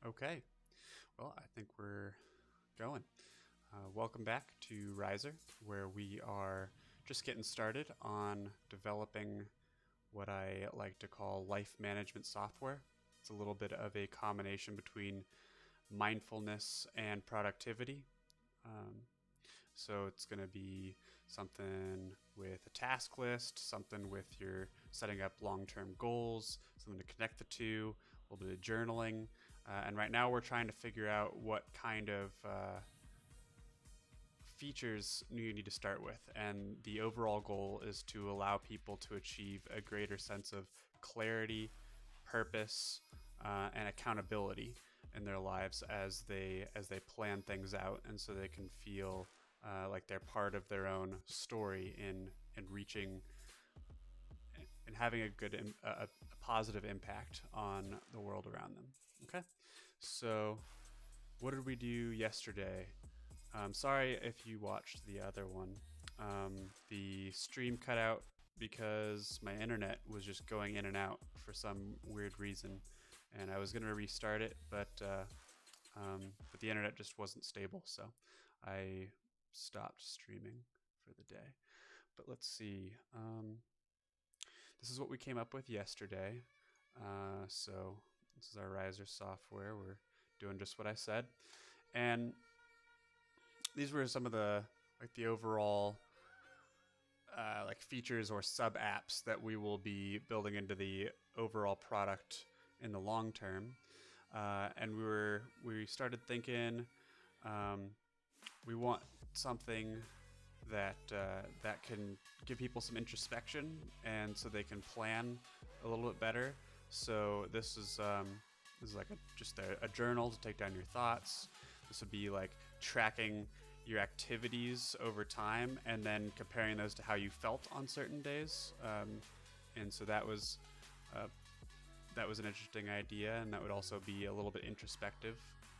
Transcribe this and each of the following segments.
Okay, well, I think we're going. Welcome back to Riser, where we are just getting started on developing what I like to call life management software. It's a little bit of a combination between mindfulness and productivity. Um, so it's going to be something with a task list, something with your setting up long term goals, something to connect the two, a little bit of journaling. And right now we're trying to figure out what kind of features you need to start with. And the overall goal is to allow people to achieve a greater sense of clarity, purpose, and accountability in their lives as they plan things out, and so they can feel like they're part of their own story in reaching and having a positive impact on the world around them. Okay, so what did we do yesterday? Sorry if you watched the other one. The stream cut out because my internet was just going in and out for some weird reason, and I was gonna restart it, but the internet just wasn't stable, so I stopped streaming for the day. But let's see. This is what we came up with yesterday. So this is our Riser software. We're doing just what I said, and these were some of the overall like features or sub apps that we will be building into the overall product in the long term. And we started thinking um, we want something that can give people some introspection, and so they can plan a little bit better. So this is like just a journal to take down your thoughts. This would be like tracking your activities over time and then comparing those to how you felt on certain days. And so uh, that was an interesting idea, and that would also be a little bit introspective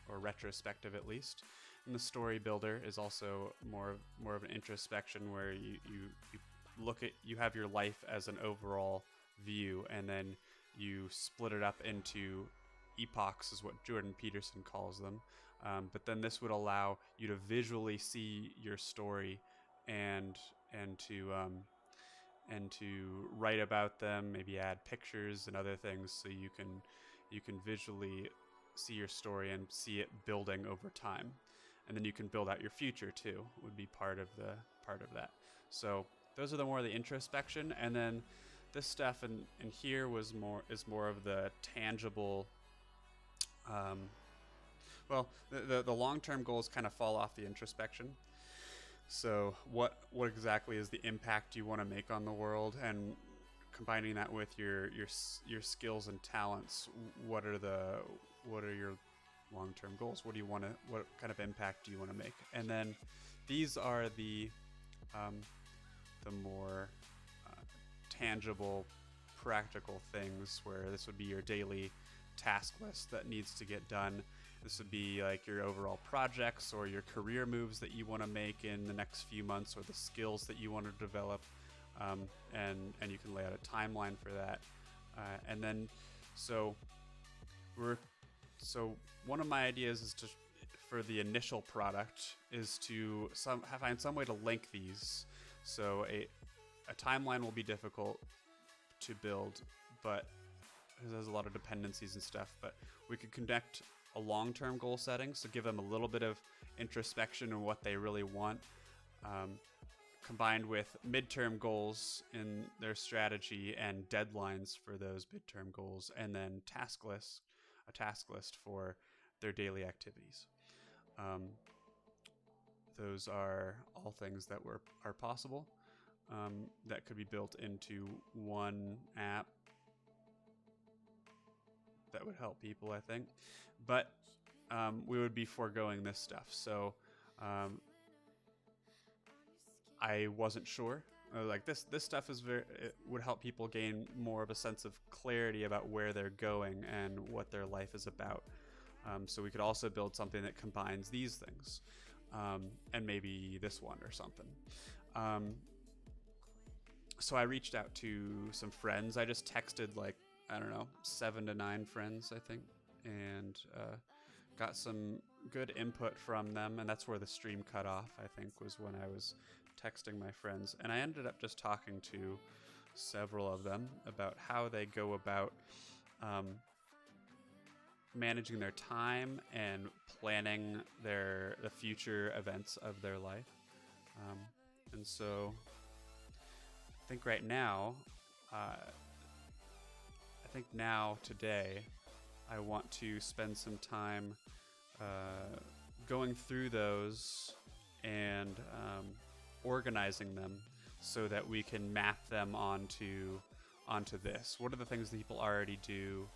or retrospective at least. And the story builder is also more of an introspection where you look at you have your life as an overall view, and then you split it up into epochs, is what Jordan Peterson calls them. But then this would allow you to visually see your story and and to and to write about them, maybe add pictures and other things, so you can visually see your story and see it building over time. And then you can build out your future too, would be part of that. So those are the more the introspection, and then this stuff in here is more of the tangible. um, well, the long term goals kind of fall off the introspection. So what exactly is the impact you want to make on the world, and combining that with your skills and talents. What are your long term goals? What kind of impact do you want to make? And then these are the more tangible, practical things, where this would be your daily task list that needs to get done. This would be like your overall projects or your career moves that you want to make in the next few months, or the skills that you want to develop. And you can lay out a timeline for that. And then, so we're so one of my ideas is to for the initial product is to find some way to link these. So a timeline will be difficult to build, but there's a lot of dependencies and stuff. But we could connect a long-term goal setting, so give them a little bit of introspection on what they really want, combined with midterm goals in their strategy and deadlines for those midterm goals, and then a task list for their daily activities. Um, those are all things that are possible, that could be built into one app that would help people, I think. But we would be foregoing this stuff. So um, I wasn't sure. Like this stuff it would help people gain more of a sense of clarity about where they're going and what their life is about. So we could also build something that combines these things, and maybe this one or something. Um, so I reached out to some friends. I just texted, like, I don't know, 7 to 9 friends, I think, and got some good input from them, and that's where the stream cut off, I think, was when I was texting my friends. And I ended up just talking to several of them about how they go about managing their time and planning the future events of their life. And so I think right now, today, I want to spend some time going through those and organizing them so that we can map them onto this. What are the things that people already do?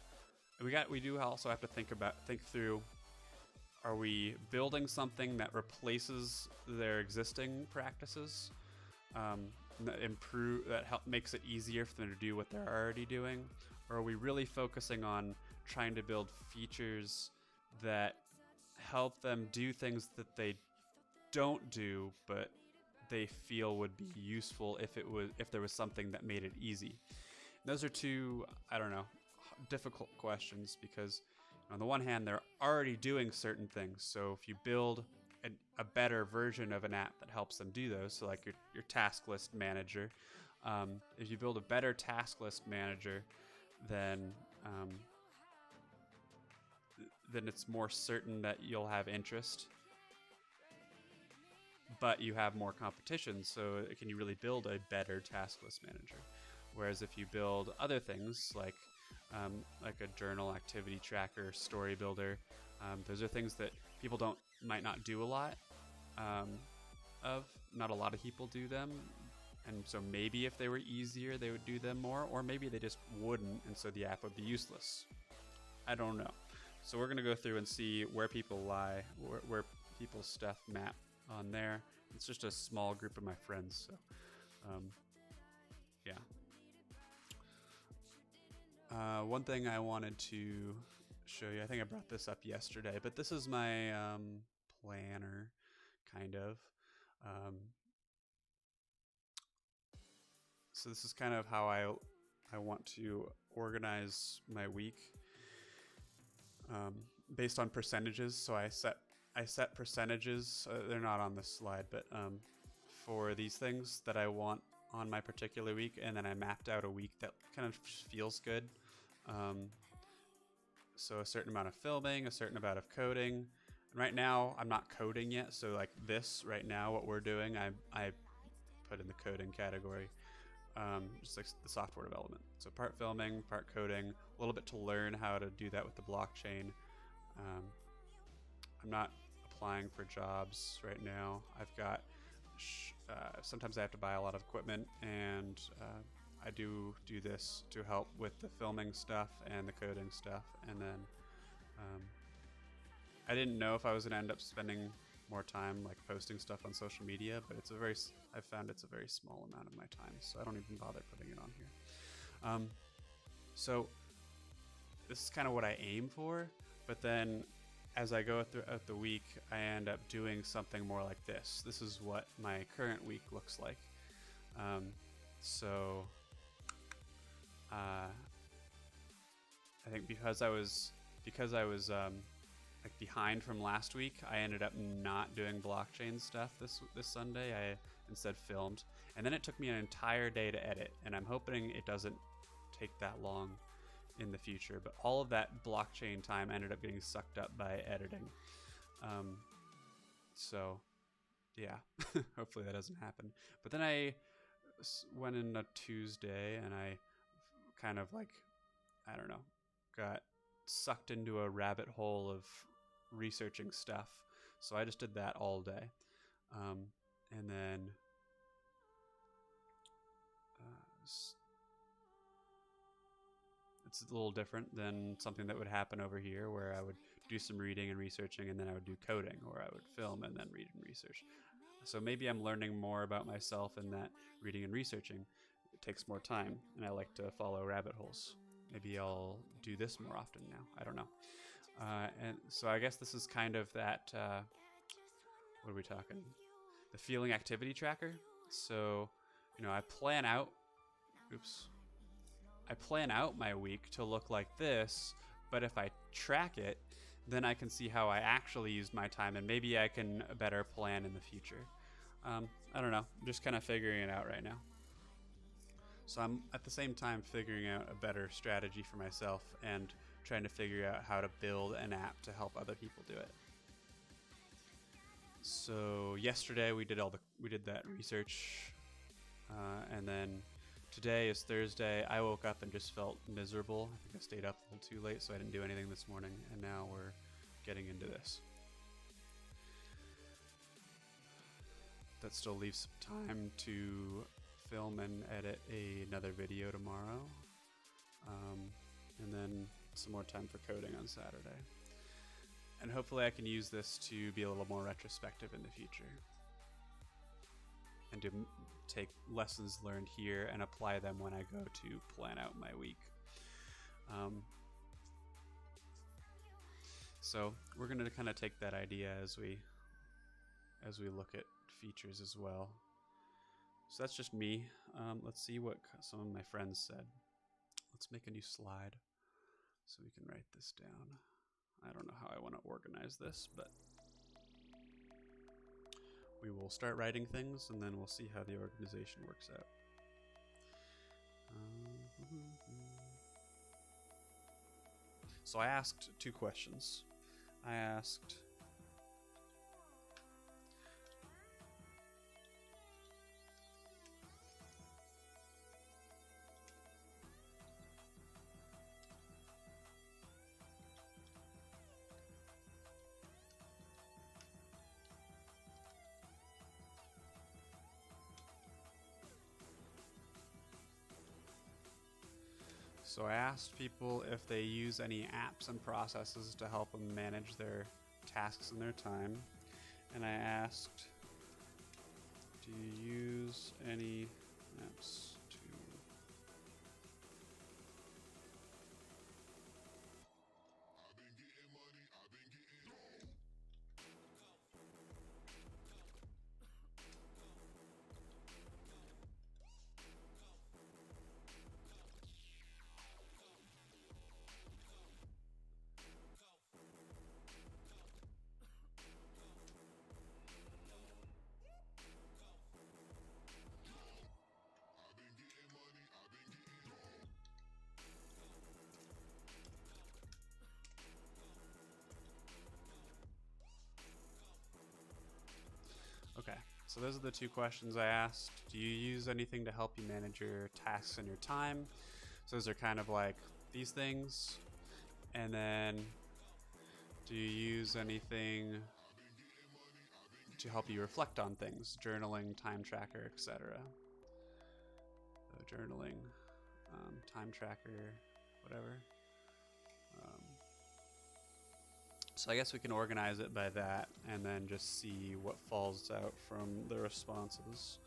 We do also have to think through, are we building something that replaces their existing practices, that makes it easier for them to do what they're already doing? Or are we really focusing on trying to build features that help them do things that they don't do but they feel would be useful if there was something that made it easy? And those are two, I don't know, difficult questions, because on the one hand, they're already doing certain things. So if you build a better version of an app that helps them do those, so like your task list manager, if you build a better task list manager, then it's more certain that you'll have interest, but you have more competition. So can you really build a better task list manager? Whereas if you build other things like a journal, activity tracker, story builder, those are things that people might not do a lot of. Not a lot of people do them, and so maybe if they were easier, they would do them more, or maybe they just wouldn't, and so the app would be useless. I don't know. So we're gonna go through and see where people lie, where people's stuff map on there. It's just a small group of my friends, so yeah. One thing I wanted to show you, I think I brought this up yesterday, but this is my planner, kind of. So this is kind of how I want to organize my week, based on percentages. So I set percentages. They're not on this slide, but for these things that I want on my particular week, and then I mapped out a week that kind of feels good. So a certain amount of filming, a certain amount of coding. And right now, I'm not coding yet, so like this right now, what we're doing, I put in the coding category, just like the software development. So part filming, part coding, a little bit to learn how to do that with the blockchain. I'm not applying for jobs right now. I've got sometimes I have to buy a lot of equipment, and I do this to help with the filming stuff and the coding stuff. And then I didn't know if I was going to end up spending more time like posting stuff on social media, but I've found it's a very small amount of my time, so I don't even bother putting it on here. So this is kind of what I aim for, but then as I go throughout the week, I end up doing something more like this. This is what my current week looks like. So I think because I was like behind from last week, I ended up not doing blockchain stuff this Sunday. I instead filmed, and then it took me an entire day to edit, and I'm hoping it doesn't take that long in the future, but all of that blockchain time ended up getting sucked up by editing. So yeah, hopefully that doesn't happen. But then I went in a Tuesday, and I kind of like, I don't know, got sucked into a rabbit hole of researching stuff. So I just did that all day. And then it's a little different than something that would happen over here, where I would do some reading and researching, and then I would do coding, or I would film and then read and research. So maybe I'm learning more about myself in that reading and researching. It takes more time, and I like to follow rabbit holes. Maybe I'll do this more often now. I don't know. And so I guess this is kind of that, what are we talking? The feeling activity tracker. So, I plan out my week to look like this, but if I track it, then I can see how I actually used my time, and maybe I can better plan in the future. I don't know. I'm just kind of figuring it out right now. So I'm at the same time figuring out a better strategy for myself and trying to figure out how to build an app to help other people do it. So yesterday we did that research, and then today is Thursday. I woke up and just felt miserable. I think I stayed up a little too late, so I didn't do anything this morning, and now we're getting into this. That still leaves some time to film and edit another video tomorrow, and then some more time for coding on Saturday. And hopefully I can use this to be a little more retrospective in the future and to take lessons learned here and apply them when I go to plan out my week. So we're going to kind of take that idea as we look at features as well. So that's just me. Let's see what some of my friends said. Let's make a new slide so we can write this down. I don't know how I want to organize this, but we will start writing things and then we'll see how the organization works out. So I asked 2 questions. I asked, people if they use any apps and processes to help them manage their tasks and their time. And I asked, do you use any apps to Okay, so those are the 2 questions I asked. Do you use anything to help you manage your tasks and your time? So those are kind of like these things. And then, do you use anything to help you reflect on things? Journaling, time tracker, etc. So journaling, time tracker, whatever. So I guess we can organize it by that and then just see what falls out from the responses.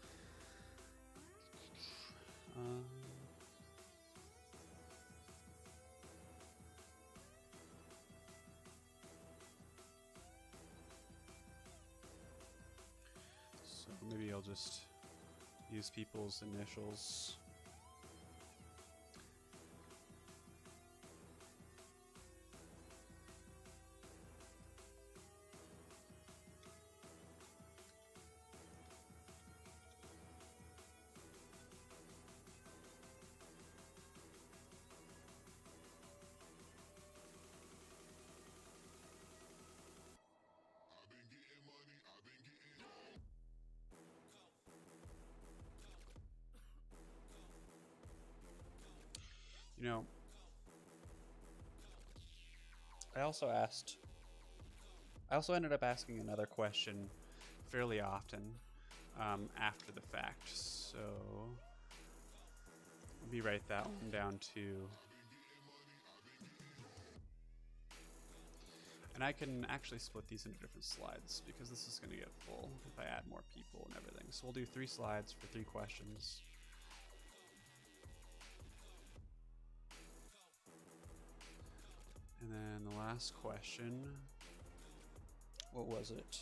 So maybe I'll just use people's initials. You know, I also ended up asking another question fairly often after the fact. So let me write that one down too. And I can actually split these into different slides because this is going to get full if I add more people and everything. So we'll do 3 slides for 3 questions. And then the last question, what was it?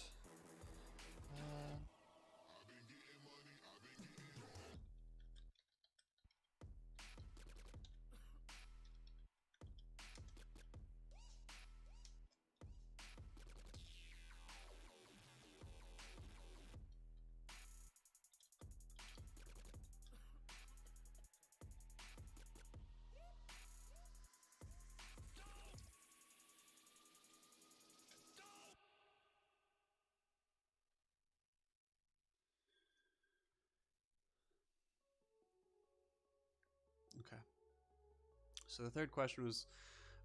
So the third question was,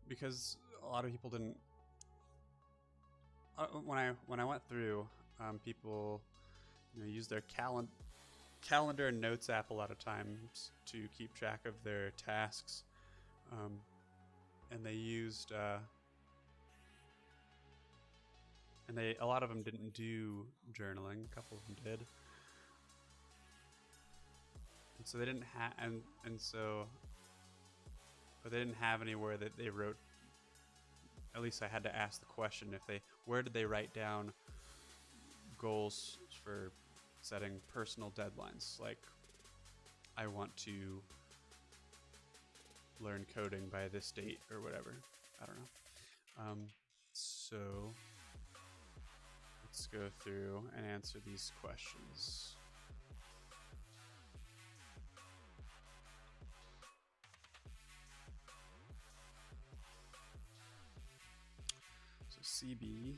because a lot of people didn't. When I went through, people use their calendar and notes app a lot of times to keep track of their tasks, and they used and a lot of them didn't do journaling. A couple of them did, and so they didn't have and so, but they didn't have anywhere that they wrote. At least I had to ask the question, where did they write down goals for setting personal deadlines, like I want to learn coding by this date or whatever. I don't know. So let's go through and answer these questions. So CB.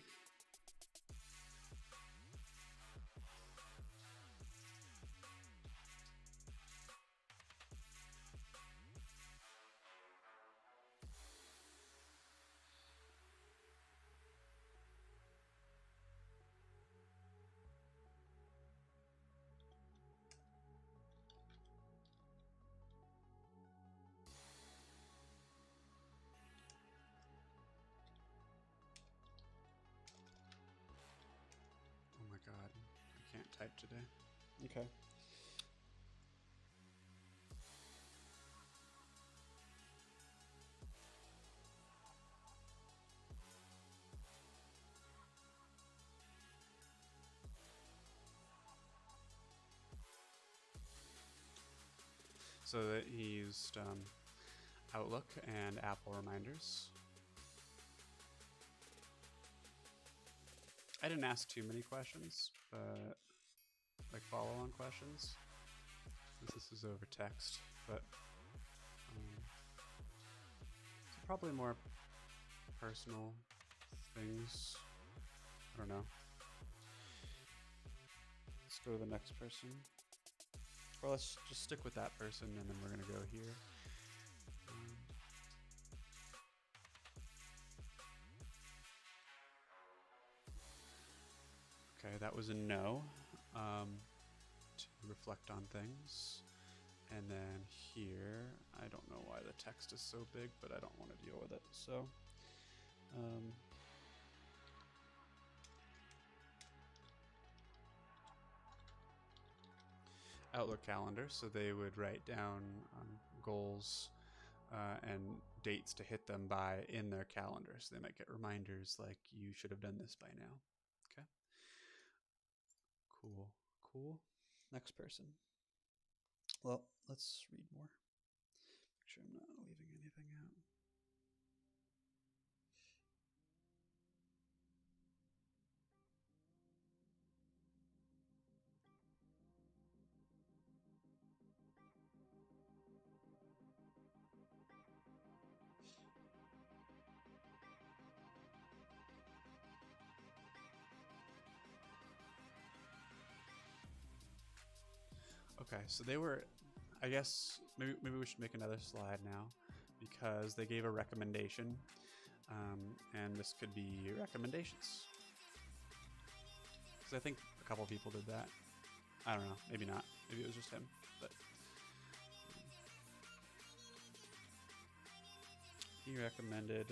Oh my God, I can't type today. Okay. So that he used Outlook and Apple reminders. I didn't ask too many questions, but like follow-on questions. This is over text, but so probably more personal things. I don't know. Let's go to the next person. Or let's just stick with that person, and then we're going to go here. Okay, that was a no. To reflect on things. And then here, I don't know why the text is so big, but I don't want to deal with it. So, Outlook calendar, so they would write down goals and dates to hit them by in their calendar. So they might get reminders like, you should have done this by now. Okay. Cool. Cool. Next person. Well, let's read more. Make sure I'm not leaving anything out. Okay, so they were, I guess, maybe we should make another slide now, because they gave a recommendation, and this could be recommendations. Because I think a couple people did that. I don't know, maybe not. Maybe it was just him, but he recommended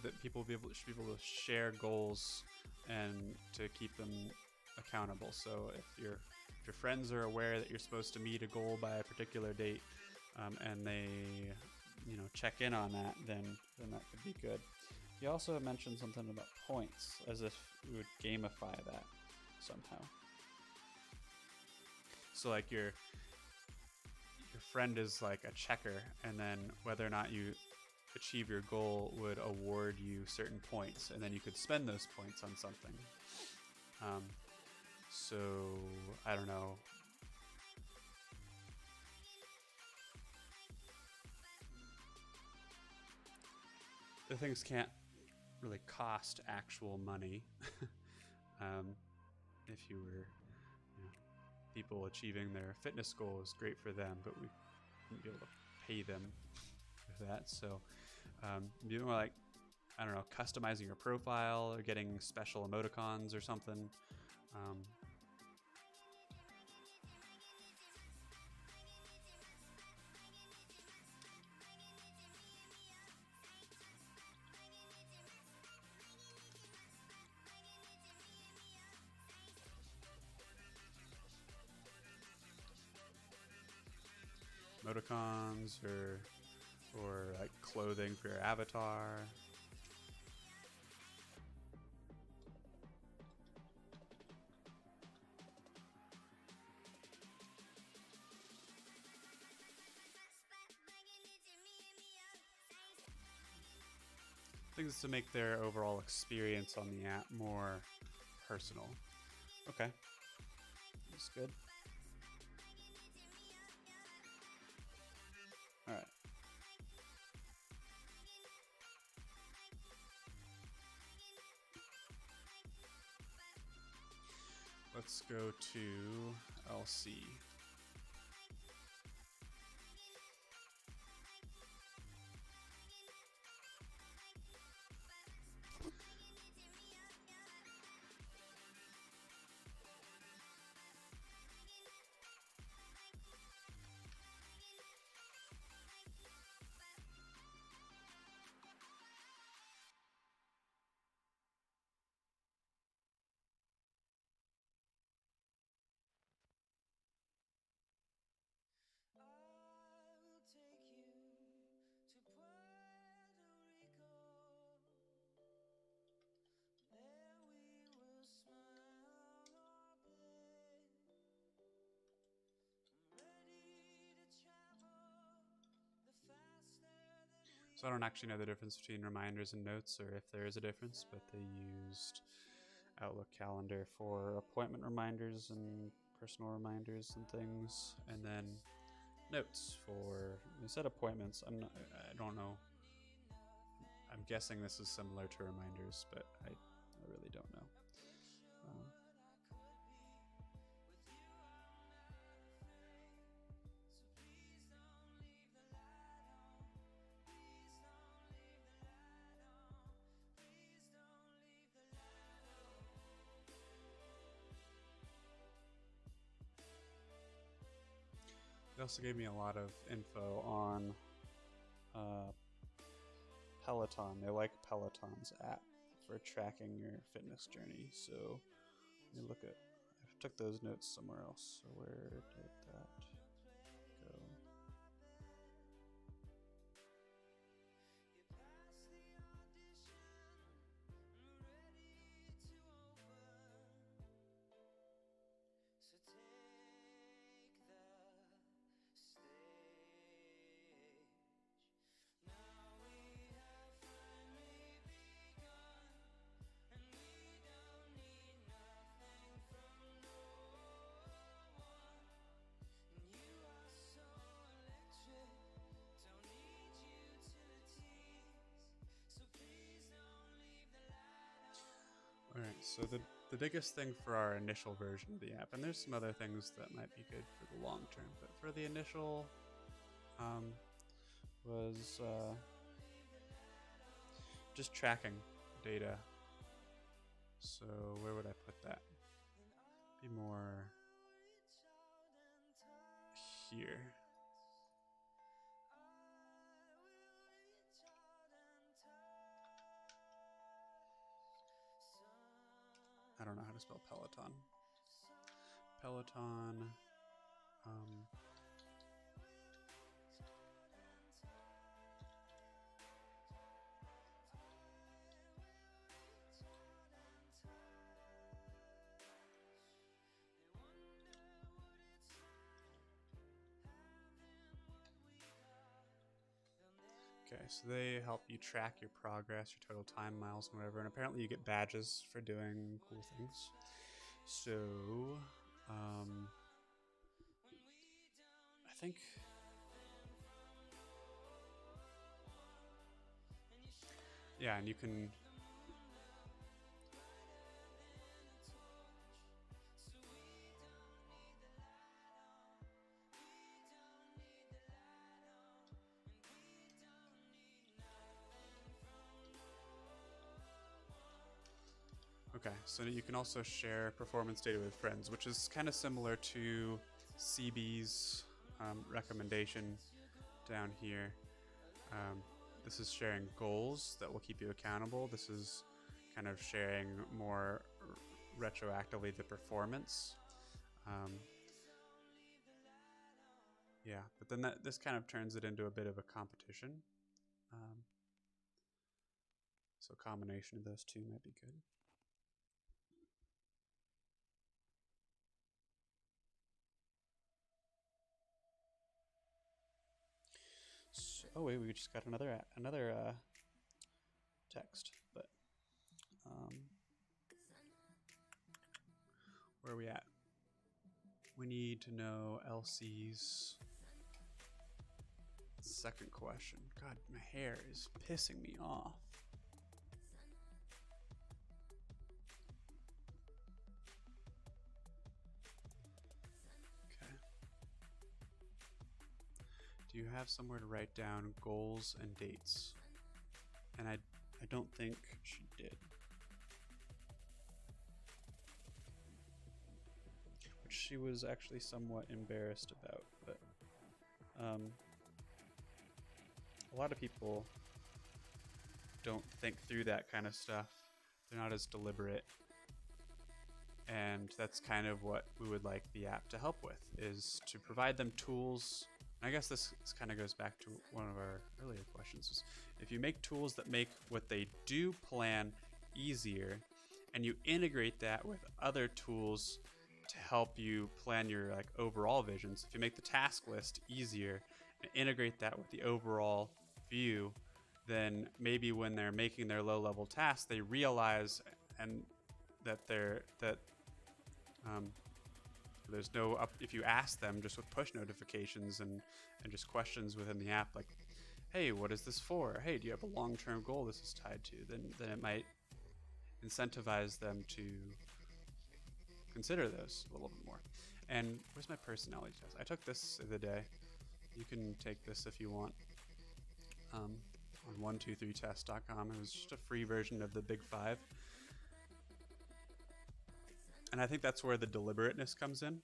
that people should be able to share goals and to keep them accountable. So if your friends are aware that you're supposed to meet a goal by a particular date, and they check in on that, then that could be good. He also mentioned something about points, as if we would gamify that somehow. So like your friend is like a checker, and then whether or not you achieve your goal would award you certain points, and then you could spend those points on something. Um, so I don't know. The things can't really cost actual money. um, if you were, you know, people achieving their fitness goal is great for them, but we wouldn't be able to pay them with that. So more like, I don't know, customizing your profile or getting special emoticons or something. Um, emoticons or like clothing for your avatar. Things to make their overall experience on the app more personal. Okay, that's good. All right. Let's go to LC. So I don't actually know the difference between reminders and notes, or if there is a difference, but they used Outlook Calendar for appointment reminders and personal reminders and things, and then notes for, they said appointments. I don't know. I'm guessing this is similar to reminders, but I really don't know. Um, They also gave me a lot of info on Peloton. They like Peloton's app for tracking your fitness journey. So let me look at. I took those notes somewhere else. So where did that go? All right, so the biggest thing for our initial version of the app, and there's some other things that might be good for the long term, but for the initial was just tracking data. So where would I put that? Be more here. I don't know how to spell Peloton. Peloton. Okay, so they help you track your progress, your total time, miles, and whatever. And apparently, you get badges for doing cool things. So, I think. Yeah, and you can. Okay, so you can also share performance data with friends, which is kind of similar to CB's recommendation down here. Um, this is sharing goals that will keep you accountable. This is kind of sharing more retroactively the performance. Um, yeah, but then this kind of turns it into a bit of a competition. Um, so a combination of those two might be good. So, oh wait, we just got another text, but where are we at? We need to know Elsie's second question. God, my hair is pissing me off. Okay. Do you have somewhere to write down goals and dates? And I don't think she did. Which she was actually somewhat embarrassed about, but a lot of people don't think through that kind of stuff. They're not as deliberate. And that's kind of what we would like the app to help with, is to provide them tools. And I guess this kind of goes back to one of our earlier questions, is if you make tools that make what they do plan easier, and you integrate that with other tools to help you plan your like overall visions. If you make the task list easier and integrate that with the overall view, then maybe when they're making their low-level tasks, they realize and that there's no up. If you ask them just with push notifications and just questions within the app, like, hey, what is this for? Hey, do you have a long-term goal this is tied to? Then it might incentivize them to consider those a little bit more. And where's my personality test? I took this the other day. You can take this if you want. On 123test.com. It was just a free version of the Big Five. And I think that's where the deliberateness comes in.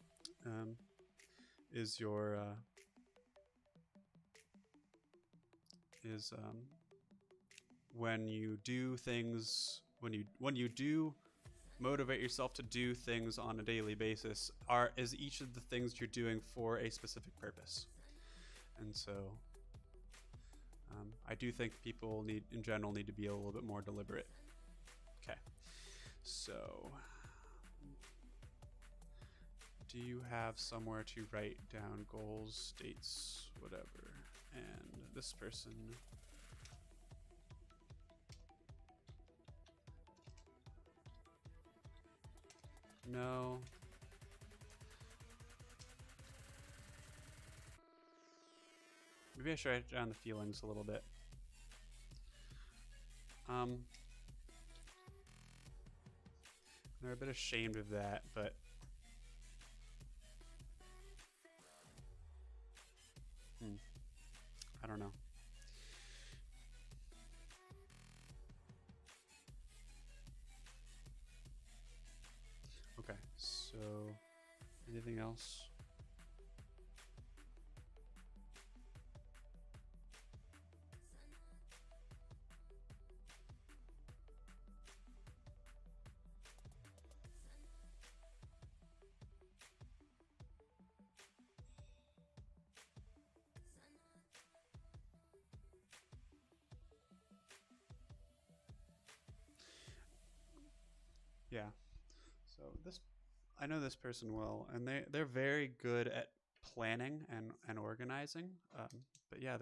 Is your when you do things, when you do motivate yourself to do things on a daily basis, is each of the things you're doing for a specific purpose. And so I do think people in general need to be a little bit more deliberate. Okay, so do you have somewhere to write down goals, dates, whatever? And this person, no. Maybe I should write down the feelings a little bit. They're a bit ashamed of that, but I don't know. Okay, so anything else? Yeah. So I know this person well, and they're very good at planning and organizing. But yeah,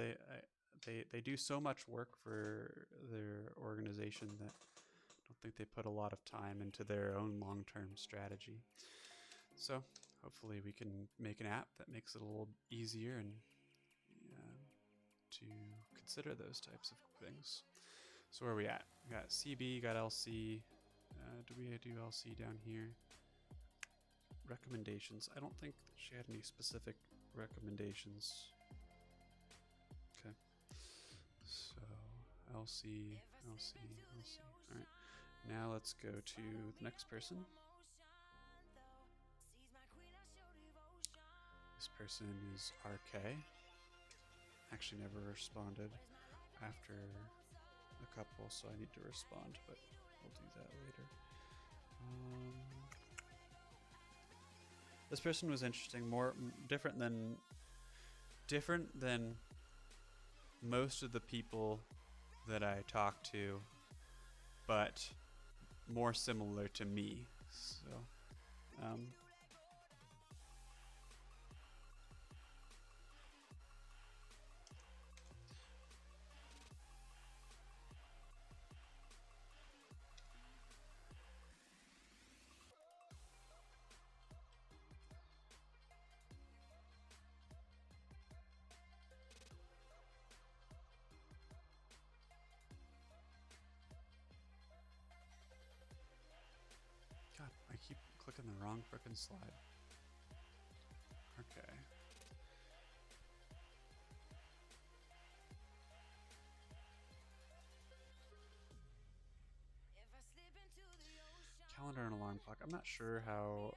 they do so much work for their organization that I don't think they put a lot of time into their own long-term strategy. So hopefully we can make an app that makes it a little easier and to consider those types of things. So where are we at? We got CB, got LC. Do we do LC down here? Recommendations. I don't think she had any specific recommendations. Okay. So LC, LC, LC. All right. Now let's go to the next person. This person is RK. Actually never responded after a couple, so I need to respond, but we'll do that later. This person was interesting, different than most of the people that I talk to, but more similar to me. So, God, I keep clicking the wrong frickin' slide. Okay. Calendar and alarm clock. I'm not sure how.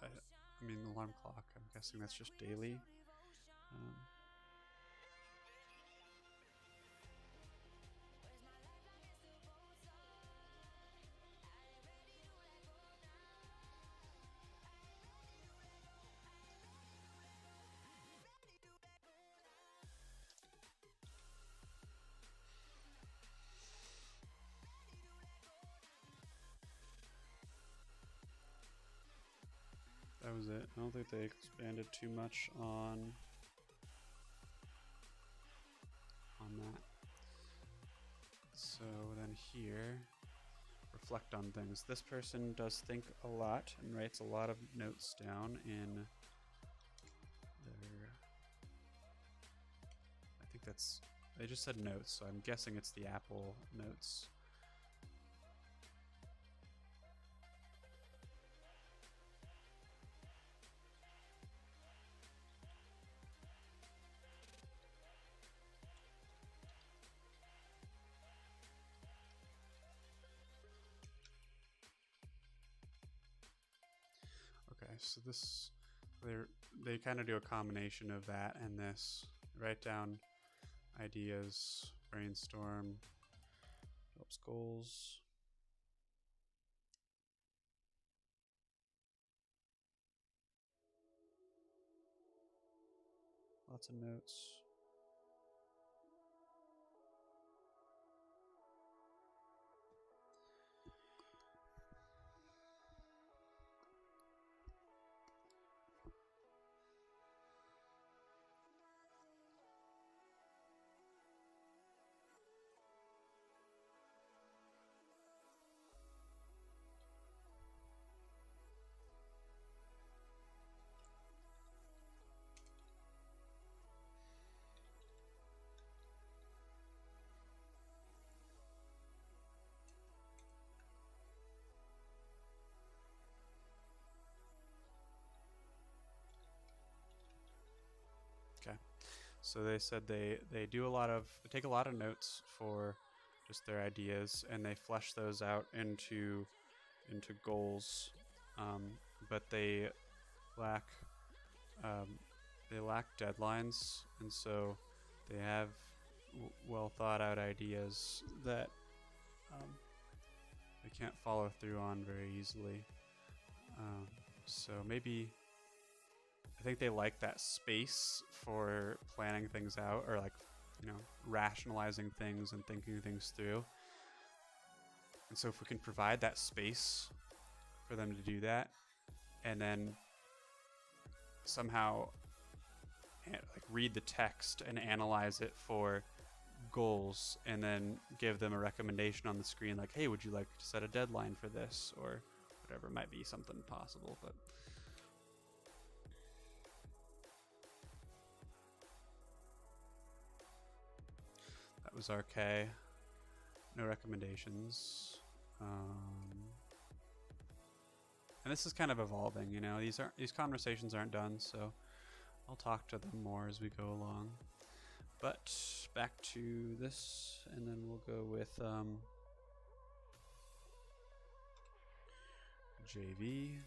I mean, the alarm clock. I'm guessing that's just daily. That was it. I don't think they expanded too much on that. So then here, reflect on things. This person does think a lot and writes a lot of notes down in their, I think that's, they just said notes, so I'm guessing it's the Apple notes. Okay, so this, they kind of do a combination of that and this. Write down ideas, brainstorm, develops goals. Lots of notes. Okay, so they said they take a lot of notes for just their ideas, and they flesh those out into goals, but they lack deadlines, and so they have well thought out ideas that they can't follow through on very easily. So maybe I think they like that space for planning things out, or like, rationalizing things and thinking things through. And so if we can provide that space for them to do that, and then somehow read the text and analyze it for goals and then give them a recommendation on the screen like, hey, would you like to set a deadline for this, or whatever might be something possible. But that was RK. No recommendations. And this is kind of evolving, you know, these conversations aren't done, so I'll talk to them more as we go along. But back to this, and then we'll go with JV.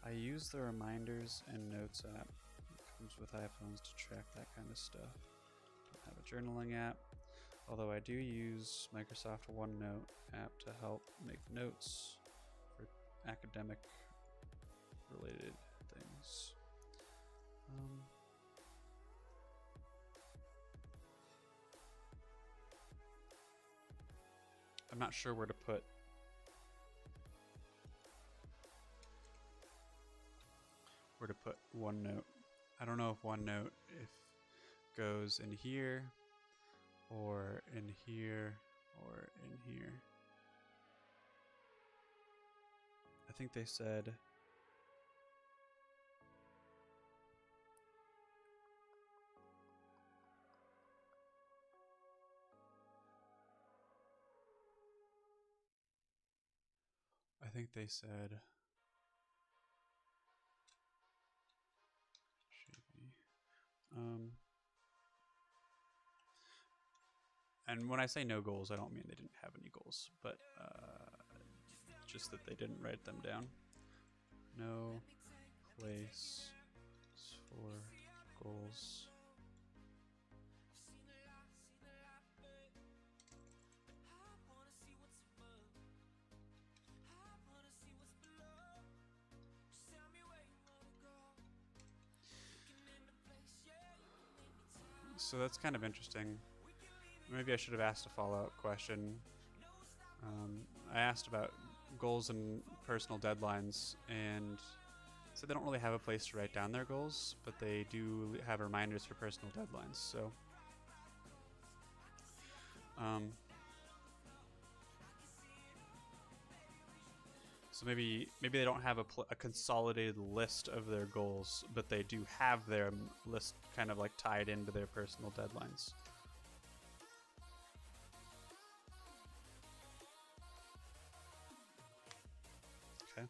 I use the reminders and notes app. It comes with iPhones to track that kind of stuff. I have a journaling app, although I do use Microsoft OneNote app to help make notes for academic related things. I'm not sure where to put OneNote. I don't know if OneNote goes in here or in here or in here. I think they said and when I say no goals, I don't mean they didn't have any goals, but just that they didn't write them down. No place for goals. So that's kind of interesting. Maybe I should have asked a follow-up question. I asked about goals and personal deadlines, and so they don't really have a place to write down their goals, but they do have reminders for personal deadlines. So maybe they don't have a consolidated list of their goals, but they do have their list kind of like tied into their personal deadlines. Okay.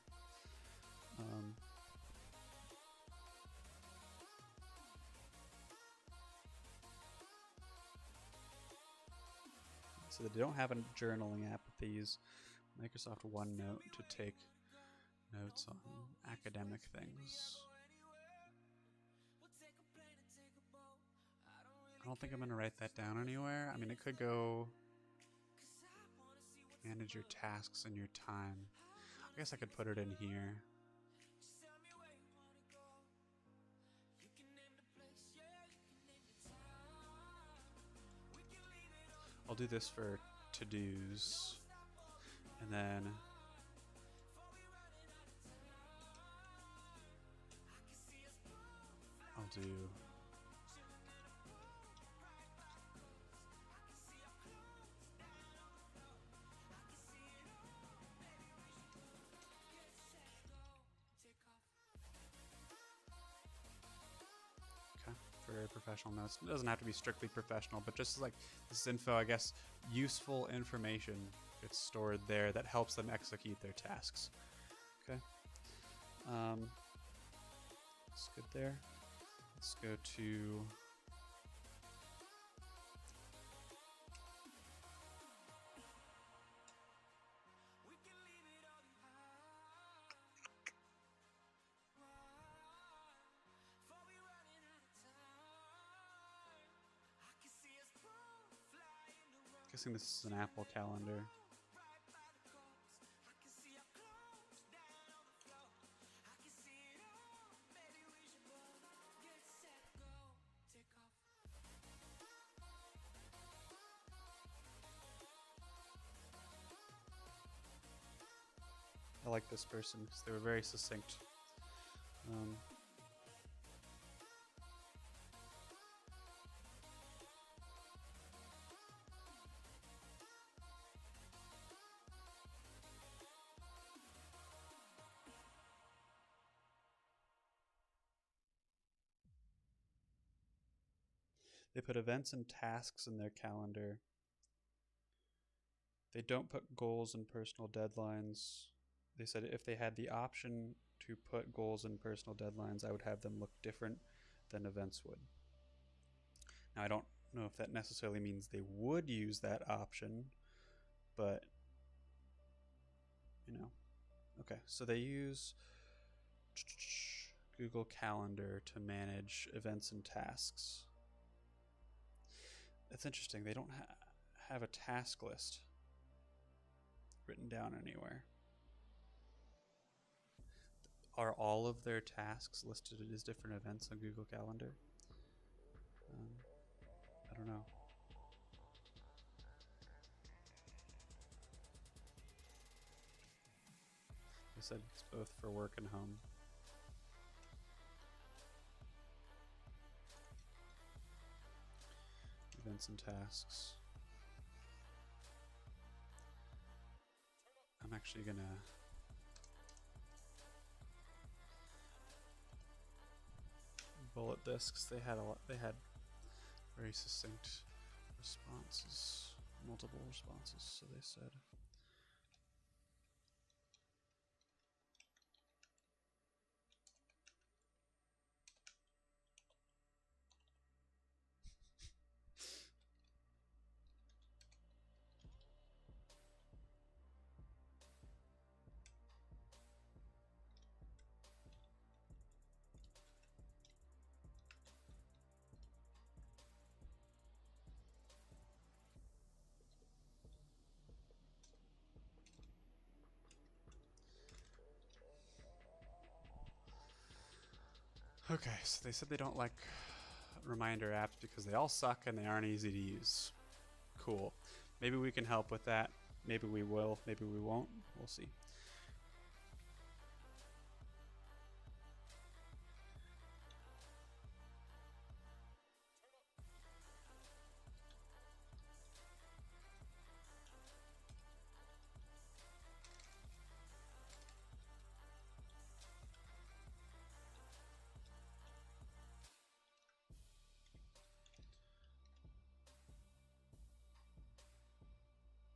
So they don't have a journaling app, but they use Microsoft OneNote to take notes on academic things. I don't think I'm going to write that down anywhere. I mean, it could go manage your tasks and your time. I guess I could put it in here. I'll do this for to-dos, and then I'll do for professional notes. It doesn't have to be strictly professional, but just like this info, I guess, useful information gets stored there that helps them execute their tasks. Okay. That's good there. Let's go to guessing this is an Apple calendar. I like this person because they were very succinct. They put events and tasks in their calendar. They don't put goals and personal deadlines. They said if they had the option to put goals and personal deadlines, I would have them look different than events would. Now, I don't know if that necessarily means they would use that option, but, you know. Okay, so they use Google Calendar to manage events and tasks. That's interesting. They don't have a task list written down anywhere. Are all of their tasks listed as different events on Google Calendar? I don't know. They said it's both for work and home. Events and tasks. I'm actually gonna bullet this because they had very succinct responses, multiple responses. So they said, okay, so they said they don't like reminder apps because they all suck and they aren't easy to use. Cool. Maybe we can help with that. Maybe we will. Maybe we won't. We'll see.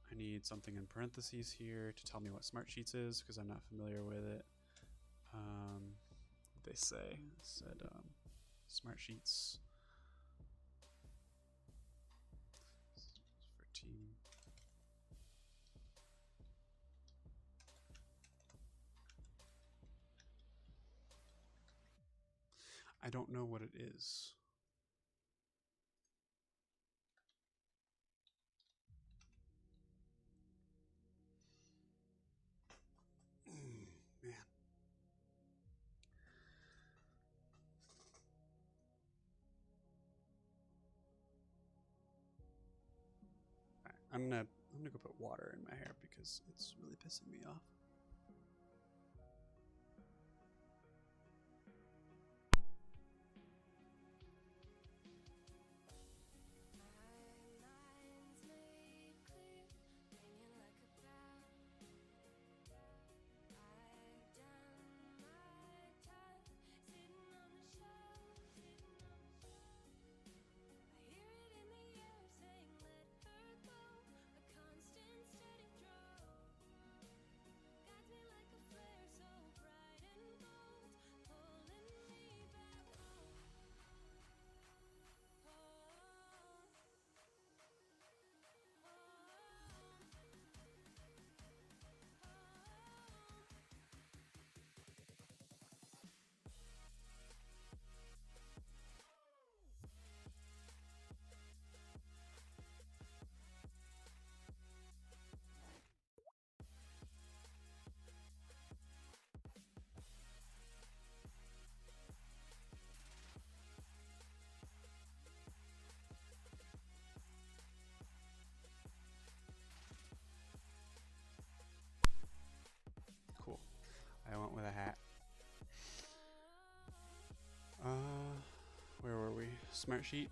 I need something in parentheses here to tell me what Smartsheets is because I'm not familiar with it. They said Smartsheets for team. I don't know what it is. Man. Right, I'm gonna go put water in my hair because it's really pissing me off. I went with a hat. Where were we? Smartsheet.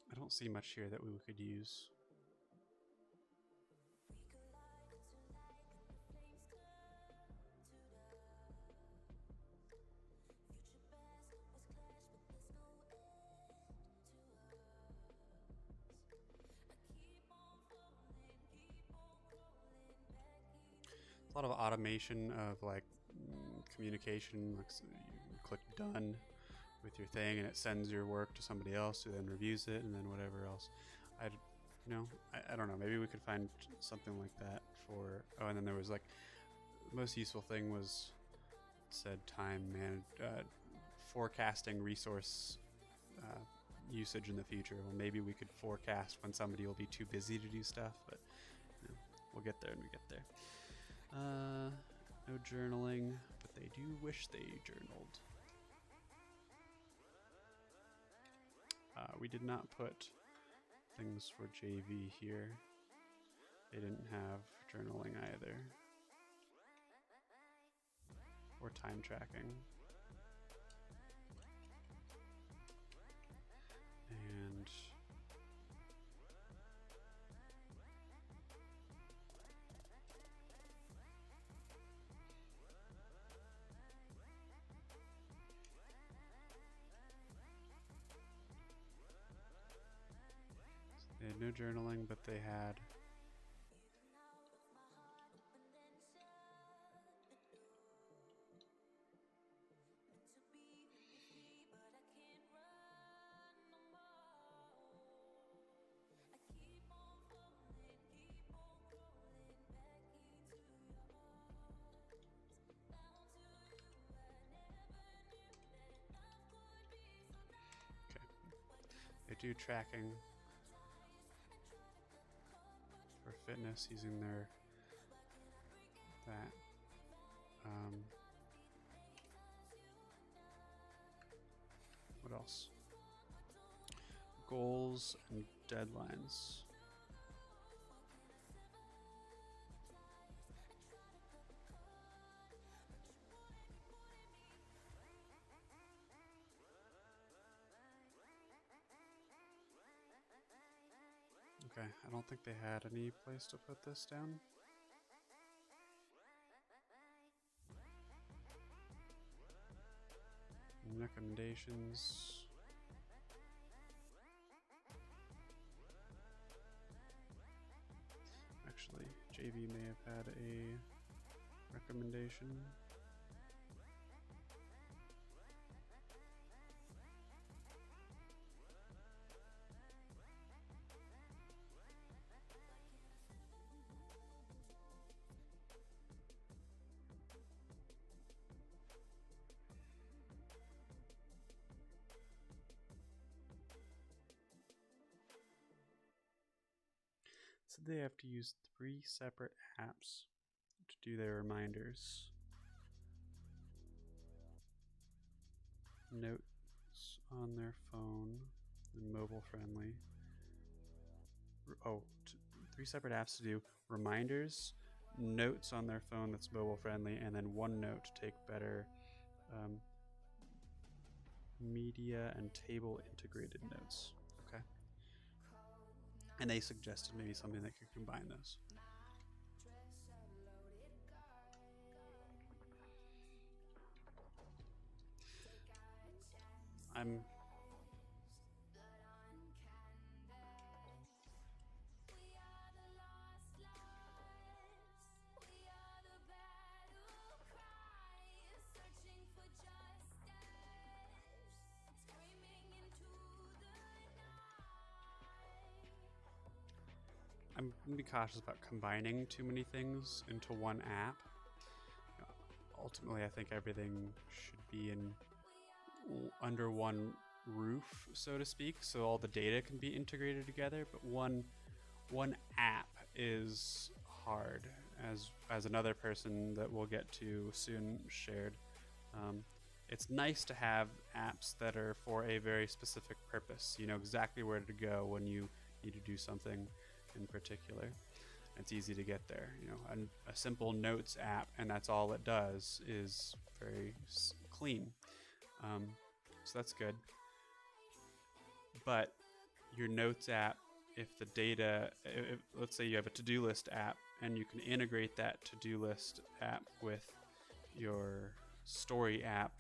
I don't see much here that we could use. A lot of automation of like communication. Like, so you click done with your thing, and it sends your work to somebody else who then reviews it, and then whatever else. I don't know. Maybe we could find something like that for. Oh, and then there was like the most useful thing was said time forecasting resource usage in the future. Well, maybe we could forecast when somebody will be too busy to do stuff, but we'll get there when we get there. No journaling, but they do wish they journaled. We did not put things for JV here. They didn't have journaling either. Or time tracking. And they had no journaling, but they had they do tracking for fitness using their that. What else? Goals and deadlines. Okay, I don't think they had any place to put this down. Recommendations. Actually, JV may have had a recommendation. So they have to use 3 separate apps to do their reminders. Notes on their phone and mobile friendly. Oh, 3 separate apps to do reminders, notes on their phone that's mobile friendly, and then OneNote to take better media and table integrated notes. Okay. And they suggested maybe something that could combine those. I'm going to be cautious about combining too many things into one app. Ultimately, I think everything should be under one roof, so to speak, so all the data can be integrated together. But one app is hard, as another person that we'll get to soon shared. It's nice to have apps that are for a very specific purpose. You know exactly where to go when you need to do something in particular. It's easy to get there. You know, a simple notes app, and that's all it does, is very clean. So that's good. But your notes app, if the data, let's say you have a to-do list app, and you can integrate that to-do list app with your story app,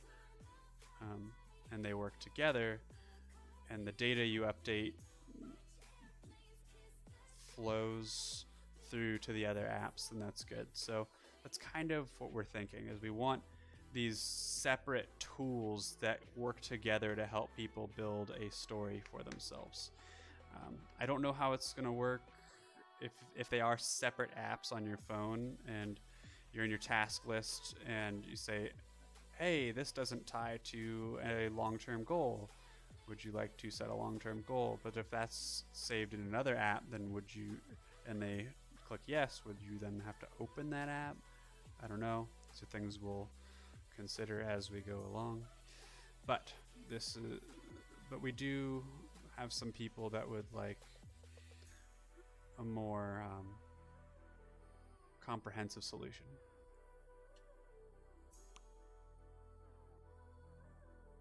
and they work together, and the data you update flows through to the other apps, then that's good. So that's kind of what we're thinking, is we want these separate tools that work together to help people build a story for themselves. I don't know how it's going to work if they are separate apps on your phone and you're in your task list and you say, hey, this doesn't tie to a long-term goal. Would you like to set a long-term goal? But if that's saved in another app, then would you, and they click yes, would you then have to open that app? I don't know. These are things we'll consider as we go along. But we do have some people that would like a more comprehensive solution.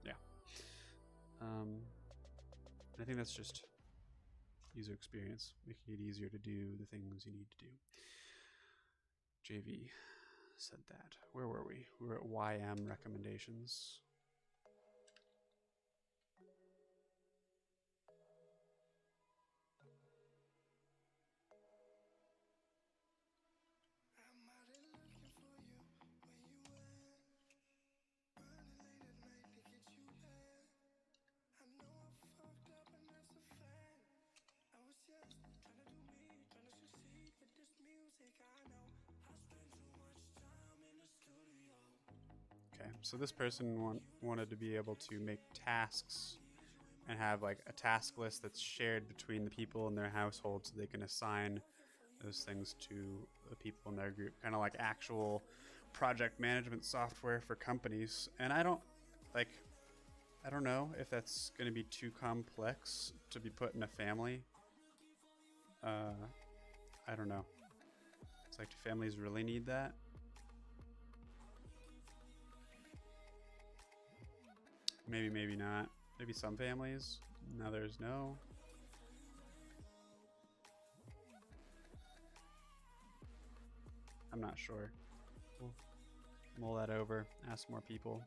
Yeah. I think that's just user experience, making it easier to do the things you need to do. JV said that. Where were we? We were at YM recommendations. Okay, so this person wanted to be able to make tasks and have like a task list that's shared between the people in their household, so they can assign those things to the people in their group, kind of like actual project management software for companies. And I don't know if that's going to be too complex to be put in a family. I don't know. It's like, do families really need that? Maybe, maybe not. Maybe some families. Others no. I'm not sure. We'll mull that over. Ask more people.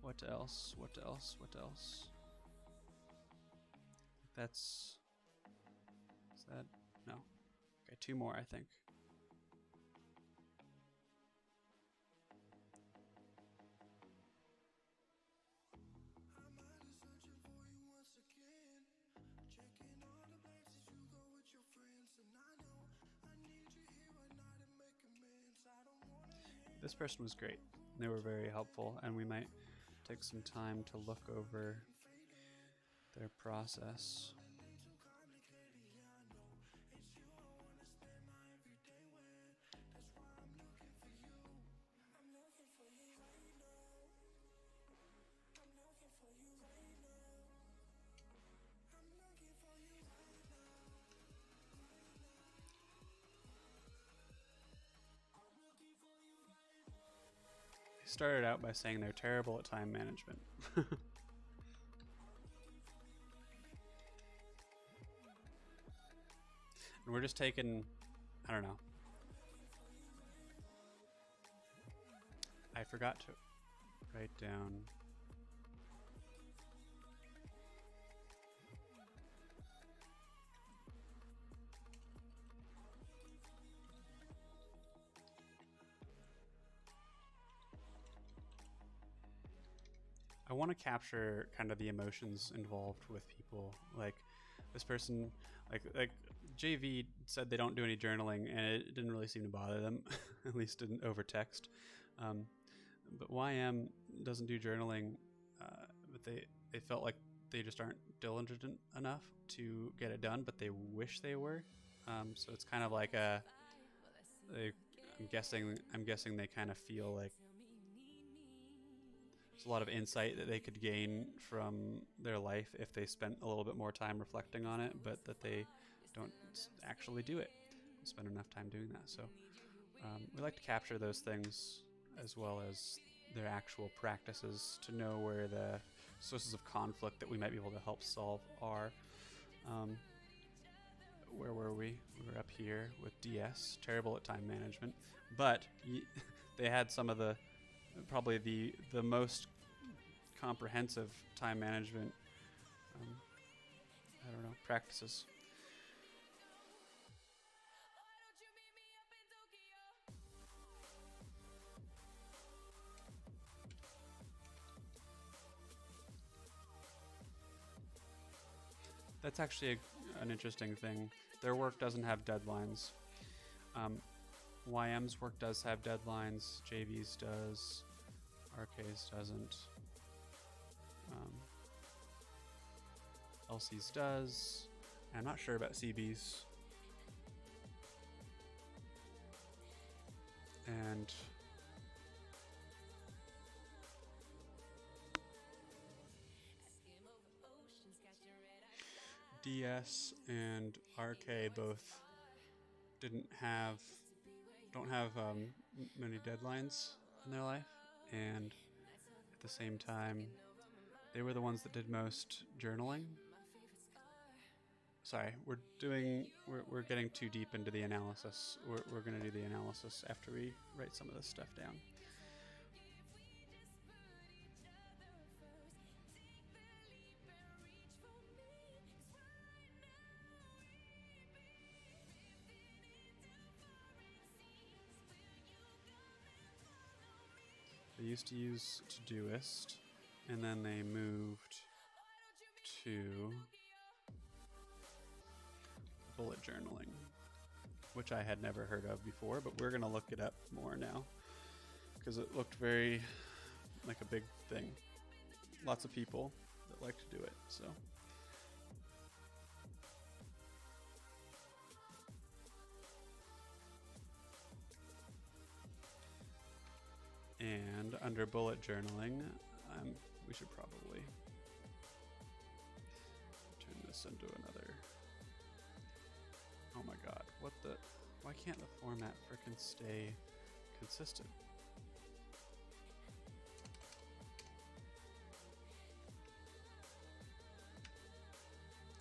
What else? What else? What else? That's... Is that... No. Okay, 2 more, I think. This person was great. They were very helpful, and we might take some time to look over their process. started out by saying they're terrible at time management. And we're just taking, I don't know. I forgot to write down. I want to capture kind of the emotions involved with people. Like this person, like JV said they don't do any journaling, and it didn't really seem to bother them, at least didn't over text. But YM doesn't do journaling, but they felt like they just aren't diligent enough to get it done, but they wish they were. So it's kind of like I'm guessing they kind of feel like there's a lot of insight that they could gain from their life if they spent a little bit more time reflecting on it, but that they don't actually do it, spend enough time doing that. So we like to capture those things as well as their actual practices to know where the sources of conflict that we might be able to help solve are. Where were we? We were up here with DS, terrible at time management, but they had some of the probably the most comprehensive time management I don't know, practices. That's actually an interesting thing. Their work doesn't have deadlines. YM's work does have deadlines. JV's does. RK's doesn't. LC's does. I'm not sure about CB's. And DS and RK both don't have many deadlines in their life, and at the same time, they were the ones that did most journaling. Sorry, we're getting too deep into the analysis. We're going to do the analysis after we write some of this stuff down. They used to use Todoist, and then they moved to bullet journaling, which I had never heard of before, but we're going to look it up more now because it looked very like a big thing. Lots of people that like to do it, so. And under bullet journaling, we should probably turn this into another. Oh my god, why can't the format frickin' stay consistent?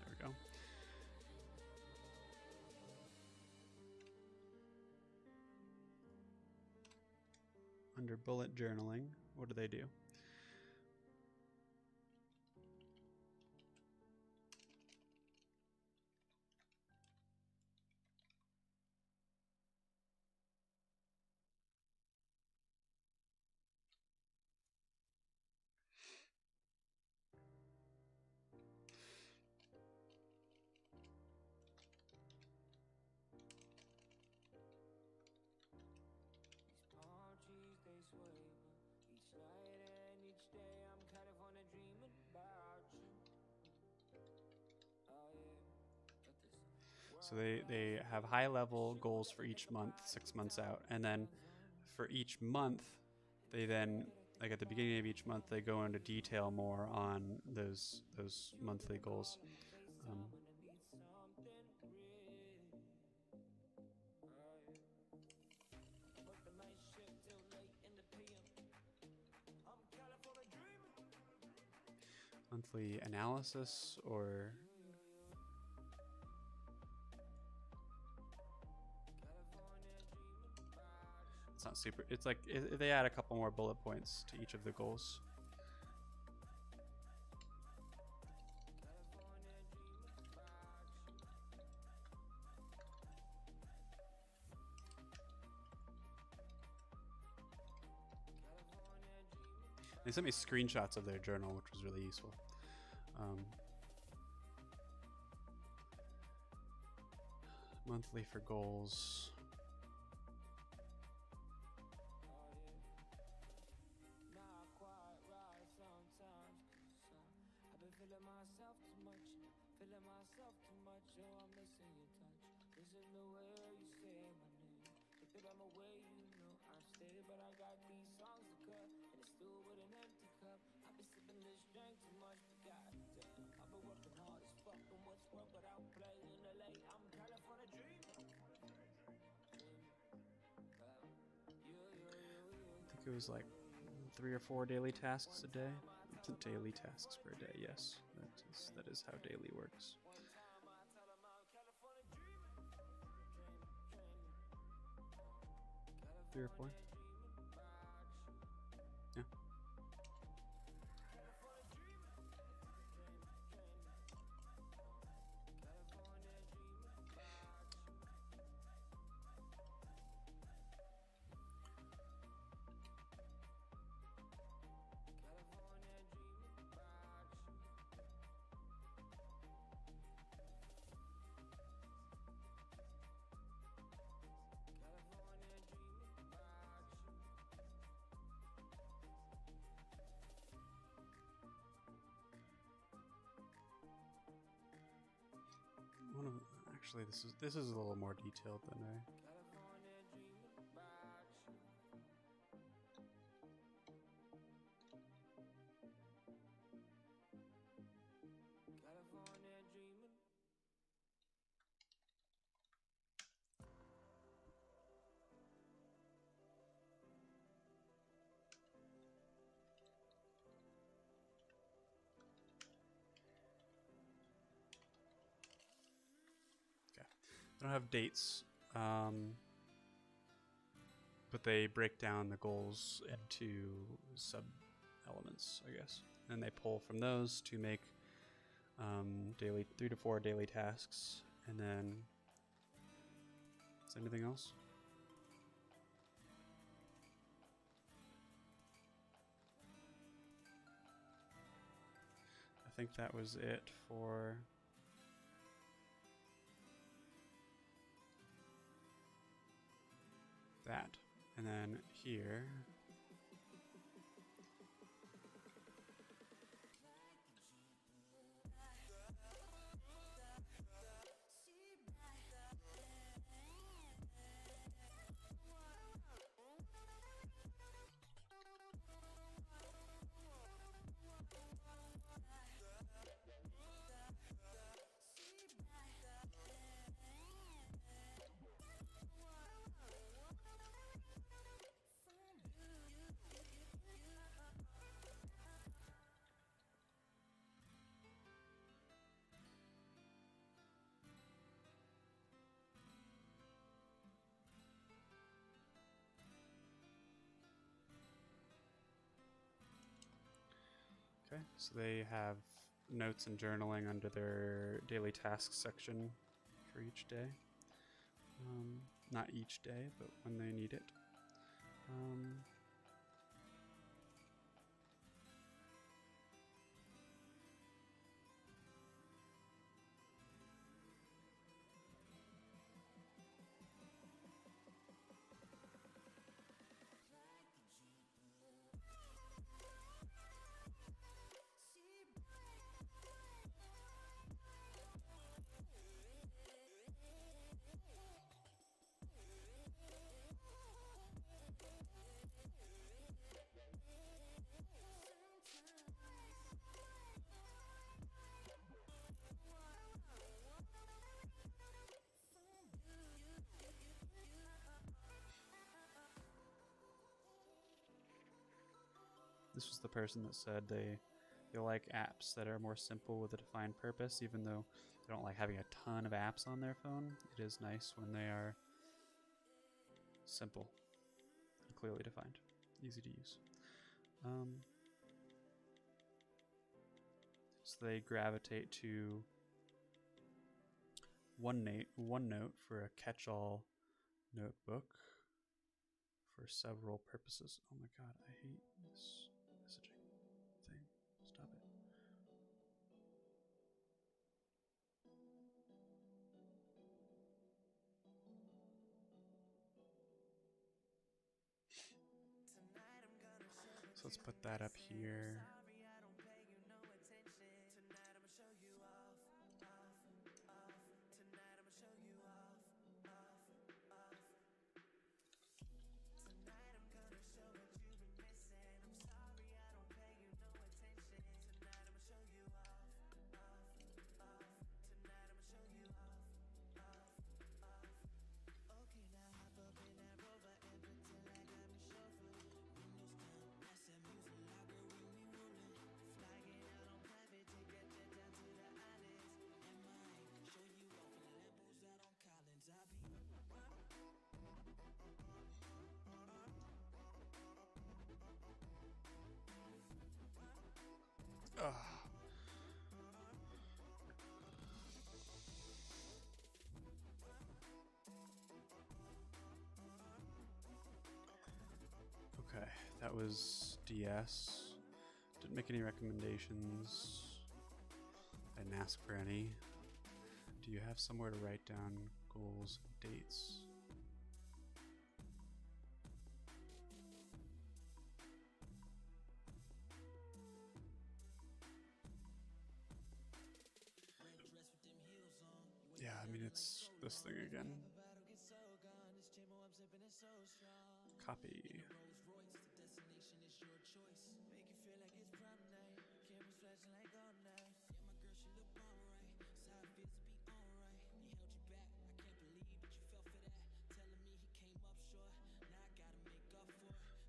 There we go. Under bullet journaling, what do they do? So they have high level goals for each month, 6 months out. And then for each month, they then, like at the beginning of each month, they go into detail more on those monthly goals. monthly analysis, or it's not super. It's like they add a couple more bullet points to each of the goals. They sent me screenshots of their journal, which was really useful. Monthly for goals. I think it was like 3 or 4 daily tasks a day. Daily tasks per day, yes. That is how daily works. 3 or 4. Yeah. Actually, this is a little more detailed than I. They don't have dates, but they break down the goals into sub elements, I guess, and they pull from those to make daily 3 to 4 daily tasks, and then is there anything else? I think that was it for that. And then here, okay, so they have notes and journaling under their daily tasks section for each day. Not each day, but when they need it. This was the person that said they They like apps that are more simple with a defined purpose, even though they don't like having a ton of apps on their phone. It is nice when they are simple and clearly defined, easy to use. So they gravitate to OneNote for a catch-all notebook for several purposes. Oh my god, I hate this messaging thing. Stop it. So let's put that up here. Ugh. Okay, that was DS. Didn't make any recommendations. I didn't ask for any. Do you have somewhere to write down goals and dates? Yeah, I mean, it's this thing again. Copy.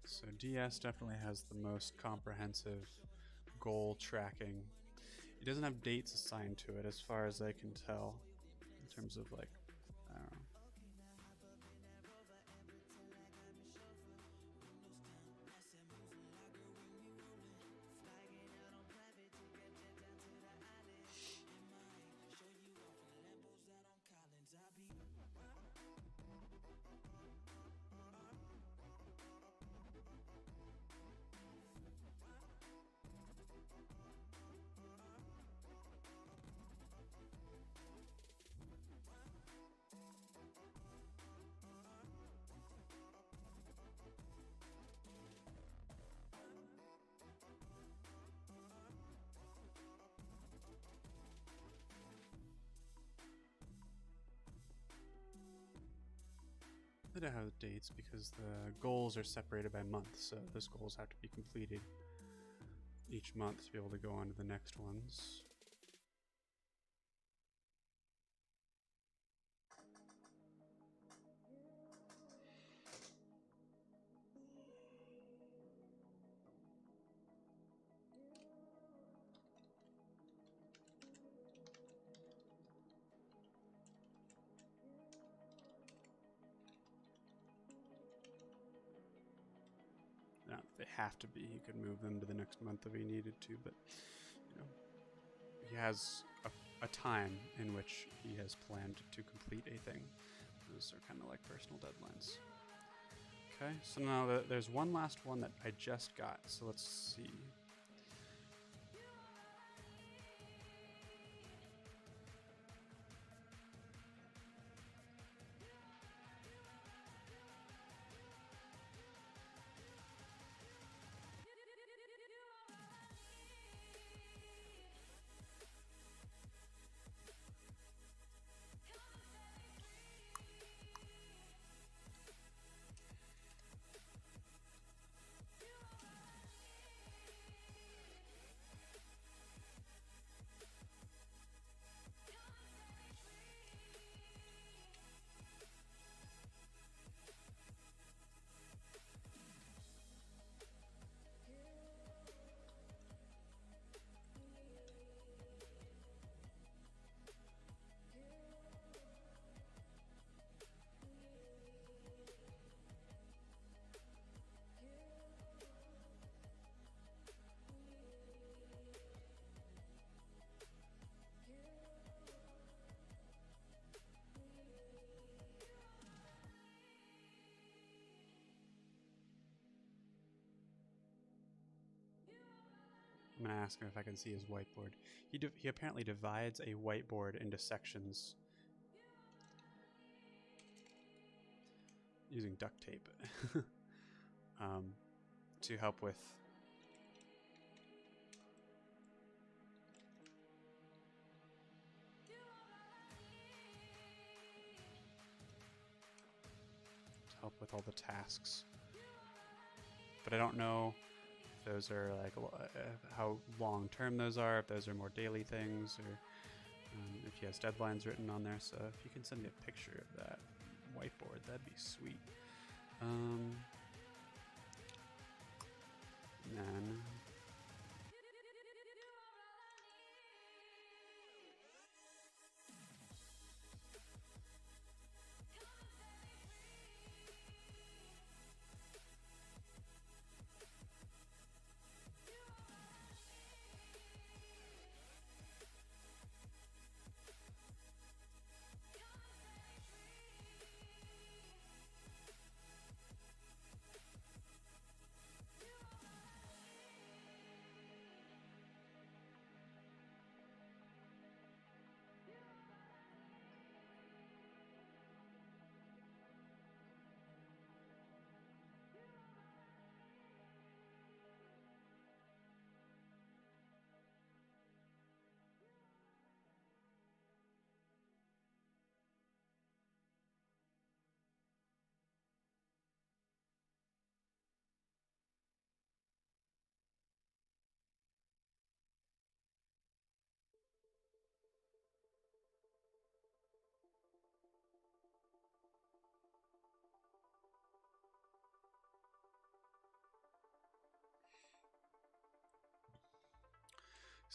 So DS definitely has the most comprehensive goal tracking. It doesn't have dates assigned to it as far as I can tell, in terms of like, I don't know. They don't have dates because the goals are separated by month, so those goals have to be completed each month to be able to go on to the next ones. Not that they have to be. He could move them to the next month if he needed to, but you know, he has a time in which he has planned to complete a thing. Those are kind of like personal deadlines. Okay, so now there's one last one that I just got, so let's see. I'm gonna ask him if I can see his whiteboard. He apparently divides a whiteboard into sections using duct tape to help with all the tasks. But I don't know if those are like how long term those are, if those are more daily things, or if he has deadlines written on there. So if you can send me a picture of that whiteboard, that'd be sweet.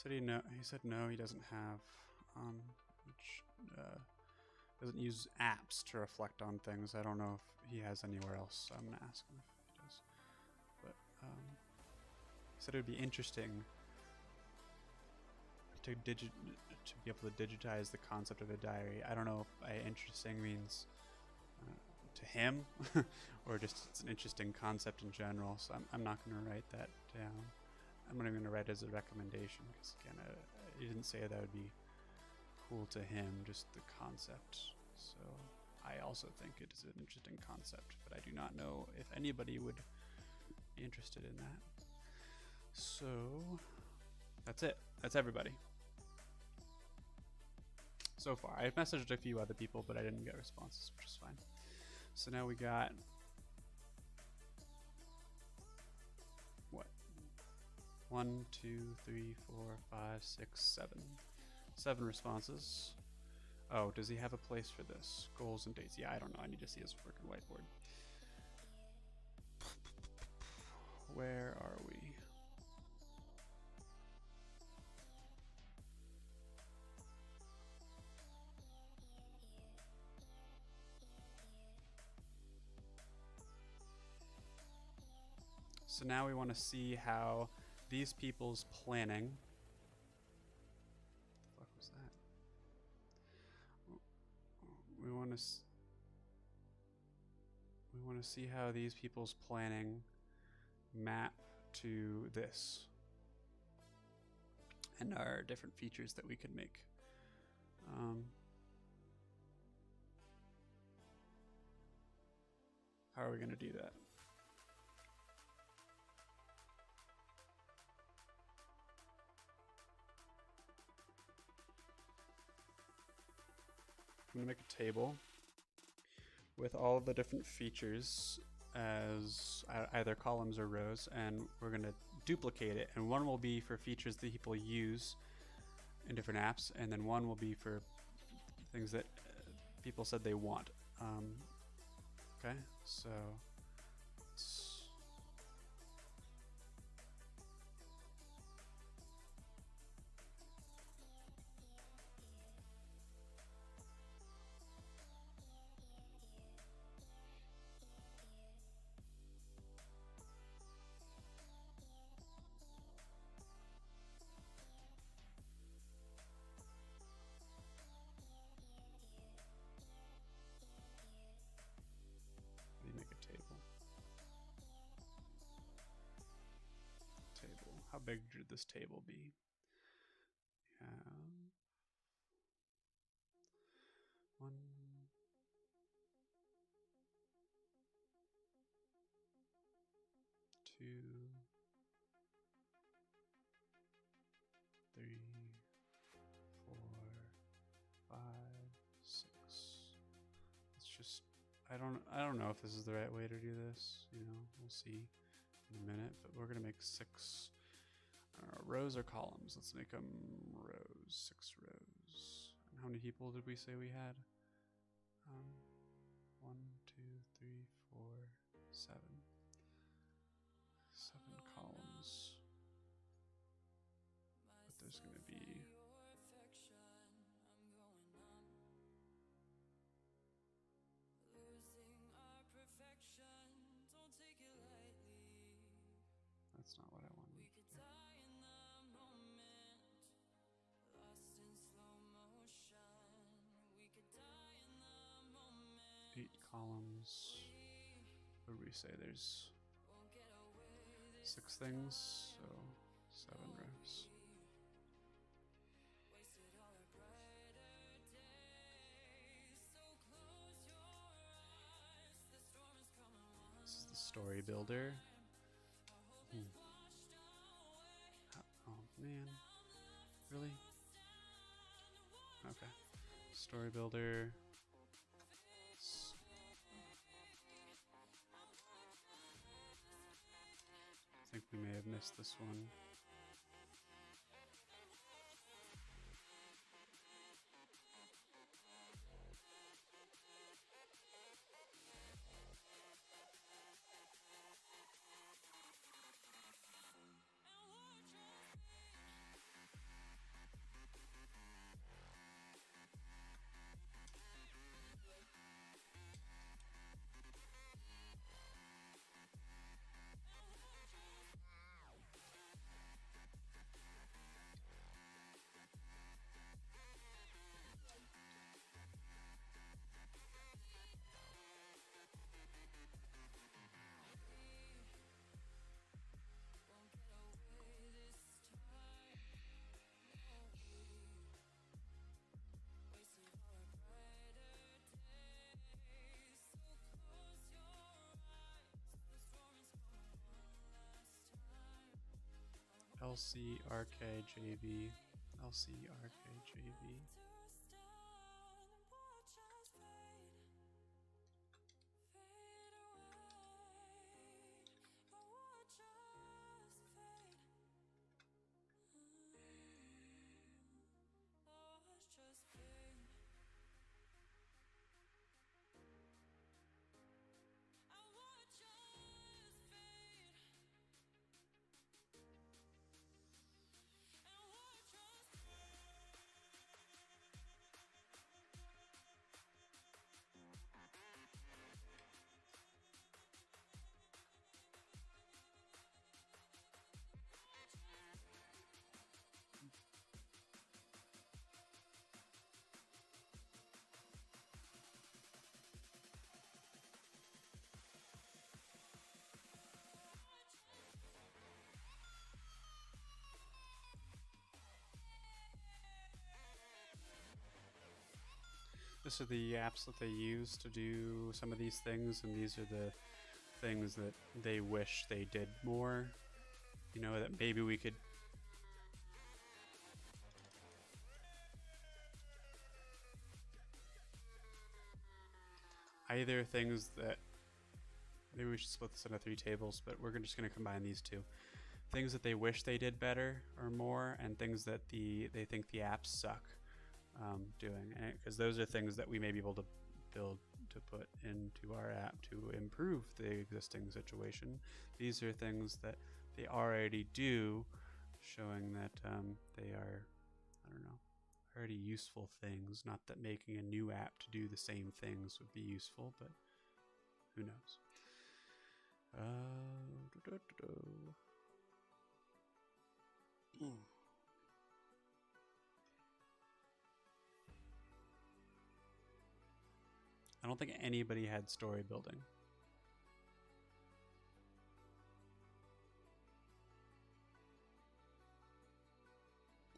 Then he said no, he doesn't have which, doesn't use apps to reflect on things. I don't know if he has anywhere else, so I'm gonna ask him if he does. But he said it would be interesting to be able to digitize the concept of a diary. I don't know if interesting means to him or just it's an interesting concept in general. So I'm not going to write that down. I'm not even going to write it as a recommendation because again, he didn't say that would be cool to him, just the concept. So I also think it is an interesting concept, but I do not know if anybody would be interested in that. So that's it. That's everybody. So far. I've messaged a few other people, but I didn't get responses, which is fine. So now we got what? 1, 2, 3, 4, 5, 6, 7. 7 responses. Oh, does he have a place for this? Goals and dates. Yeah, I don't know. I need to see his freaking whiteboard. Where are we? So now we want to see how these people's planning. What the fuck was that? We want to see how these people's planning map to this and our different features that we could make. How are we going to do that? I'm going to make a table with all of the different features as either columns or rows, and we're going to duplicate it. And one will be for features that people use in different apps, and then one will be for things that people said they want. Okay, so let me make a table. how big should this table be? One, two, three, 4, 5, 6. It's just I don't know if this is the right way to do this. We'll see in a minute. But we're gonna make 6 rows or columns. Let's make them rows. 6 rows. And how many people did we say we had? 1, 2, 3, 4, 7. 7 columns. But there's going to be that's not what I wanted. 8 columns. What would we say? There's 6 things, so 7 rows. This is the story builder. Oh man, really? Okay, story builder. I think we may have missed this one. LCRKJV. LCRKJV. This are the apps that they use to do some of these things, and these are the things that they wish they did more. That maybe we could either things that maybe we should split this into 3 tables, but we're just going to combine these 2. Things that they wish they did better or more, and things that they think the apps suck doing, because those are things that we may be able to build to put into our app to improve the existing situation. These are things that they already do, showing that they are, already useful things. Not that making a new app to do the same things would be useful, but who knows. I don't think anybody had story building.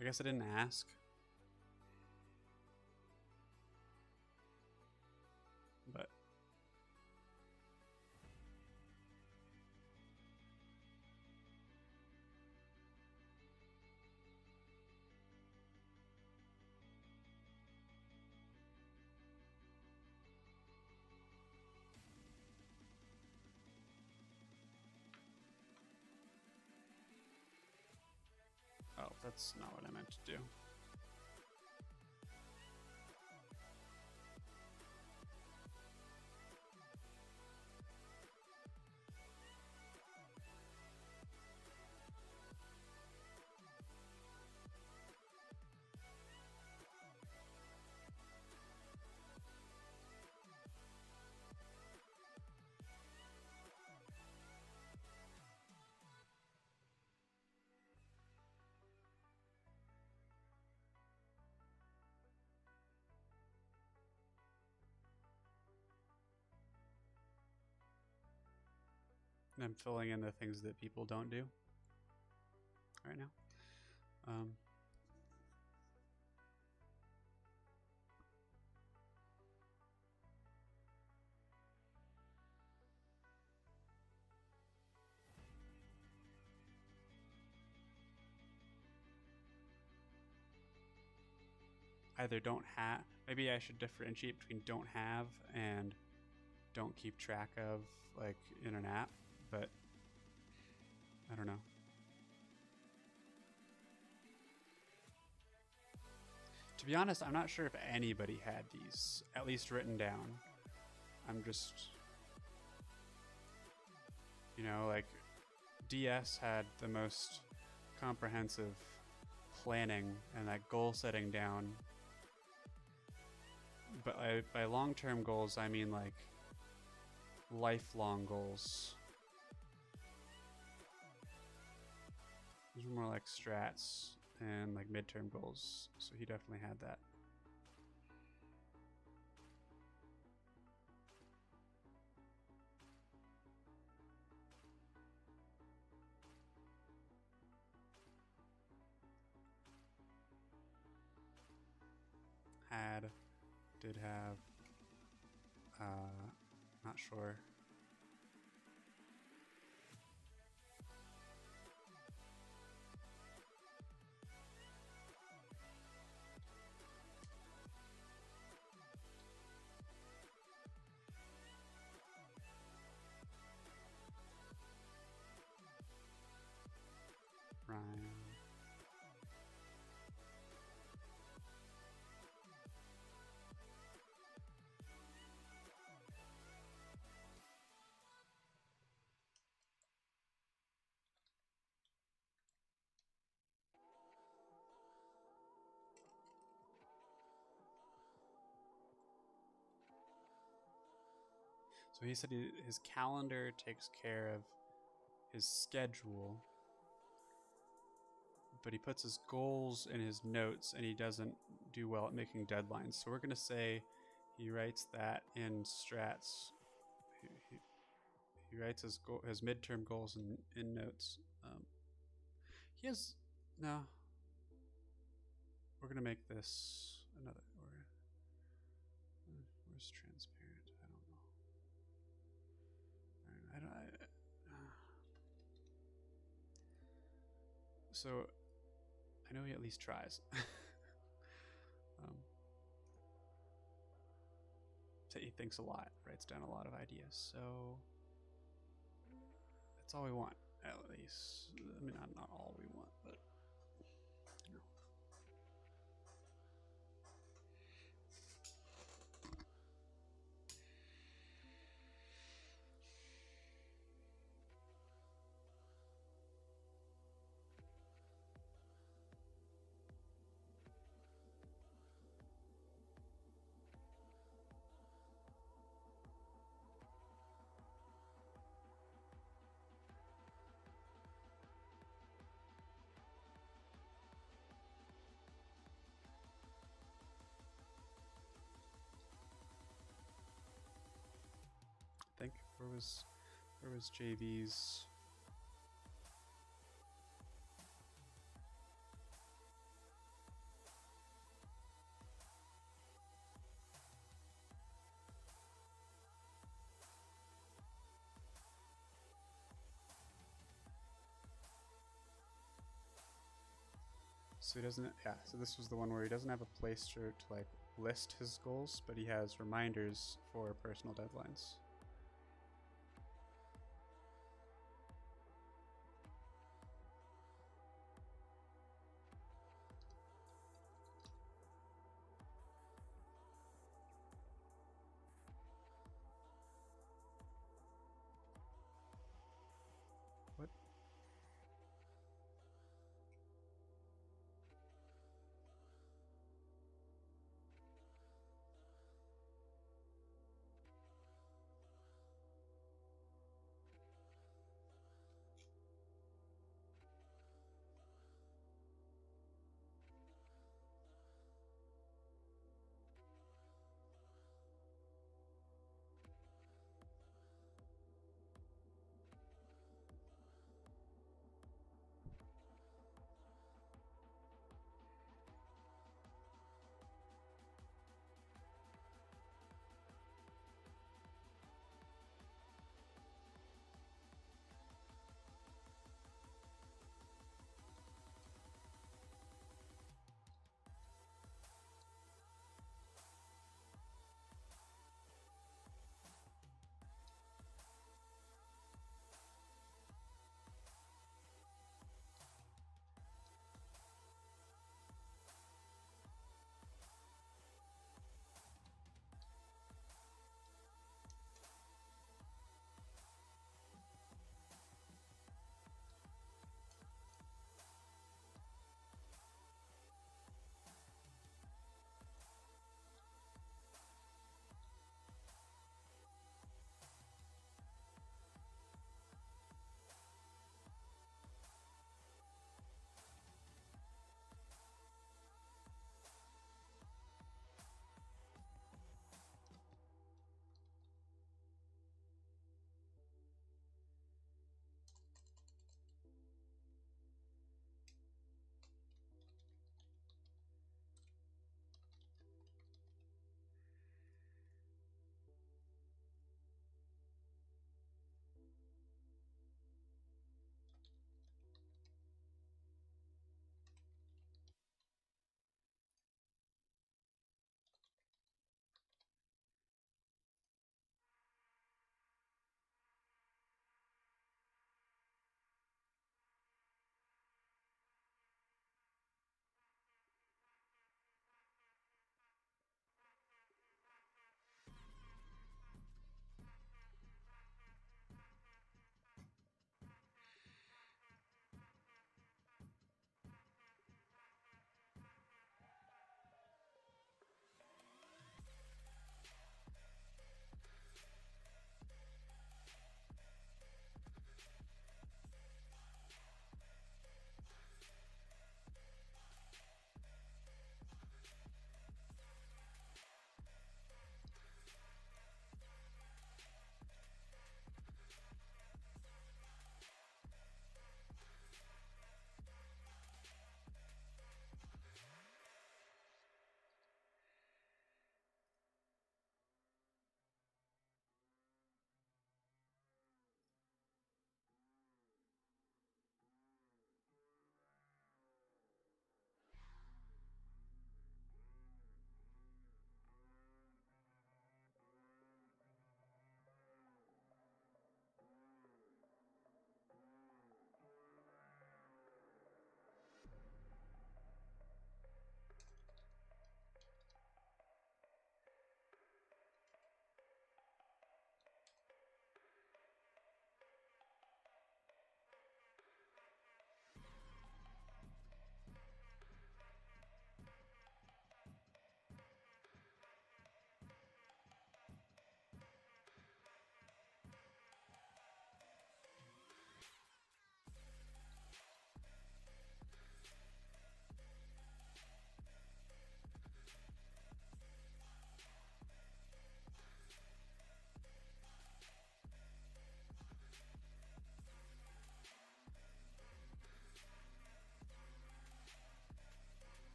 I guess I didn't ask. But oh, that's not what I meant to do. And I'm filling in the things that people don't do right now. Either don't have, maybe I should differentiate between don't have and don't keep track of, like in an app, but I don't know. To be honest, I'm not sure if anybody had these at least written down. I'm just, you know, like DS had the most comprehensive planning and that goal setting down. But by long-term goals, I mean like lifelong goals. These are more like strats and like midterm goals. So he definitely had that. Did have, not sure. Ryan. So he said his calendar takes care of his schedule, but he puts his goals in his notes and he doesn't do well at making deadlines. So we're going to say he writes that in strats. He writes his midterm goals in notes. He has, no, we're going to make this another, where's transparent? I don't know. So I know he at least tries. He thinks a lot, writes down a lot of ideas. So that's all we want, at least. I mean, not all we want, but you know. I think where was JV's? So he doesn't. Yeah. So this was the one where he doesn't have a place to like list his goals, but he has reminders for personal deadlines. What?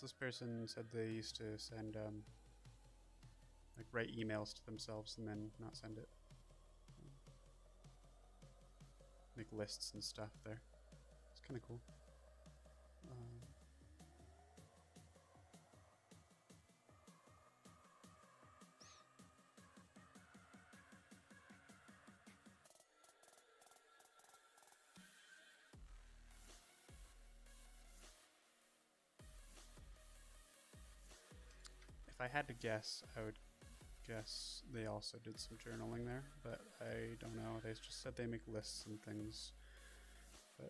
So this person said they used to send like write emails to themselves and then not send it. Make lists and stuff there. It's kind of cool. If I had to guess, I would guess they also did some journaling there, but I don't know. They just said they make lists and things. But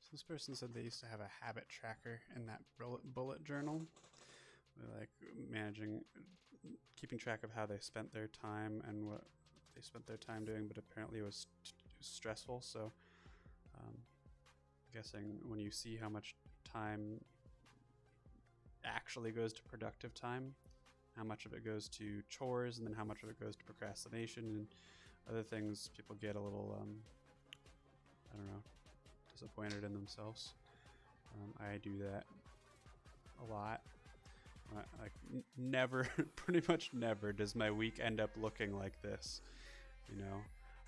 so this person said they used to have a habit tracker in that bullet journal, like managing, keeping track of how they spent their time and what they spent their time doing, but apparently it was stressful. So guessing when you see how much time actually goes to productive time, how much of it goes to chores, and then how much of it goes to procrastination and other things, people get a little, I don't know, disappointed in themselves. I do that a lot. Like never, pretty much never does my week end up looking like this. You know,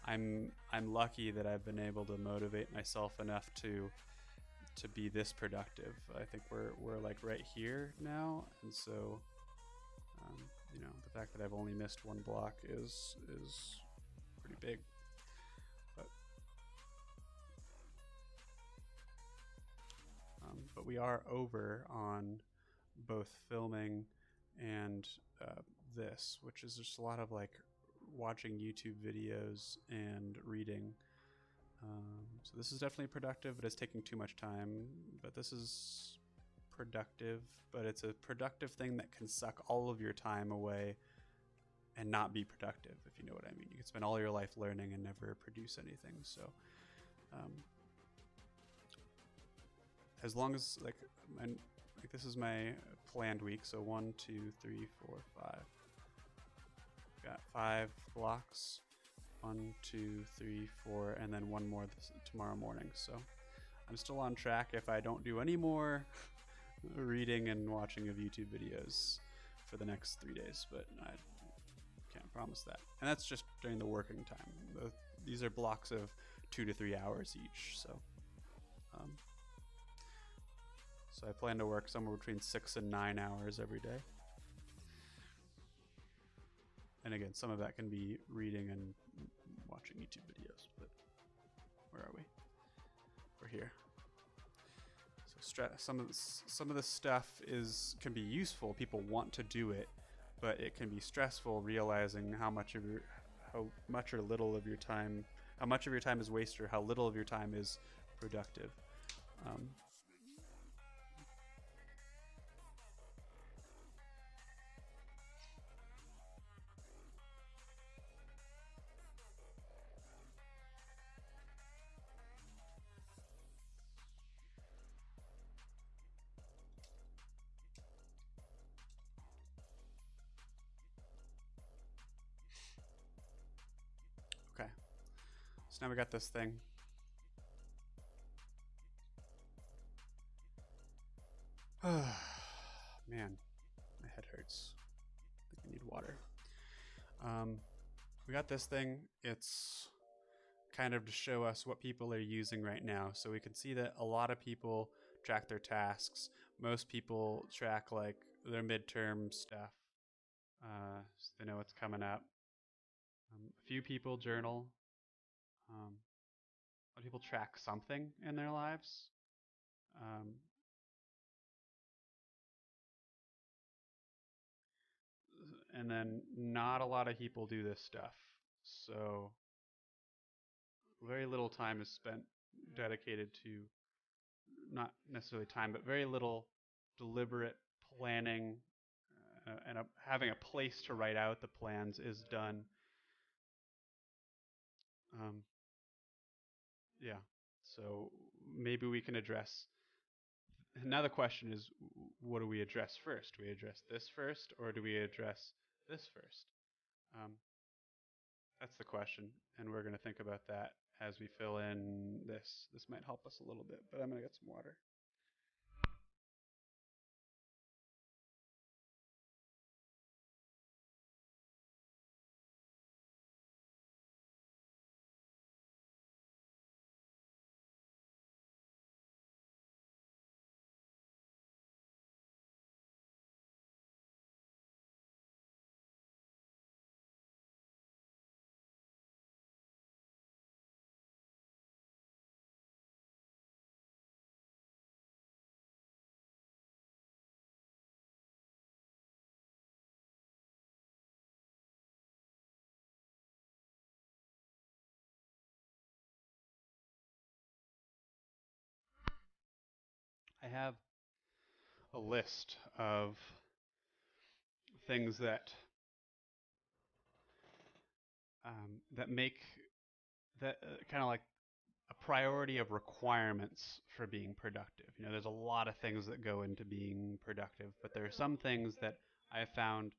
I'm lucky that I've been able to motivate myself enough to be this productive. I think we're like right here now, and so you know, the fact that I've only missed one block is pretty big. But we are over on both filming and this, which is just a lot of like watching YouTube videos and reading. So this is definitely productive, but it's taking too much time. But this is productive, but it's a productive thing that can suck all of your time away and not be productive, if you know what I mean. You can spend all your life learning and never produce anything. So as long as like this is my planned week, so 1, 2, 3, 4, 5. Got 5 blocks. 1, 2, 3, 4, and then one more tomorrow morning. So I'm still on track if I don't do any more reading and watching of YouTube videos for the next 3 days, but I can't promise that. And that's just during the working time. These are blocks of 2 to 3 hours each, um, so I plan to work somewhere between 6 and 9 hours every day. And again, some of that can be reading and watching YouTube videos, but where are we? We're here. So some of the stuff can be useful. People want to do it, but it can be stressful realizing how much or little of your time, how much of your time is wasted or how little of your time is productive. Okay, so now we got this thing. Man, my head hurts. I think I need water. We got this thing. It's kind of to show us what people are using right now. So we can see that a lot of people track their tasks. Most people track like their midterm stuff, so they know what's coming up. A few people journal. A lot of people track something in their lives. And then not a lot of people do this stuff. So very little time is spent dedicated to, not necessarily time, but very little deliberate planning and having a place to write out the plans is done. Yeah. So maybe we can address. Now the question is, what do we address first? Do we address this first, or do we address this first? Um, that's the question, and we're going to think about that as we fill in this. This might help us a little bit, but I'm going to get some water. I have a list of things that make that kind of like a priority of requirements for being productive. You know, there's a lot of things that go into being productive, but there are some things that I have found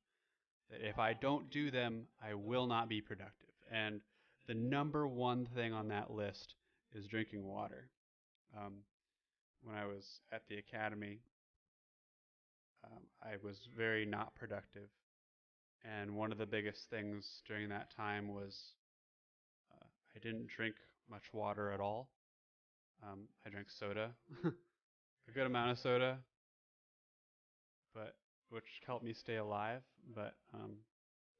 that if I don't do them, I will not be productive. And the number one thing on that list is drinking water. Um, when I was at the academy, I was very not productive. And one of the biggest things during that time was I didn't drink much water at all. I drank soda, a good amount of soda, but which helped me stay alive. But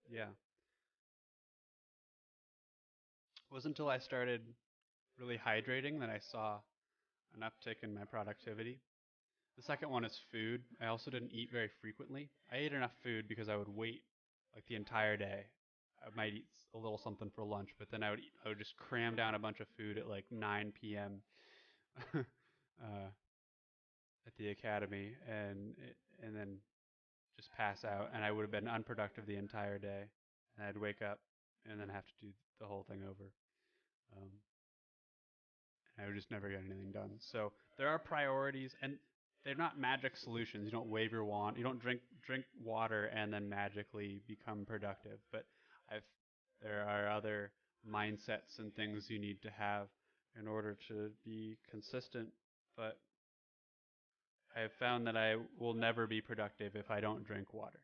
yeah, it wasn't until I started really hydrating that I saw an uptick in my productivity. The second one is food. I also didn't eat very frequently. I ate enough food because I would wait like the entire day. I might eat a little something for lunch, but then I would just cram down a bunch of food at like 9 p.m. At the academy, and then just pass out, and I would have been unproductive the entire day. And I'd wake up and then have to do the whole thing over. Um, and I would just never get anything done. So there are priorities, and they're not magic solutions. You don't wave your wand. You don't drink water and then magically become productive. But I've there are other mindsets and things you need to have in order to be consistent but I have found that I will never be productive if I don't drink water,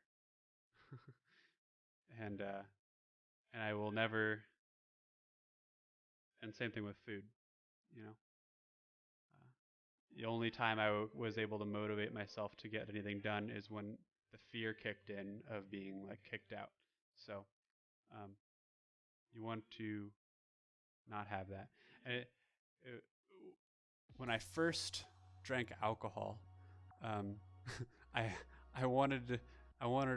and I will never. And same thing with food. You know, the only time I was able to motivate myself to get anything done is when the fear kicked in of being like kicked out. So um, you want to not have that. And it, when I first drank alcohol, um, I I wanted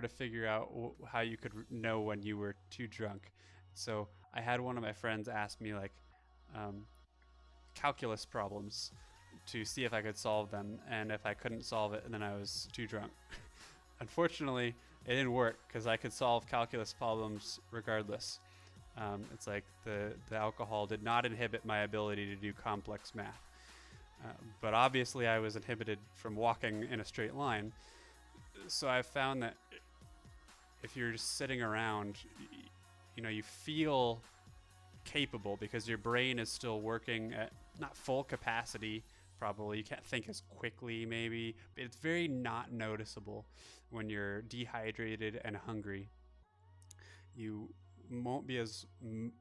to figure out how you could know when you were too drunk. So I had one of my friends ask me like um, calculus problems to see if I could solve them, and if I couldn't solve it, then I was too drunk. Unfortunately, it didn't work because I could solve calculus problems regardless. It's like the alcohol did not inhibit my ability to do complex math. But obviously, I was inhibited from walking in a straight line. So I've found that if you're just sitting around, you feel capable because your brain is still working at not full capacity. Probably you can't think as quickly, maybe, but it's very not noticeable when you're dehydrated and hungry. You won't be as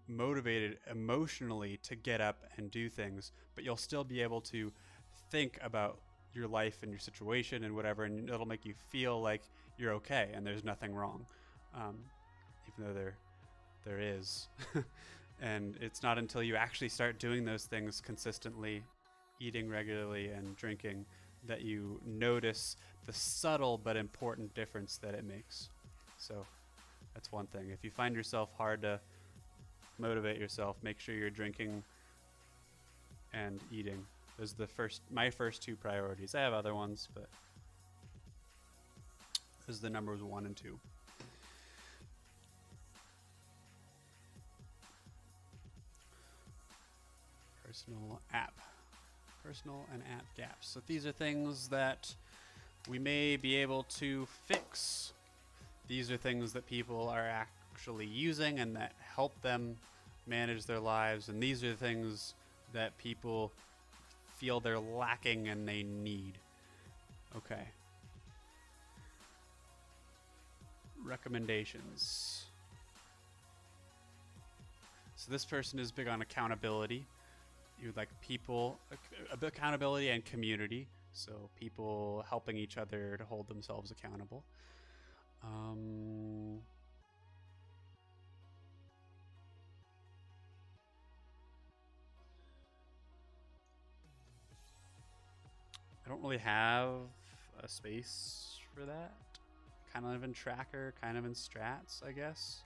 motivated emotionally to get up and do things, but you'll still be able to think about your life and your situation and whatever, and it'll make you feel like you're okay and there's nothing wrong, even though there is. And it's not until you actually start doing those things consistently, eating regularly and drinking, that you notice the subtle but important difference that it makes. So that's one thing. If you find yourself hard to motivate yourself, make sure you're drinking and eating. Those are my first two priorities. I have other ones, but those are the numbers 1 and 2. Personal and app gaps. So these are things that we may be able to fix. These are things that people are actually using and that help them manage their lives. And these are things that people feel they're lacking and they need. Okay. Recommendations. So this person is big on accountability. You would like people, accountability and community. So people helping each other to hold themselves accountable. I don't really have a space for that. Kind of in tracker, kind of in strats, I guess.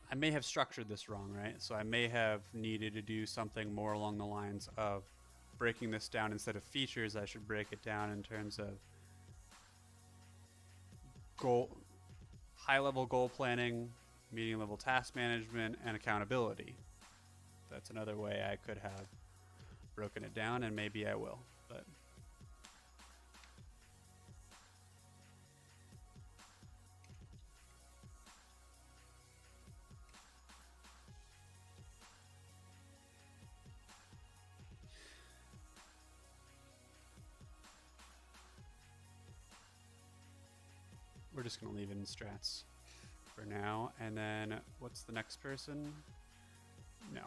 I may have structured this wrong, right? So I may have needed to do something more along the lines of breaking this down instead of features. I should break it down in terms of high-level goal planning, medium-level task management, and accountability. That's another way I could have broken it down, and maybe I will. But we're just going to leave it in strats for now. And then what's the next person? No,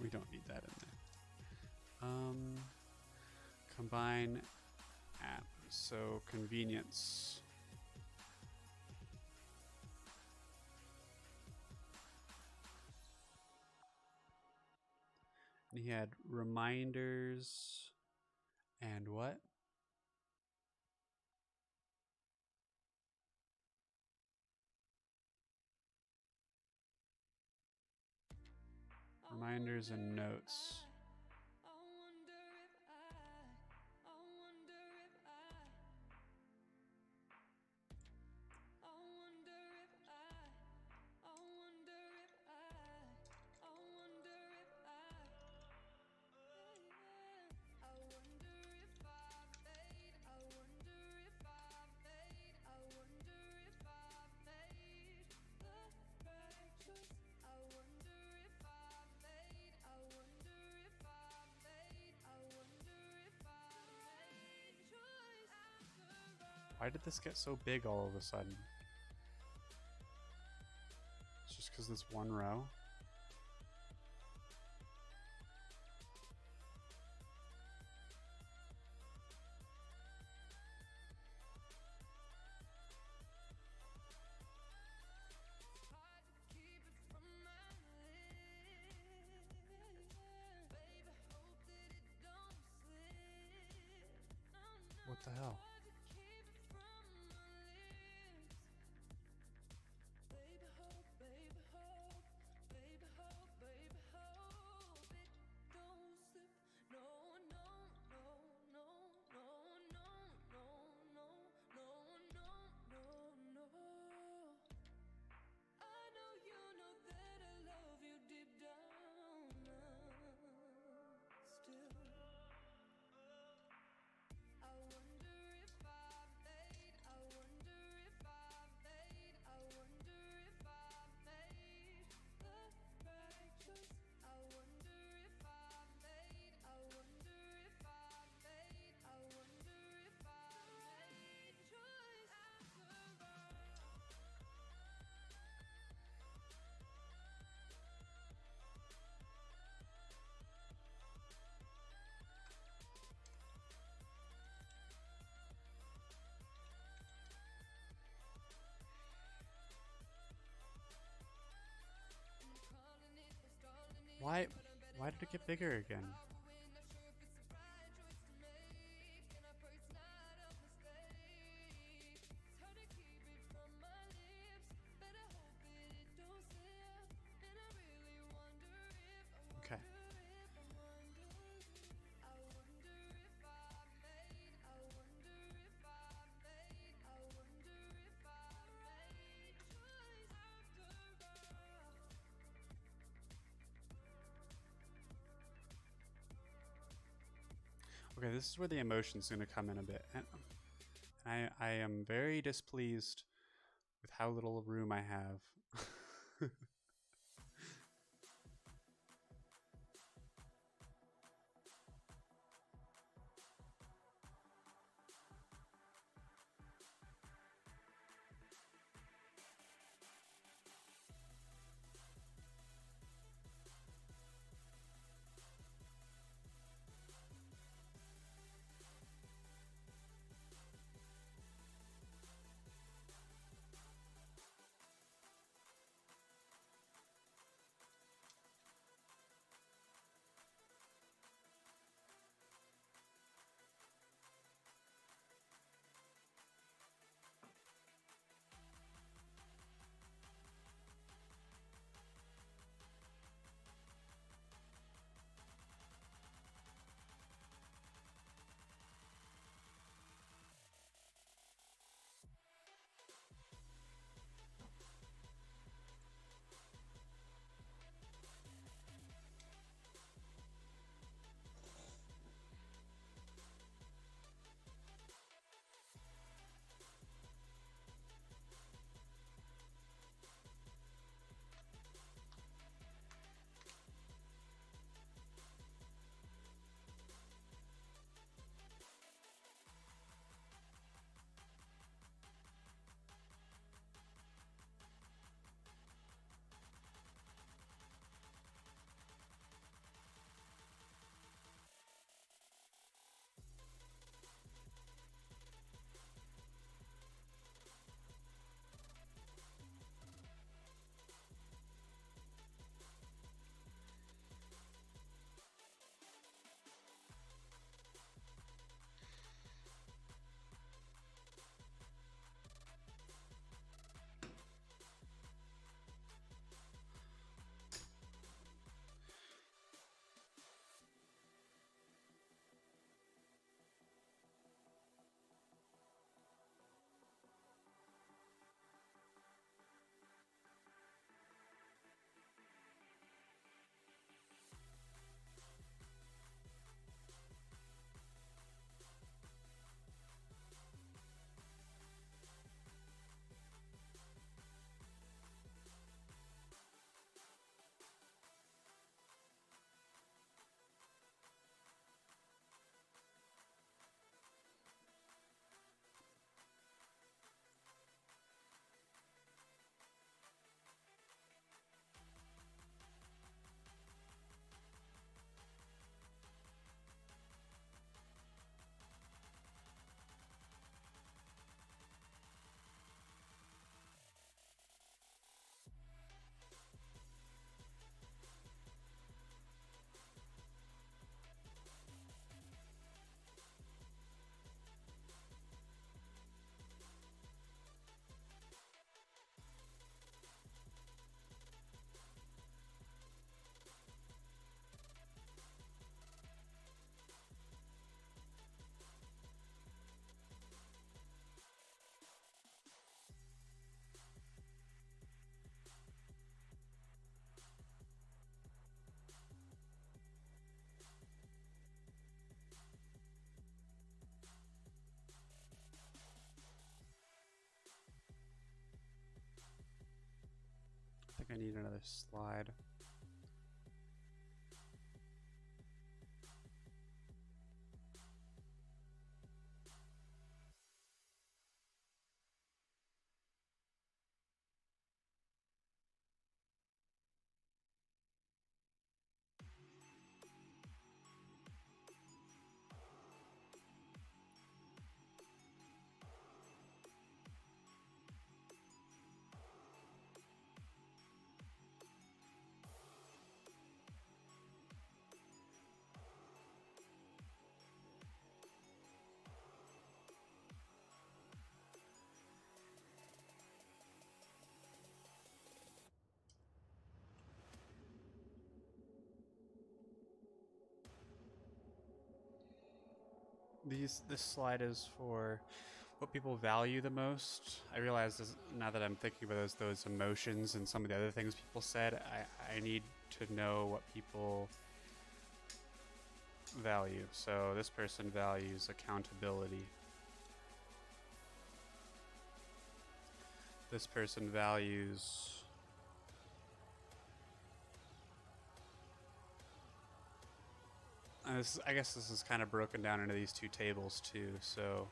we don't need that in there. Combine app. So convenience. And he had reminders and what? Reminders and notes. Why did this get so big all of a sudden? It's just because this one row. What the hell? Why? Why did it get bigger again? Okay. Okay, this is where the emotion's going to come in a bit. And I am very displeased with how little room I have. think I need another slide. This slide is for what people value the most. I realize now that I'm thinking about those emotions and some of the other things people said, I need to know what people value. So this person values accountability. This person values I guess this is kind of broken down into these two tables too. So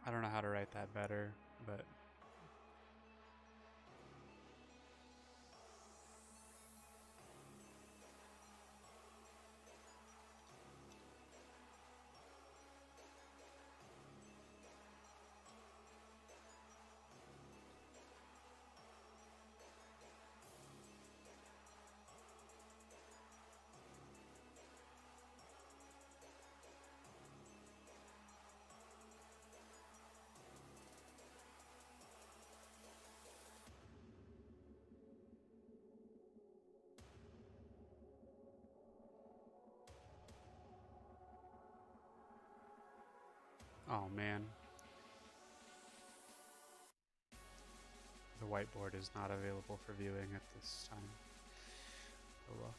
I don't know how to write that better, but oh man, the whiteboard is not available for viewing at this time. Oh well.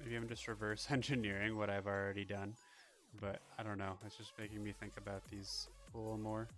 Maybe I'm just reverse engineering what I've already done, but I don't know. It's just making me think about these a little more.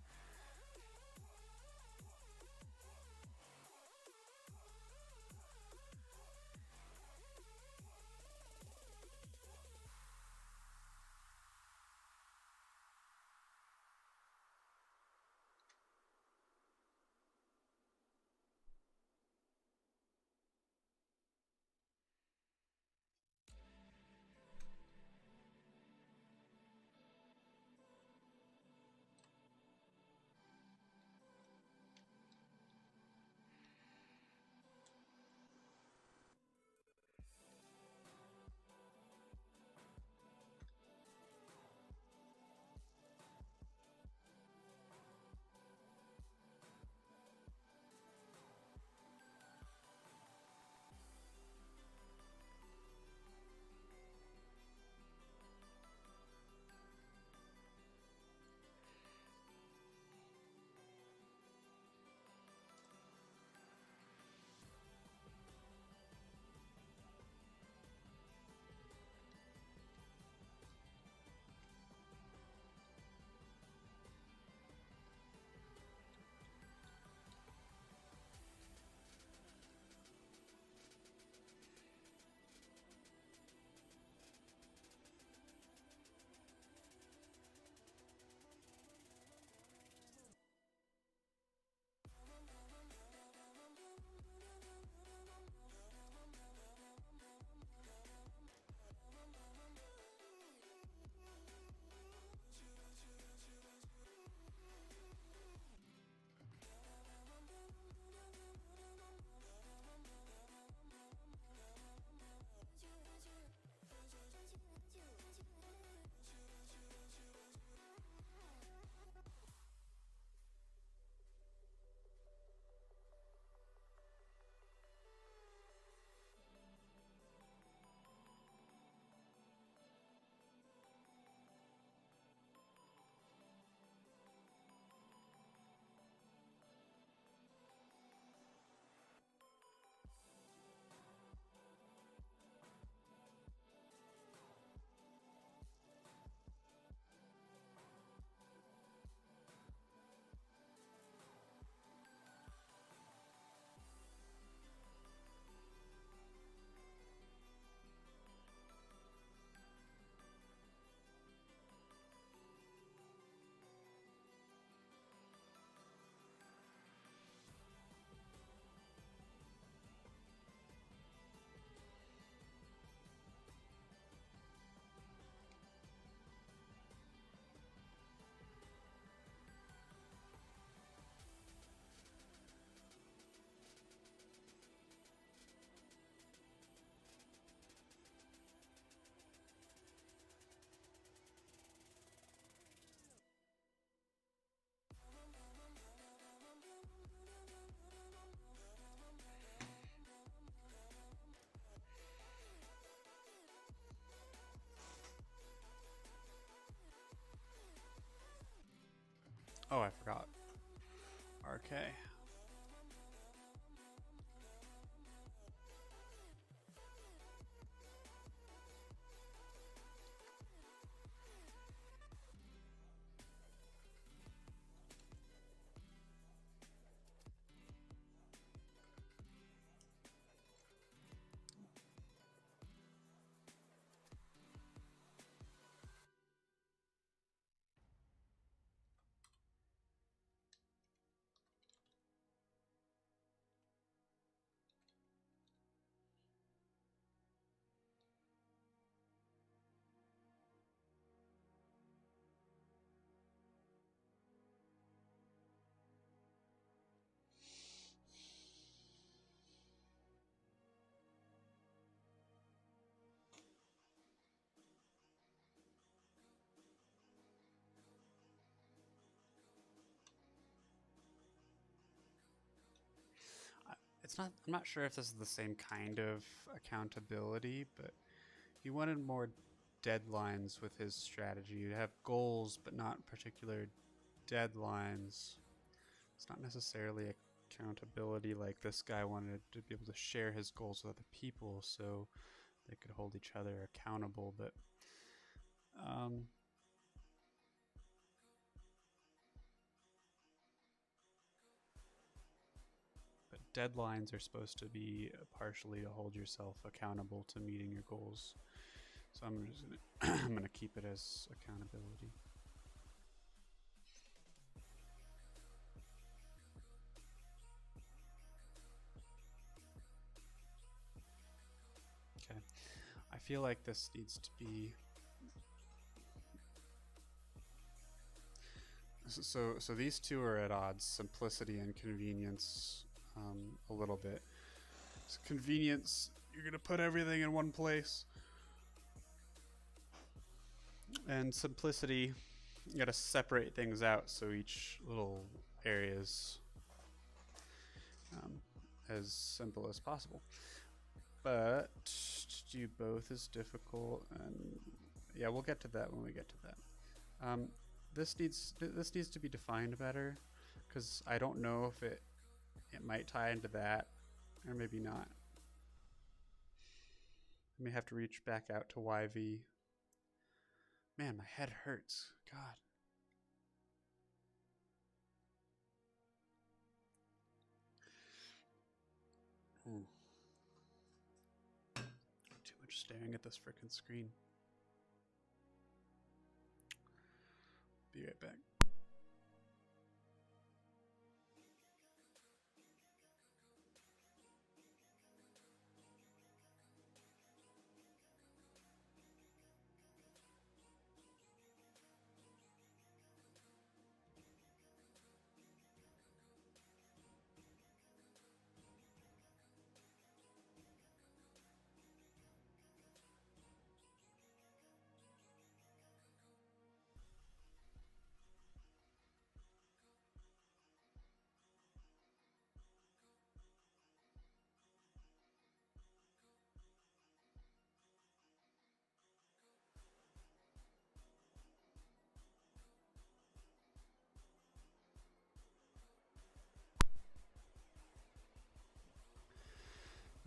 Oh, I forgot. RK. It's not. I'm not sure if this is the same kind of accountability, but he wanted more deadlines with his strategy. You have goals, but not particular deadlines. It's not necessarily accountability. Like this guy wanted to be able to share his goals with other people, so they could hold each other accountable. But um, but deadlines are supposed to be partially to hold yourself accountable to meeting your goals. So I'm just gonna I'm gonna keep it as accountability. Okay. I feel like this needs to be so these two are at odds, simplicity and convenience, a little bit. So convenience, you're gonna put everything in one place, and simplicity, you gotta separate things out so each little area is as simple as possible. But to do both is difficult, and yeah, we'll get to that when we get to that. This needs to be defined better, because I don't know if it might tie into that, or maybe not. I may have to reach back out to YV. Man, my head hurts. God. Ooh. Too much staring at this frickin' screen. Be right back.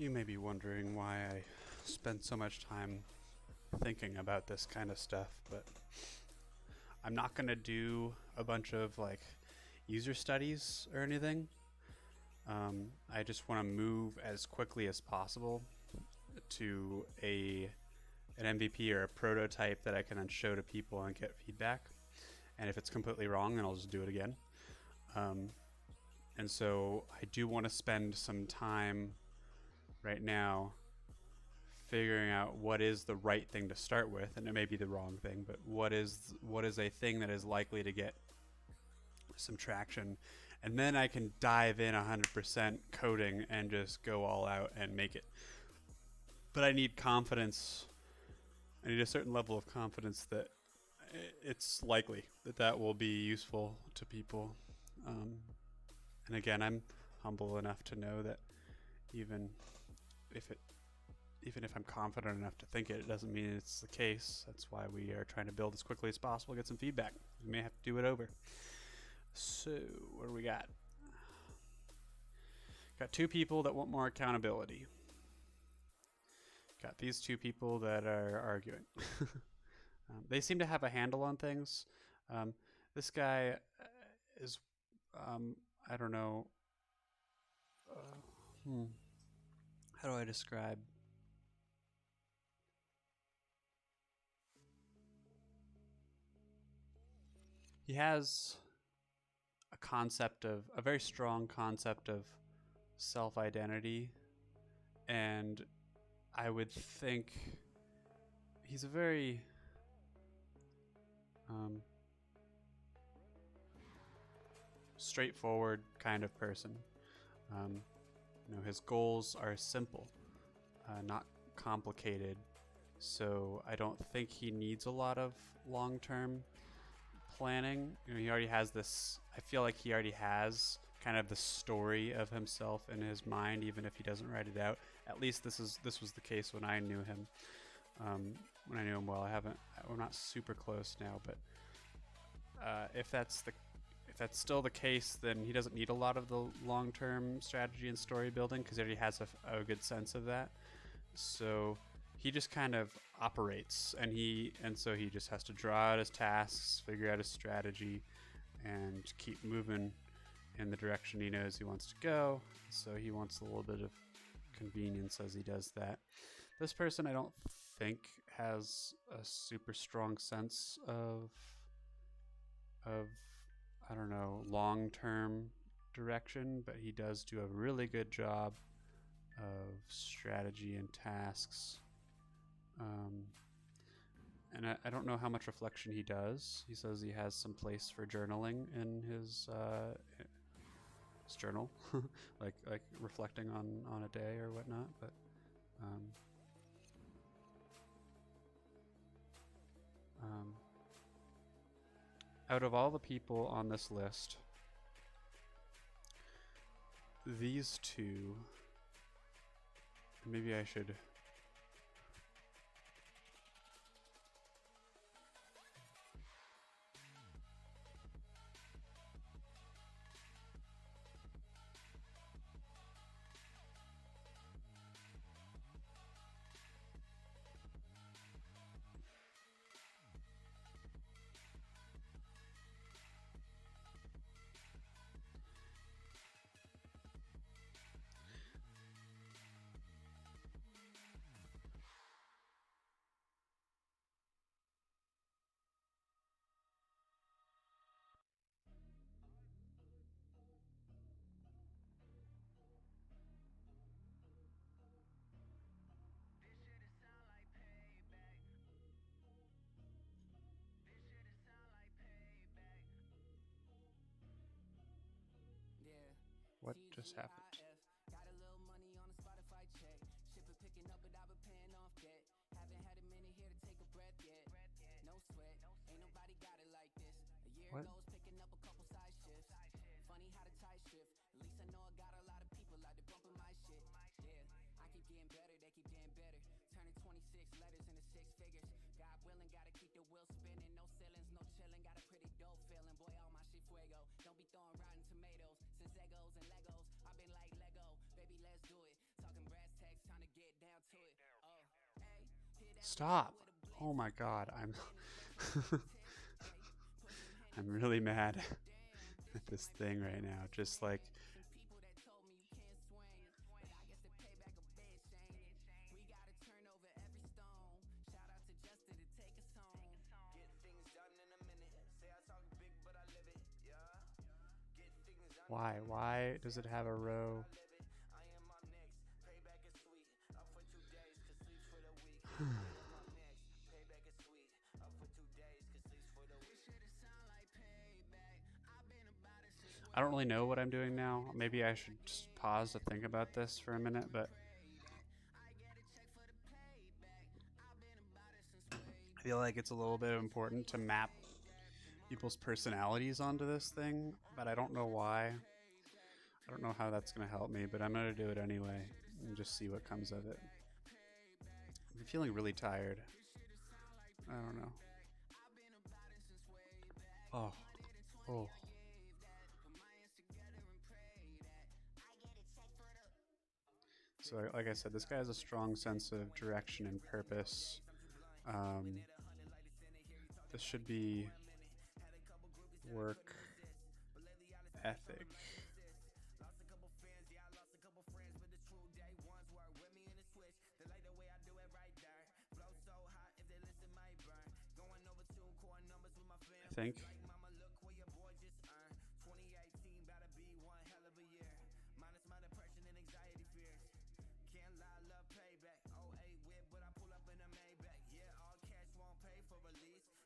You may be wondering why I spend so much time thinking about this kind of stuff, but I'm not going to do a bunch of like user studies or anything. I just want to move as quickly as possible to an MVP or a prototype that I can then show to people and get feedback. And if it's completely wrong, then I'll just do it again. And so I do want to spend some time right now figuring out what is the right thing to start with, and it may be the wrong thing, but what is a thing that is likely to get some traction, and then I can dive in 100% coding and just go all out and make it. But I need confidence. I need a certain level of confidence that it's likely that will be useful to people. And again, I'm humble enough to know that even if I'm confident enough to think it doesn't mean it's the case. That's why we are trying to build as quickly as possible, get some feedback. We may have to do it over. So, what do we got? Got two people that want more accountability. Got these two people that are arguing. They seem to have a handle on things. Um, this guy is, I don't know, hmm, how do I describe? He has a very strong concept of self identity, and I would think he's a very um, straightforward kind of person. Um, his goals are simple, not complicated. So I don't think he needs a lot of long-term planning. He already has this. I feel like he already has kind of the story of himself in his mind, even if he doesn't write it out. At least this was the case when I knew him. When I knew him well, we're not super close now, but if that's still the case, then he doesn't need a lot of the long-term strategy and story building because he already has a good sense of that. So he just kind of operates, and so he just has to draw out his tasks, figure out his strategy, and keep moving in the direction he knows he wants to go. So he wants a little bit of convenience as he does that. This person, I don't think, has a super strong sense of I don't know, long-term direction, but he does do a really good job of strategy and tasks. And I don't know how much reflection he does. He says he has some place for journaling in his journal, like reflecting on a day or whatnot. But um, um, out of all the people on this list, these two, maybe I should. What just happened? What? Stop. Oh my god, I'm really mad at this thing right now. Just like why does it have a row? I don't really know what I'm doing now. Maybe I should just pause to think about this for a minute, but I feel like it's a little bit important to map people's personalities onto this thing, but I don't know why. I don't know how that's going to help me, but I'm going to do it anyway and just see what comes of it. I'm feeling really tired. I don't know. Oh, oh. So, like I said, this guy has a strong sense of direction and purpose. Um, this should be work ethic. I think.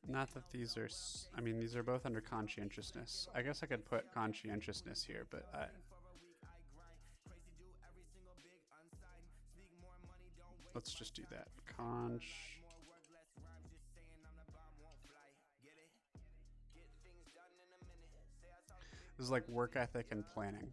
Not that these are, I mean, these are both under conscientiousness. I guess I could put conscientiousness here, but let's just do that. This is like work ethic and planning.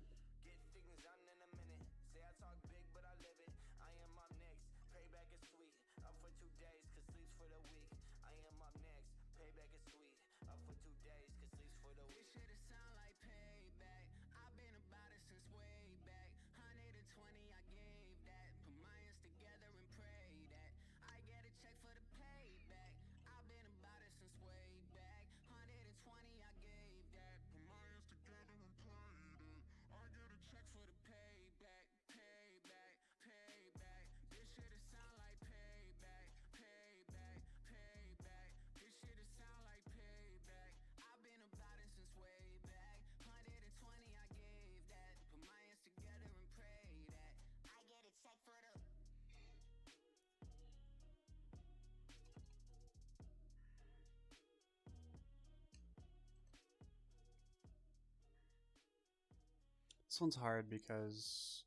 This one's hard because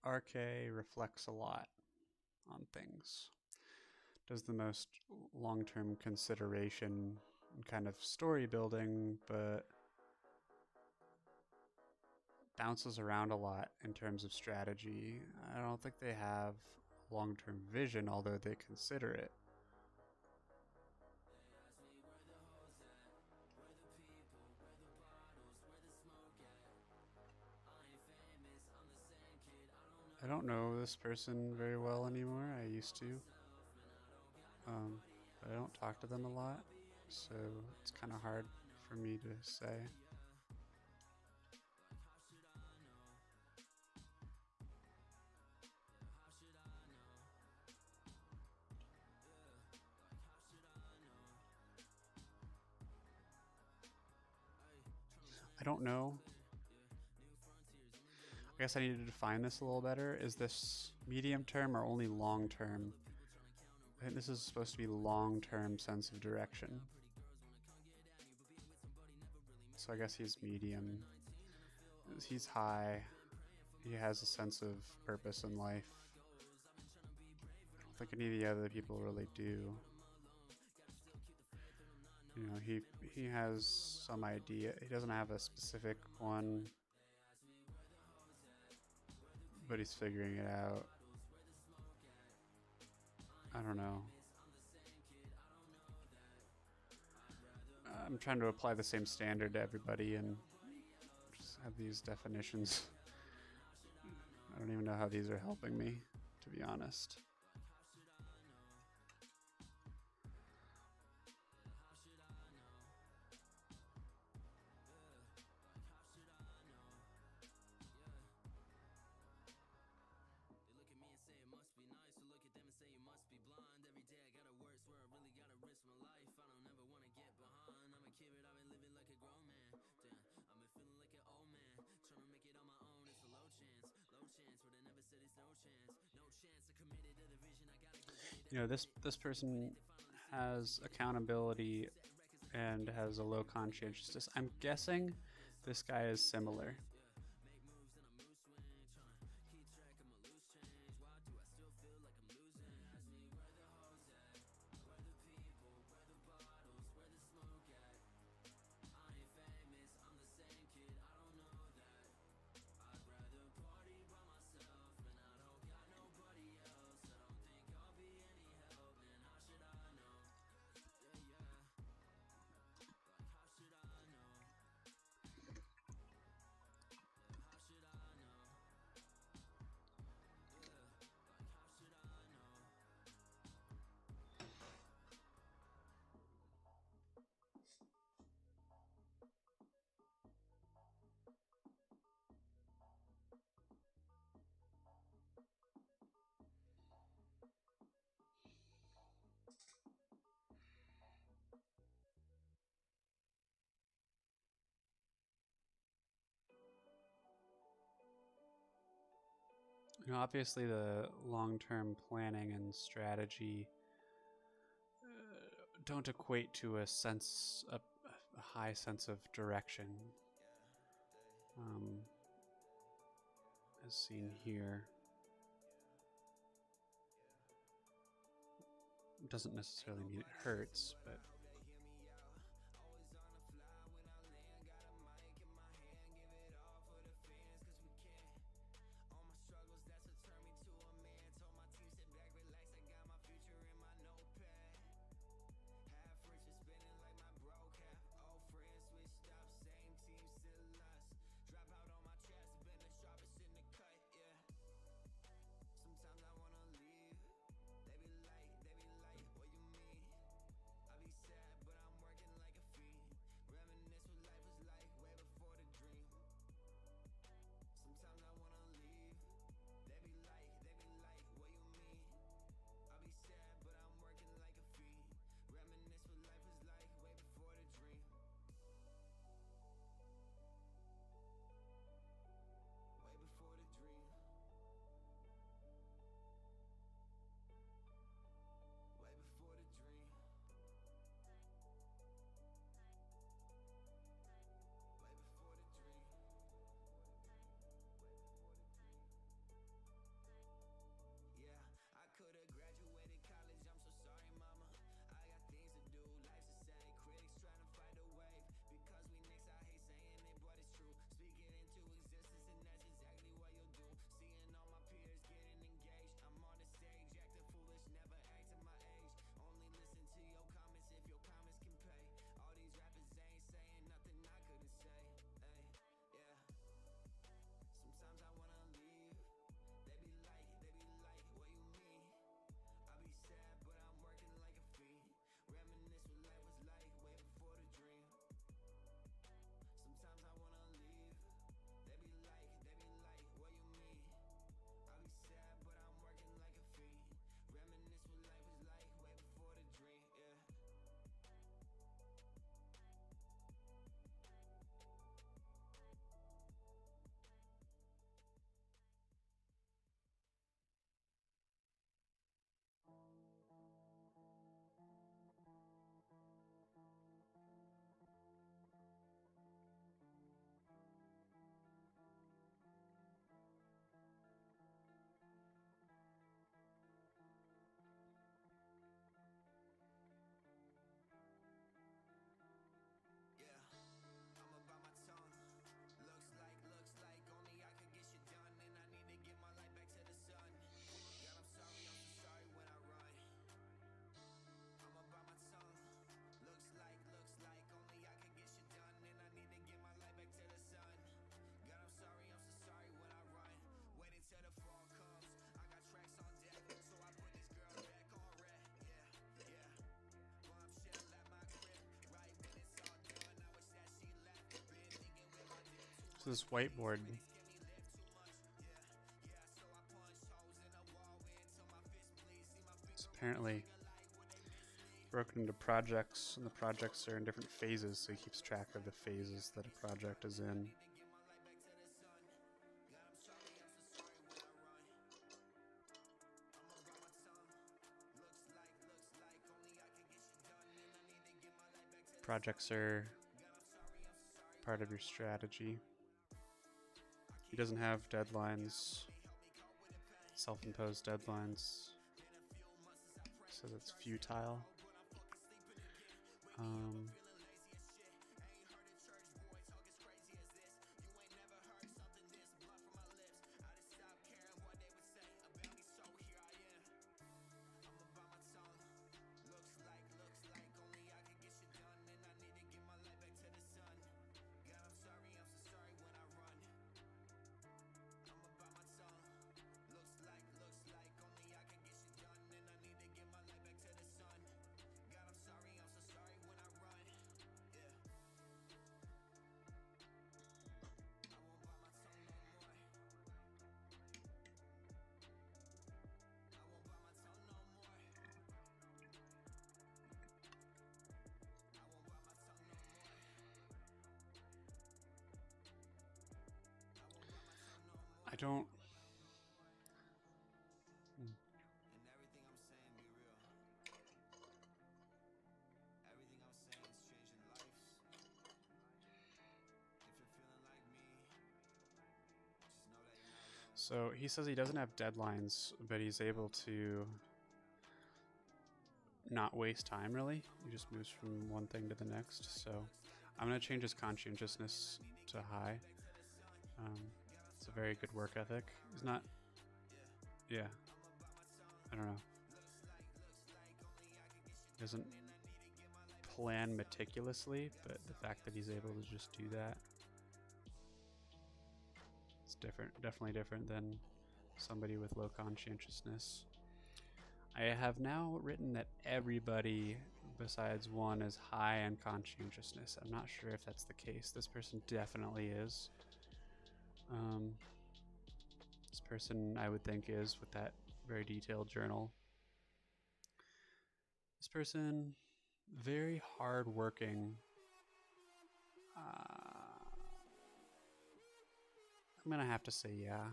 RK reflects a lot on things. Does the most long-term consideration and kind of story building, but bounces around a lot in terms of strategy. I don't think they have long-term vision, although they consider it. I don't know this person very well anymore. I used to. But I don't talk to them a lot, so it's kind of hard for me to say. I don't know. I guess I need to define this a little better. Is this medium term or only long term? I think this is supposed to be long-term sense of direction. So I guess he's medium. He's high. He has a sense of purpose in life. I don't think any of the other people really do. You know, he has some idea. He doesn't have a specific one, but he's figuring it out. I don't know. I'm trying to apply the same standard to everybody and just have these definitions. I don't even know how these are helping me, to be honest. You know, this person has accountability and has a low conscientiousness. I'm guessing this guy is similar. Obviously, the long-term planning and strategy don't equate to a high sense of direction, as seen here. It doesn't necessarily mean it hurts, but this whiteboard is apparently broken into projects, and the projects are in different phases, so he keeps track of the phases that a project is in. Projects are part of your strategy. He doesn't have deadlines, self-imposed deadlines, so that's futile. So he says he doesn't have deadlines, but he's able to not waste time, really. He just moves from one thing to the next. So I'm going to change his conscientiousness to high. It's a very good work ethic. He's not, yeah, I don't know. Doesn't plan meticulously, but the fact that he's able to just do that, it's different, definitely different than somebody with low conscientiousness. I have now written that everybody besides one is high in conscientiousness. I'm not sure if that's the case. This person definitely is. This person, I would think, is with that very detailed journal. This person, very hardworking. I'm gonna have to say yeah.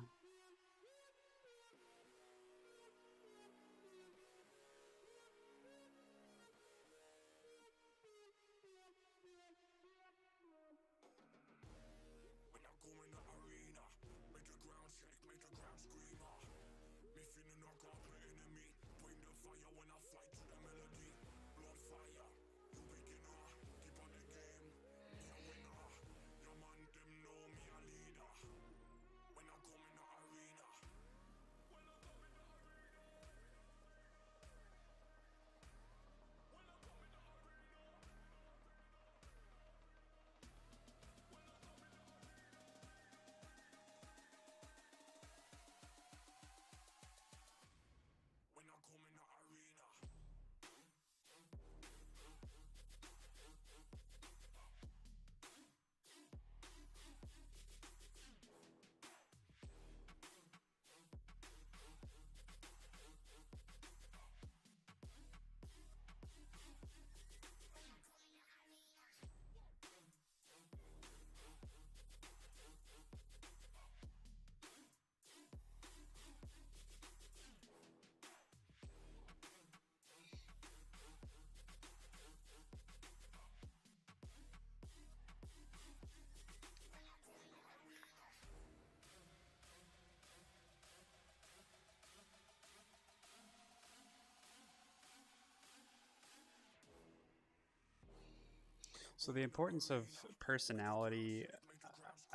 So the importance of personality,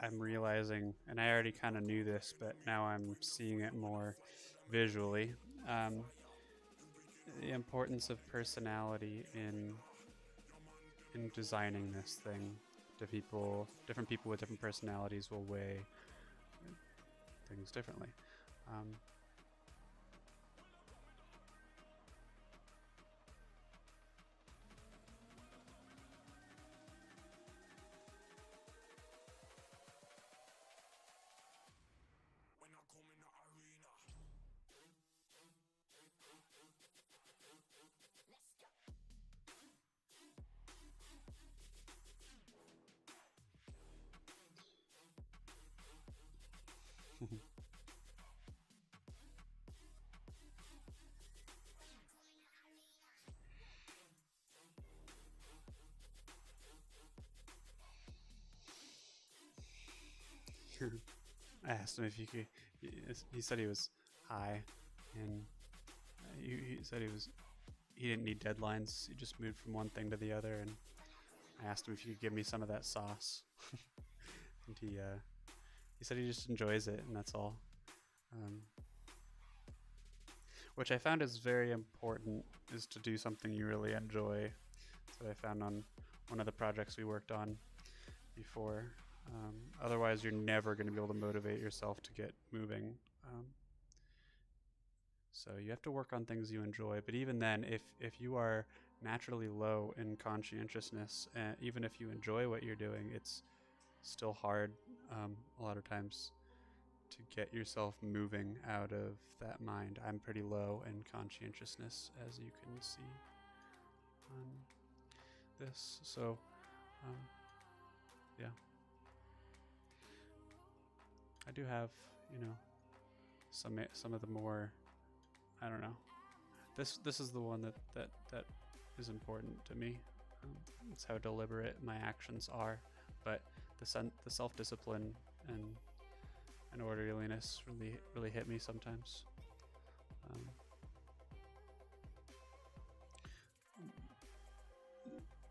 I'm realizing, and I already kind of knew this, but now I'm seeing it more visually. Um, the importance of personality in designing this thing. Different people with different personalities will weigh things differently. Um, I asked him if he could. He said he was high, and he said he didn't need deadlines. He just moved from one thing to the other, and I asked him if he could give me some of that sauce, and he said he just enjoys it, and that's all. Which I found is very important, is to do something you really enjoy. That's what I found on one of the projects we worked on before. Otherwise, you're never going to be able to motivate yourself to get moving. So you have to work on things you enjoy. But even then, if you are naturally low in conscientiousness, even if you enjoy what you're doing, it's still hard a lot of times to get yourself moving out of that mind. I'm pretty low in conscientiousness, as you can see on this. So, yeah. I do have, some of the more, I don't know. This is the one that is important to me. It's how deliberate my actions are, but the self-discipline and and orderliness really hit me sometimes. Um,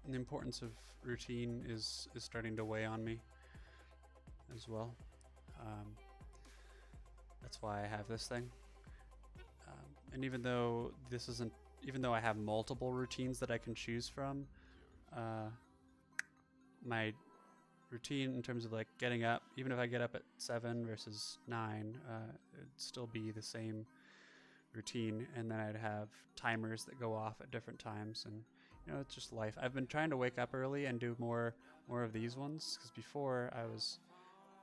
the importance of routine is starting to weigh on me as well. Um, that's why I have this thing. And even though even though I have multiple routines that I can choose from, my routine in terms of like getting up, even if I get up at 7 versus 9, it'd still be the same routine. And then I'd have timers that go off at different times, and it's just life. I've been trying to wake up early and do more of these ones, because before I was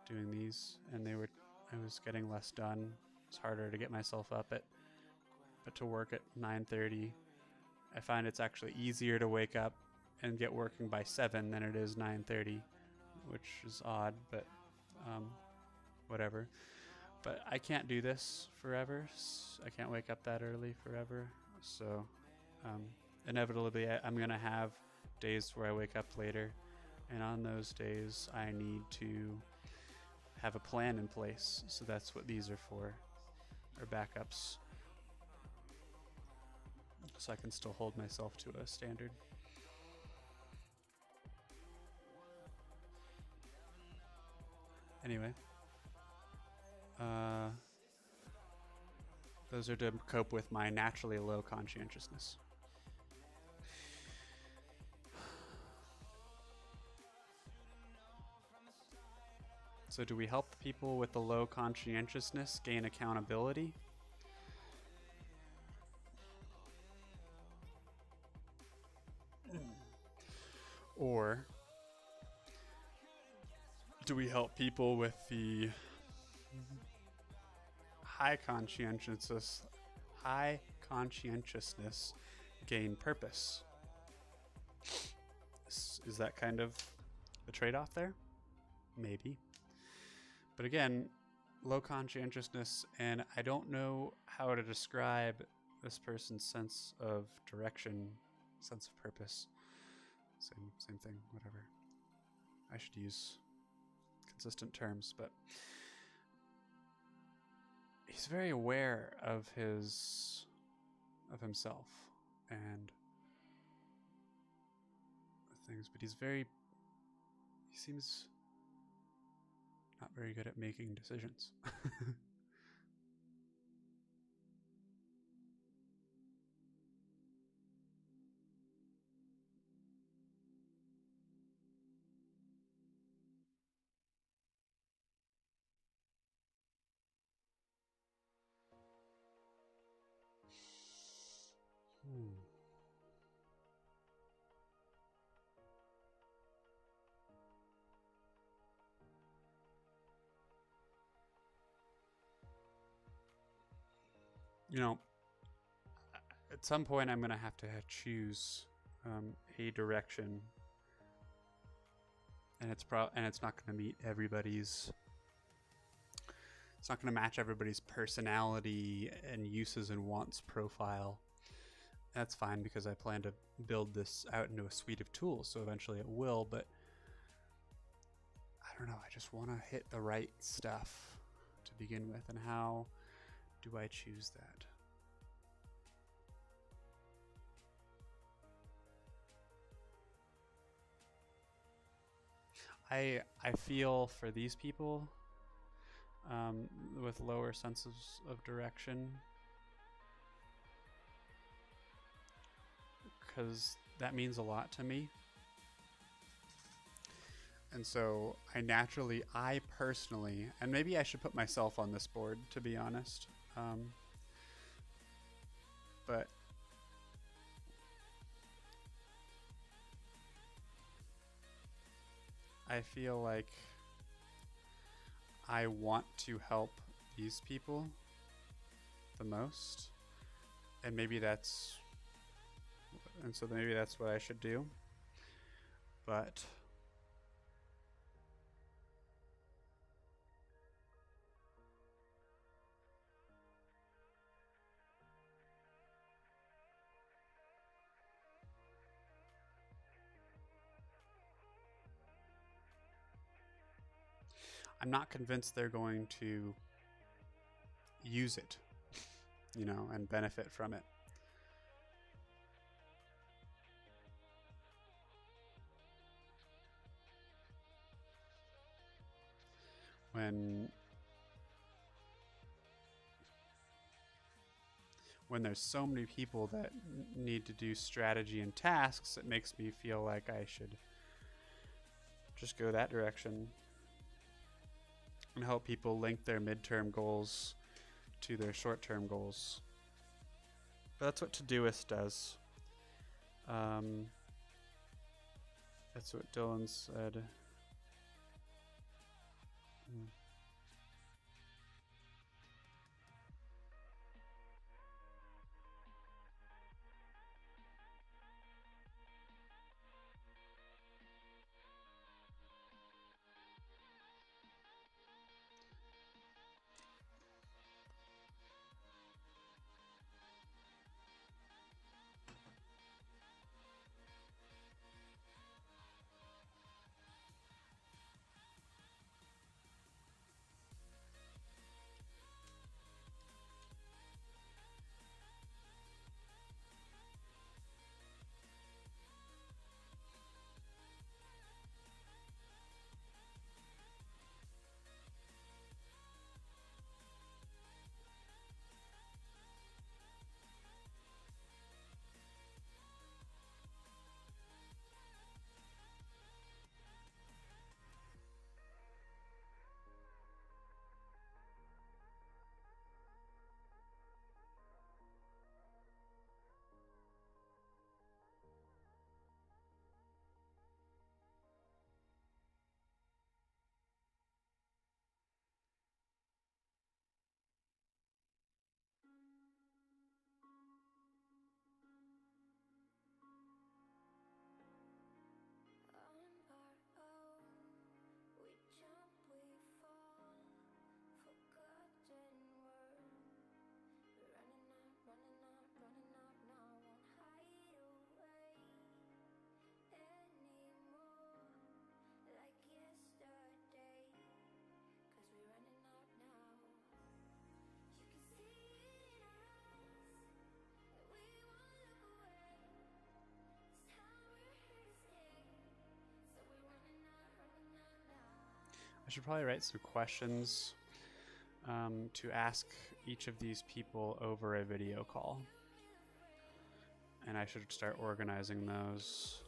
doing these and I was getting less done. It's harder to get myself up but to work at 9:30. I find it's actually easier to wake up and get working by 7 than it is 9:30, which is odd, but whatever. But I can't do this forever. I can't wake up that early forever. So inevitably, I'm going to have days where I wake up later. And on those days, I need to have a plan in place. So that's what these are for, or backups. So I can still hold myself to a standard. Anyway, those are to cope with my naturally low conscientiousness. So do we help people with the low conscientiousness gain accountability? Or do we help people with the high conscientiousness gain purpose? Is that kind of the trade-off there? Maybe. But again, low conscientiousness, and I don't know how to describe this person's sense of direction, sense of purpose. Same thing, whatever. I should use consistent terms, but he's very aware of himself and things, but he seems not very good at making decisions. At some point I'm going to have to choose a direction, and it's not going to meet everybody's. It's not going to match everybody's personality and uses and wants profile. That's fine, because I plan to build this out into a suite of tools, so eventually it will, but I don't know, I just want to hit the right stuff to begin with, and how do I choose that? I feel for these people with lower senses of direction, because that means a lot to me. And so I personally, and maybe I should put myself on this board, to be honest, but I feel like I want to help these people the most, and maybe that's what I should do. But I'm not convinced they're going to use it, and benefit from it. When there's so many people that need to do strategy and tasks, it makes me feel like I should just go that direction and help people link their midterm goals to their short-term goals. But that's what Todoist does. That's what Dylan said. I should probably write some questions to ask each of these people over a video call. And I should start organizing those.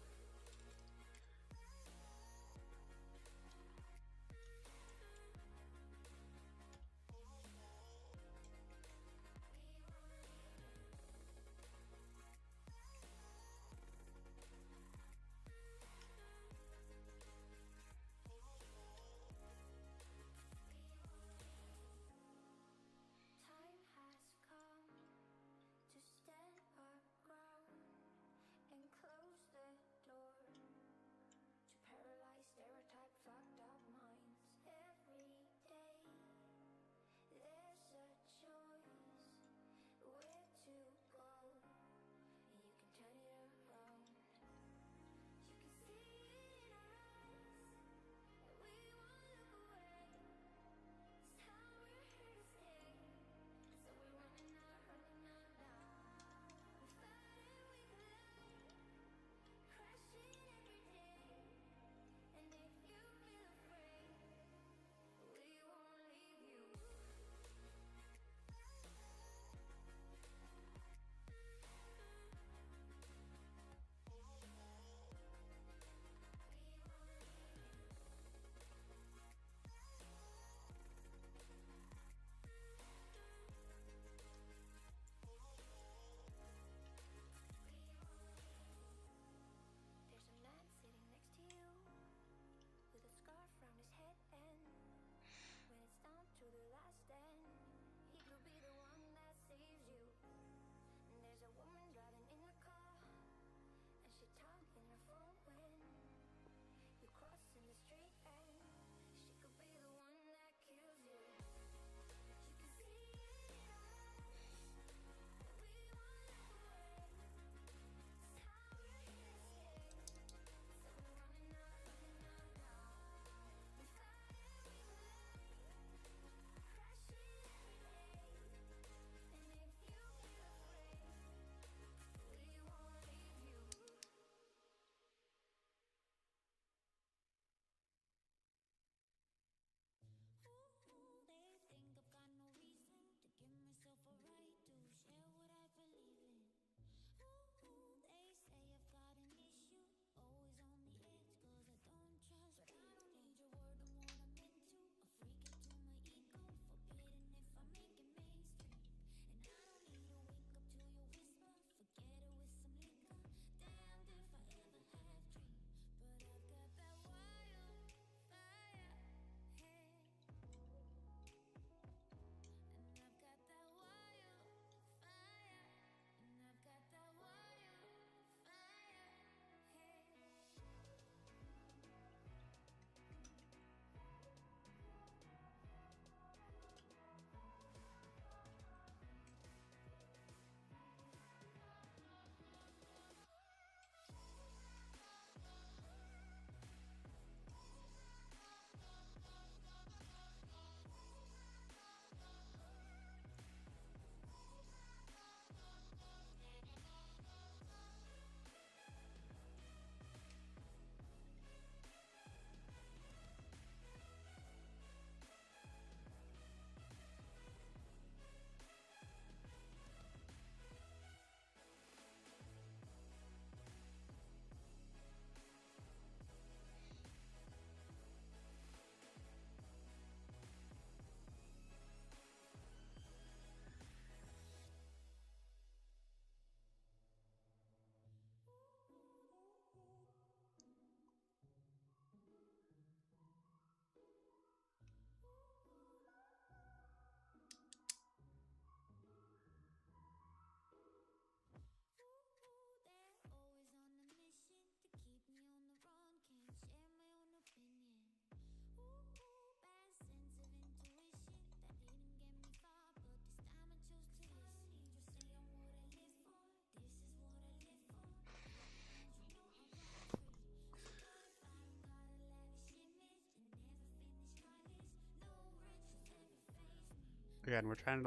again, we're trying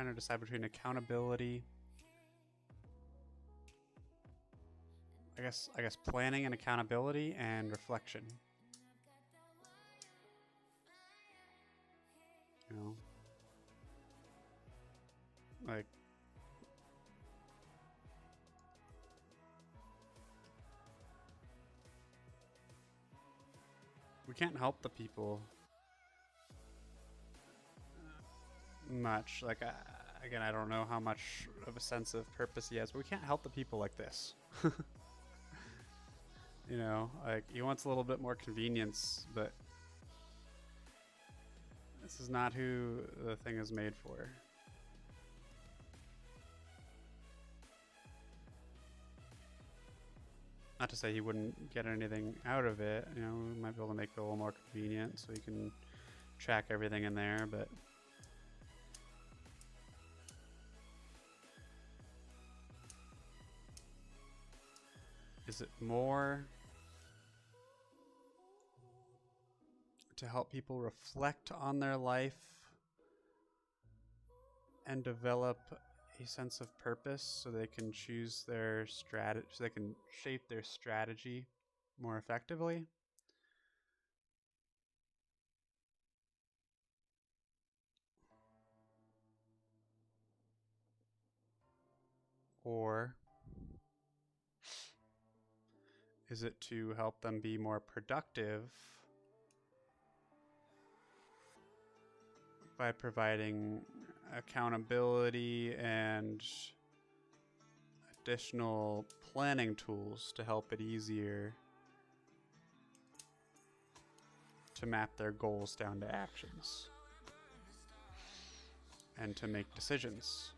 to decide between accountability, I guess planning and accountability and reflection. You know, like we can't help the people much. Like, again, I don't know how much of a sense of purpose he has, but we can't help the people like this. You know, like he wants a little bit more convenience, but this is not who the thing is made for. Not to say he wouldn't get anything out of it. You know, we might be able to make it a little more convenient so you can track everything in there, but is it more to help people reflect on their life and develop a sense of purpose so they can choose their strategy, so they can shape their strategy more effectively? Or is it to help them be more productive by providing accountability and additional planning tools to help it easier to map their goals down to actions and to make decisions?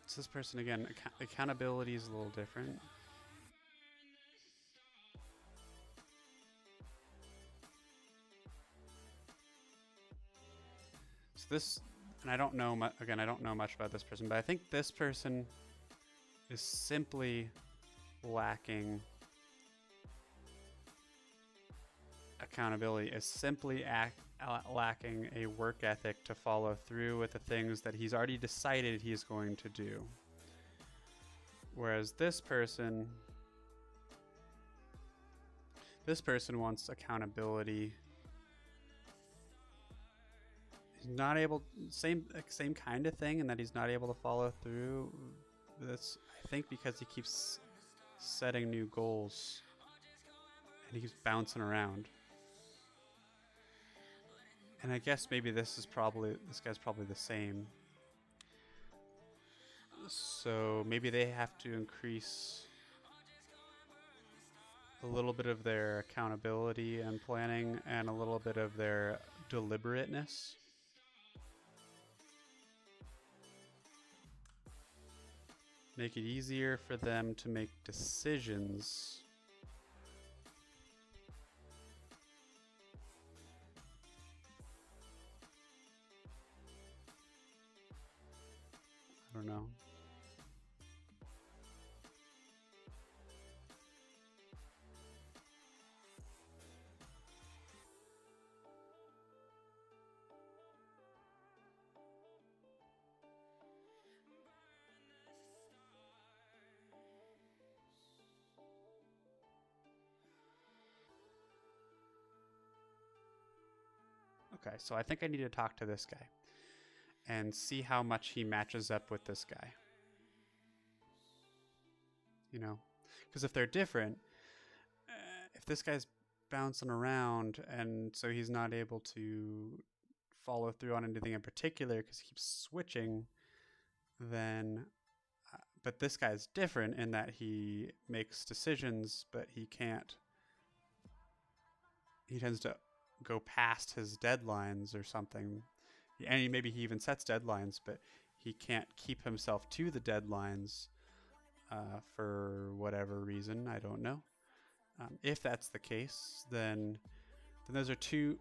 So this person again, accountability is a little different. So this, and I don't know again, I don't know much about this person, but I think this person is simply lacking accountability, is simply lacking a work ethic to follow through with the things that he's already decided he's going to do. Whereas this person wants accountability. He's not able, same kind of thing, and that he's not able to follow through. That's, I think, because he keeps setting new goals and he keeps bouncing around. And I guess maybe this guy's probably the same. So maybe they have to increase a little bit of their accountability and planning and a little bit of their deliberateness. Make it easier for them to make decisions. I don't know. Okay, so I think I need to talk to this guy and see how much he matches up with this guy. You know, because if they're different, if this guy's bouncing around and so he's not able to follow through on anything in particular because he keeps switching, then but this guy's different in that he makes decisions, but he tends to go past his deadlines or something. And maybe he even sets deadlines, but he can't keep himself to the deadlines for whatever reason. I don't know. If that's the case, then those are two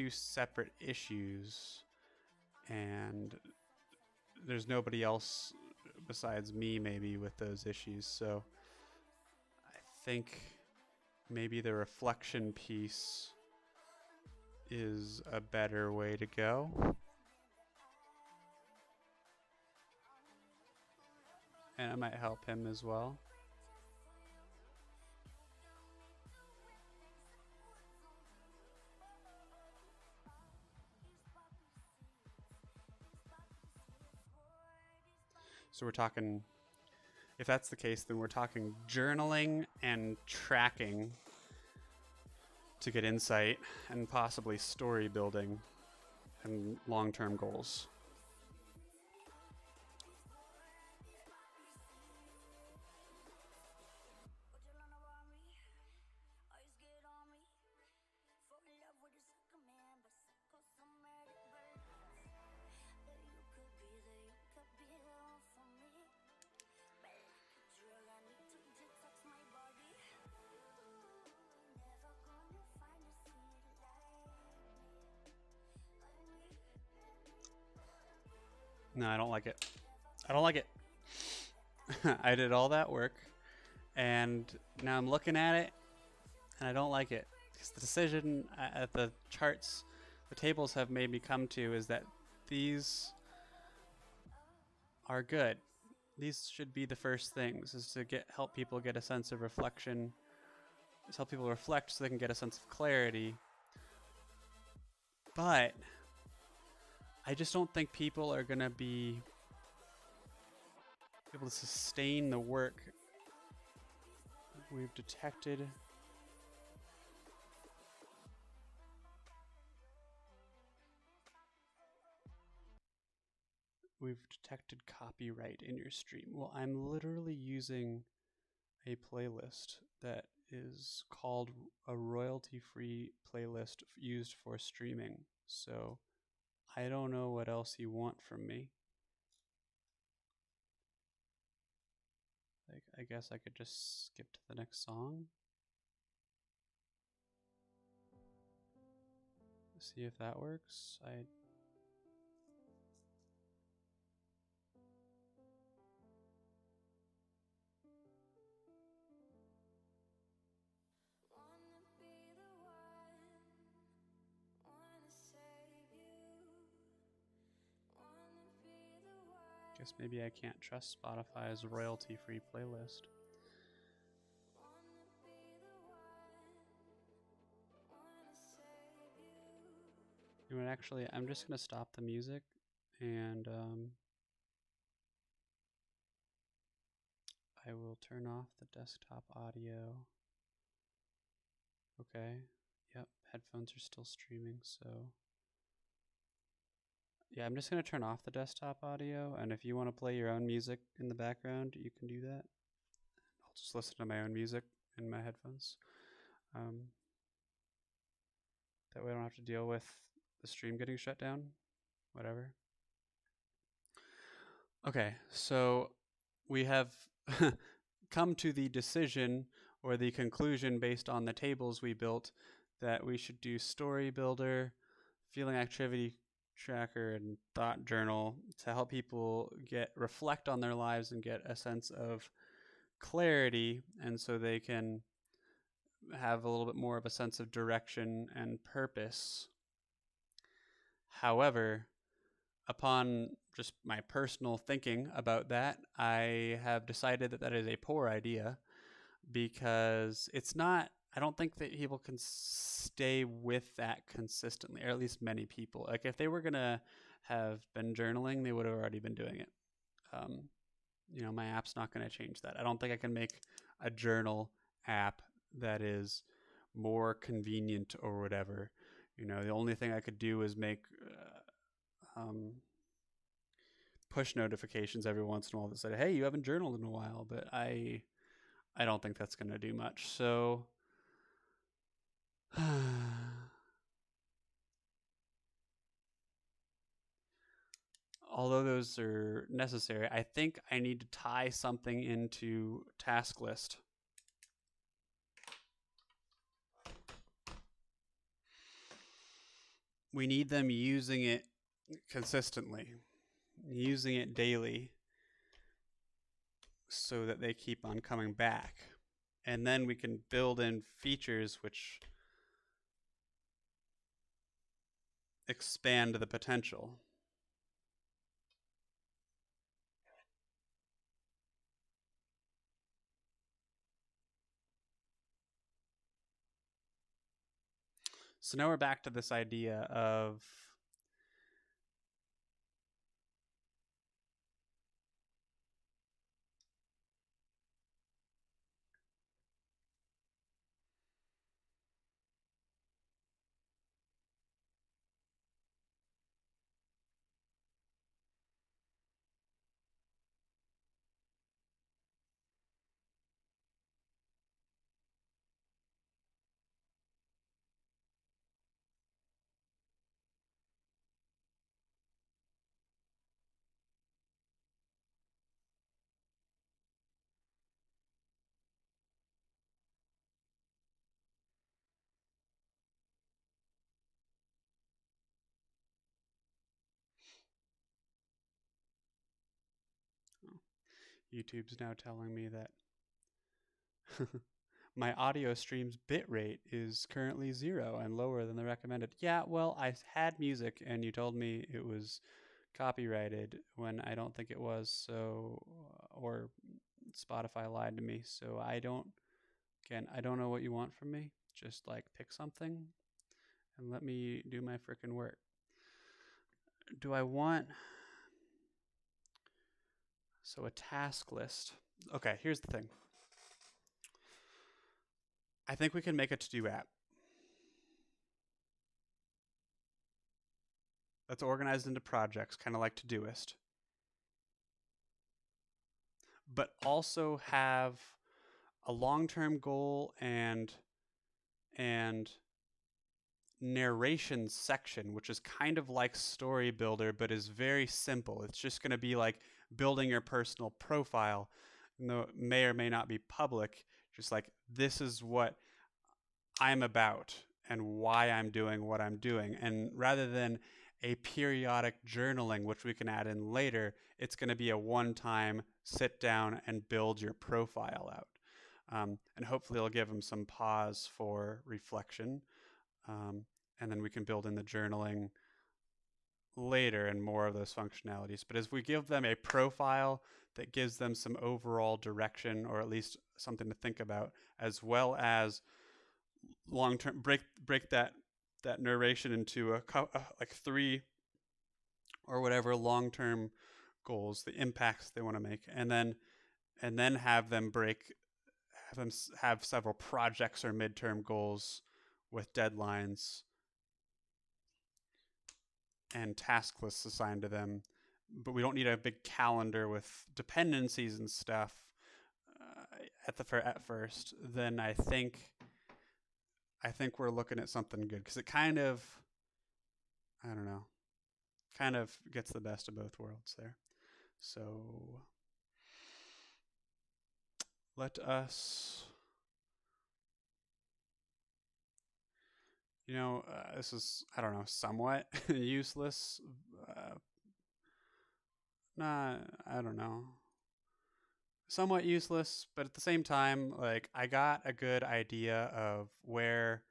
separate issues. and there's nobody else besides me maybe with those issues. So I think maybe the reflection piece is a better way to go. And it might help him as well. So we're talking, if that's the case, then we're talking journaling and tracking to get insight, and possibly story building and long-term goals. No, I don't like it. I don't like it. I did all that work, and now I'm looking at it, and I don't like it. Because the decision at the charts, the tables have made me come to is that these are good. These should be the first things, is to help people get a sense of reflection, is help people reflect so they can get a sense of clarity. But I just don't think people are going to be able to sustain the work we've detected. We've detected copyright in your stream. Well, I'm literally using a playlist that is called a royalty-free playlist used for streaming. So I don't know what else you want from me. Like, I guess I could just skip to the next song. See if that works. Guess maybe I can't trust Spotify's royalty-free playlist. You know what, actually, I'm just going to stop the music and I will turn off the desktop audio. Okay. Yep, headphones are still streaming, so yeah, I'm just going to turn off the desktop audio, and if you want to play your own music in the background, you can do that. I'll just listen to my own music in my headphones. That way I don't have to deal with the stream getting shut down. Whatever. Okay, so we have come to the decision or the conclusion based on the tables we built that we should do story builder, feeling activity tracker, and thought journal to help people reflect on their lives and get a sense of clarity, and so they can have a little bit more of a sense of direction and purpose. However, upon just my personal thinking about that, I have decided that that is a poor idea, because it's not, I don't think that people can stay with that consistently, or at least many people. Like, if they were going to have been journaling, they would have already been doing it. My app's not going to change that. I don't think I can make a journal app that is more convenient or whatever. The only thing I could do is make push notifications every once in a while that said, hey, you haven't journaled in a while, but I don't think that's going to do much. So although those are necessary, I think I need to tie something into task list. We need them using it consistently, using it daily so that they keep on coming back. And then we can build in features which expand the potential. So now we're back to this idea of YouTube's now telling me that my audio stream's bitrate is currently 0 and lower than the recommended. Yeah, well, I had music and you told me it was copyrighted when I don't think it was, so or Spotify lied to me. So I don't know what you want from me. Just like pick something and let me do my freaking work. Do I want a task list? Okay, here's the thing. I think we can make a to-do app that's organized into projects, kind of like Todoist, but also have a long-term goal and narration section, which is kind of like Story Builder, but is very simple. It's just going to be like building your personal profile, though it may or may not be public. Just like, this is what I'm about and why I'm doing what I'm doing. And rather than a periodic journaling, which we can add in later, it's going to be a one-time sit down and build your profile out. And hopefully it'll give them some pause for reflection. And then we can build in the journaling later and more of those functionalities. But as we give them a profile that gives them some overall direction, or at least something to think about, as well as long term, break that narration into like 3 or whatever long term goals, the impacts they want to make, and then have them have several projects or midterm goals with deadlines and task lists assigned to them. But we don't need a big calendar with dependencies and stuff at first. Then I think we're looking at something good, because it kind of, I don't know, kind of gets the best of both worlds there. So let us, this is, I don't know, somewhat useless. Nah, I don't know. Somewhat useless, but at the same time, like, I got a good idea of where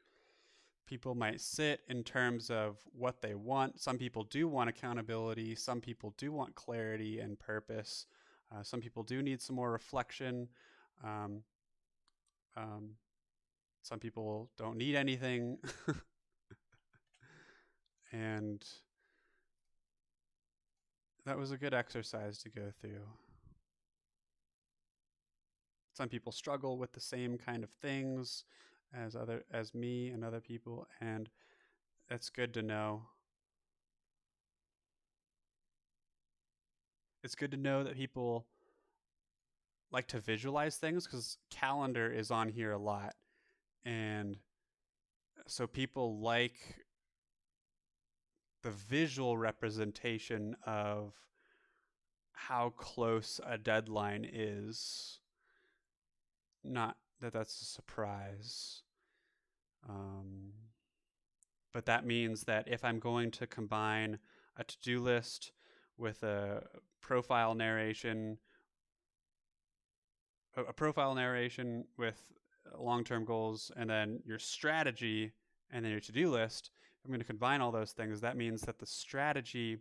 people might sit in terms of what they want. Some people do want accountability. Some people do want clarity and purpose. Some people do need some more reflection. Um, um, some people don't need anything. And that was a good exercise to go through. Some people struggle with the same kind of things as me and other people, and it's good to know. It's good to know that people like to visualize things, because calendar is on here a lot, and so people like the visual representation of how close a deadline is. Not that that's a surprise. But that means that if I'm going to combine a to-do list with profile narration, a profile narration with long-term goals, and then your strategy, and then your to-do list. I'm going to combine all those things. That means that the strategy,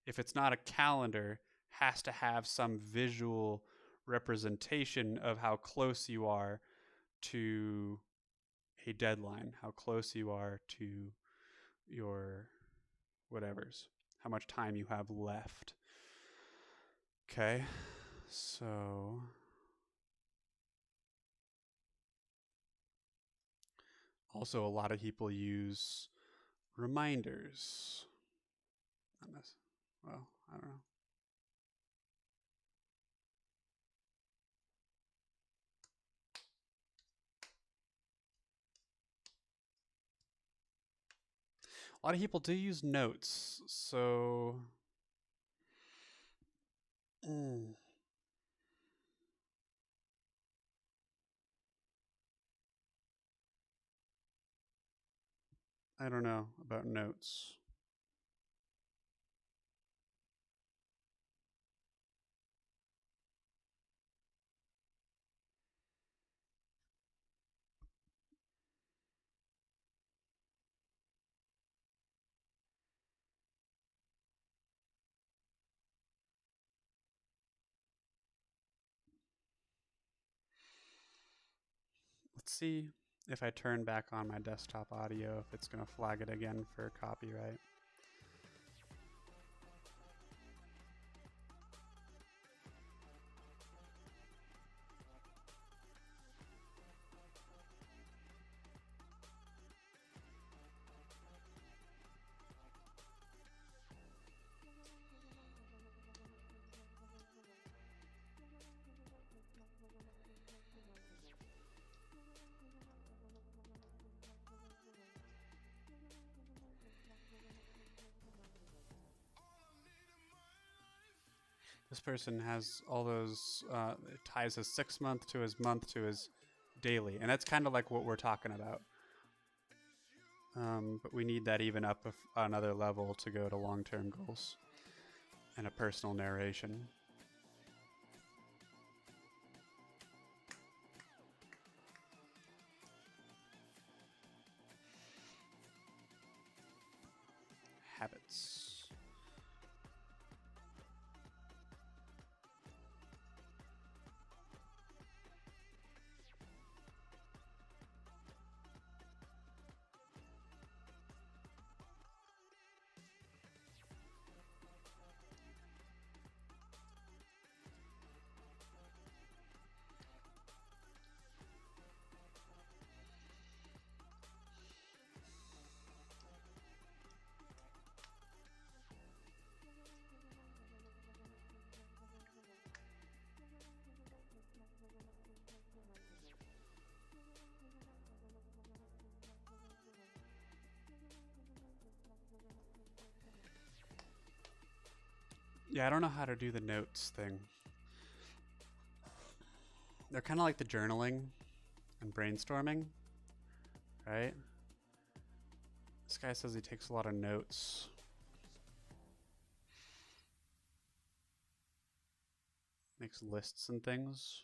if it's not a calendar, has to have some visual representation of how close you are to a deadline, how close you are to your whatevers, how much time you have left. Okay, so also a lot of people use reminders. Well, I don't know. A lot of people do use notes, so I don't know about notes. Let's see if I turn back on my desktop audio, if it's going to flag it again for copyright. This person has all those, ties his 6 month to his month to his daily. And that's kind of like what we're talking about. But we need that even up another level to go to long-term goals and a personal narration. Habits. Yeah, I don't know how to do the notes thing. They're kind of like the journaling and brainstorming, right? This guy says he takes a lot of notes. Makes lists and things.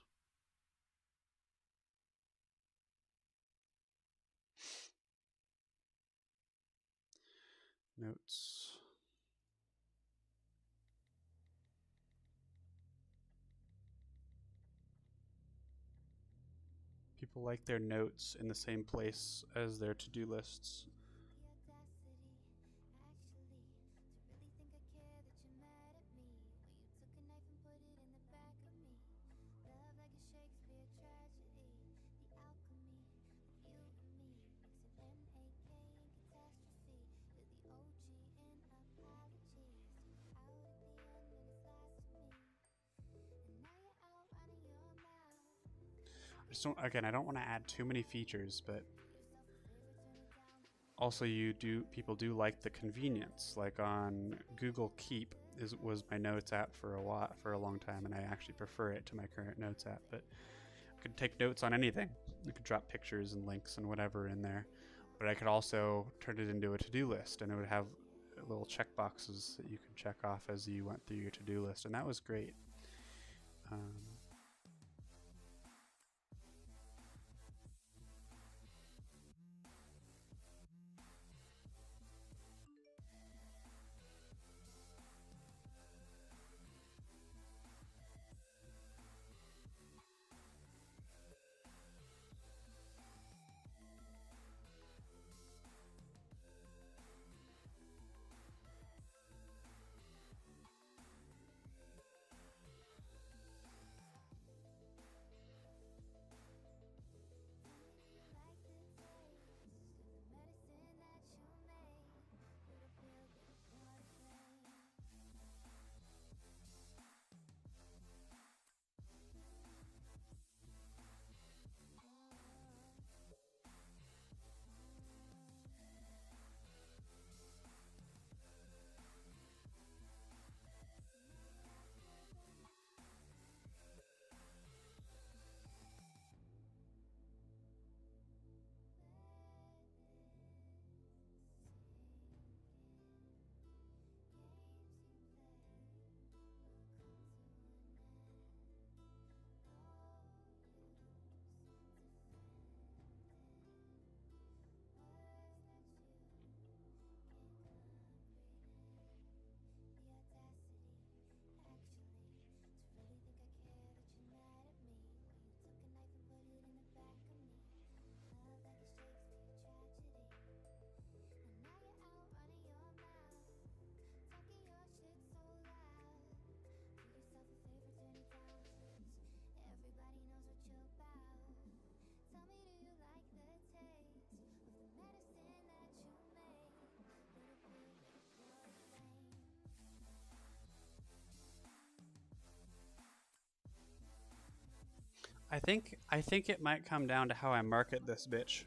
Notes. People like their notes in the same place as their to-do lists. I don't want to add too many features, but also people do like the convenience. Like on Google Keep was my notes app for a long time, and I actually prefer it to my current notes app. But I could take notes on anything. I could drop pictures and links and whatever in there. But I could also turn it into a to-do list, and it would have little check boxes that you can check off as you went through your to-do list, and that was great. Um, I think it might come down to how I market this bitch.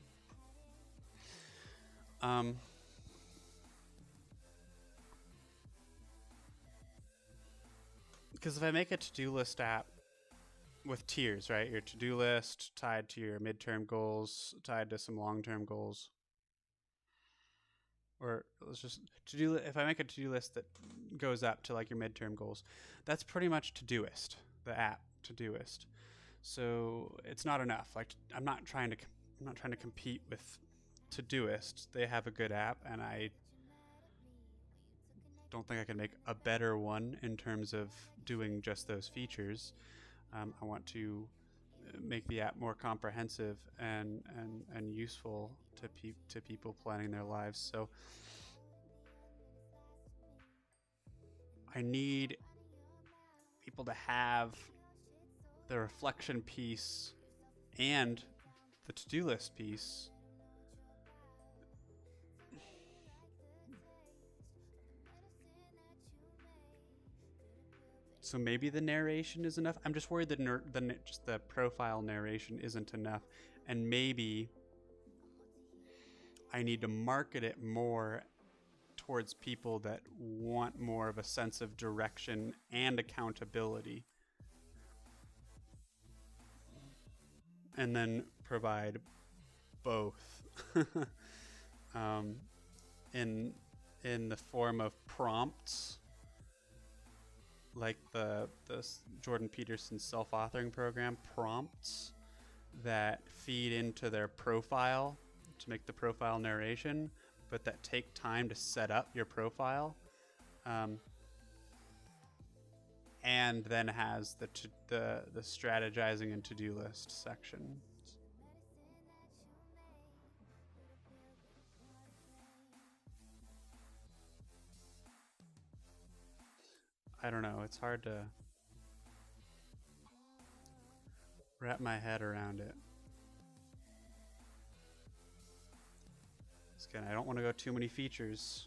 Um, because if I make a to-do list app with tiers, right? Your to-do list tied to your midterm goals, tied to some long-term goals, or let's just to-do. If I make a to-do list that goes up to like your midterm goals, that's pretty much Todoist, the app Todoist. So it's not enough. Like I'm not trying to compete with Todoist. They have a good app, and I don't think I can make a better one in terms of doing just those features. I want to make the app more comprehensive and useful to people planning their lives. So I need people to have the reflection piece and the to-do list piece. So maybe the narration is enough. I'm just worried that just the profile narration isn't enough, and maybe I need to market it more towards people that want more of a sense of direction and accountability, and then provide both um, in the form of prompts, like the Jordan Peterson self-authoring program, prompts that feed into their profile to make the profile narration, but that take time to set up your profile, and then has the strategizing and to-do list section. I don't know. It's hard to wrap my head around it. Again, I don't want to go too many features.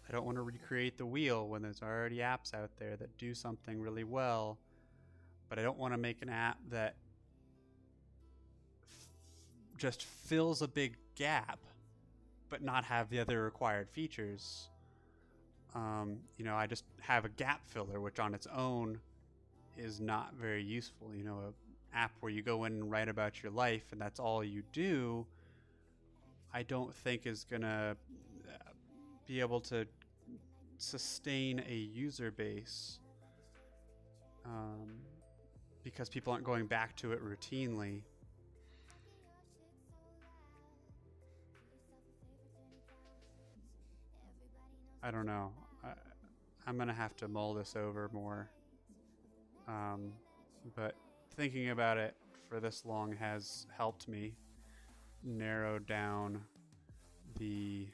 I don't want to recreate the wheel when there's already apps out there that do something really well, but I don't want to make an app that just fills a big gap but not have the other required features. I just have a gap filler, which on its own is not very useful. An app where you go in and write about your life and that's all you do I don't think is going to be able to sustain a user base because people aren't going back to it routinely. I don't know. I'm going to have to mull this over more. But thinking about it for this long has helped me narrow down the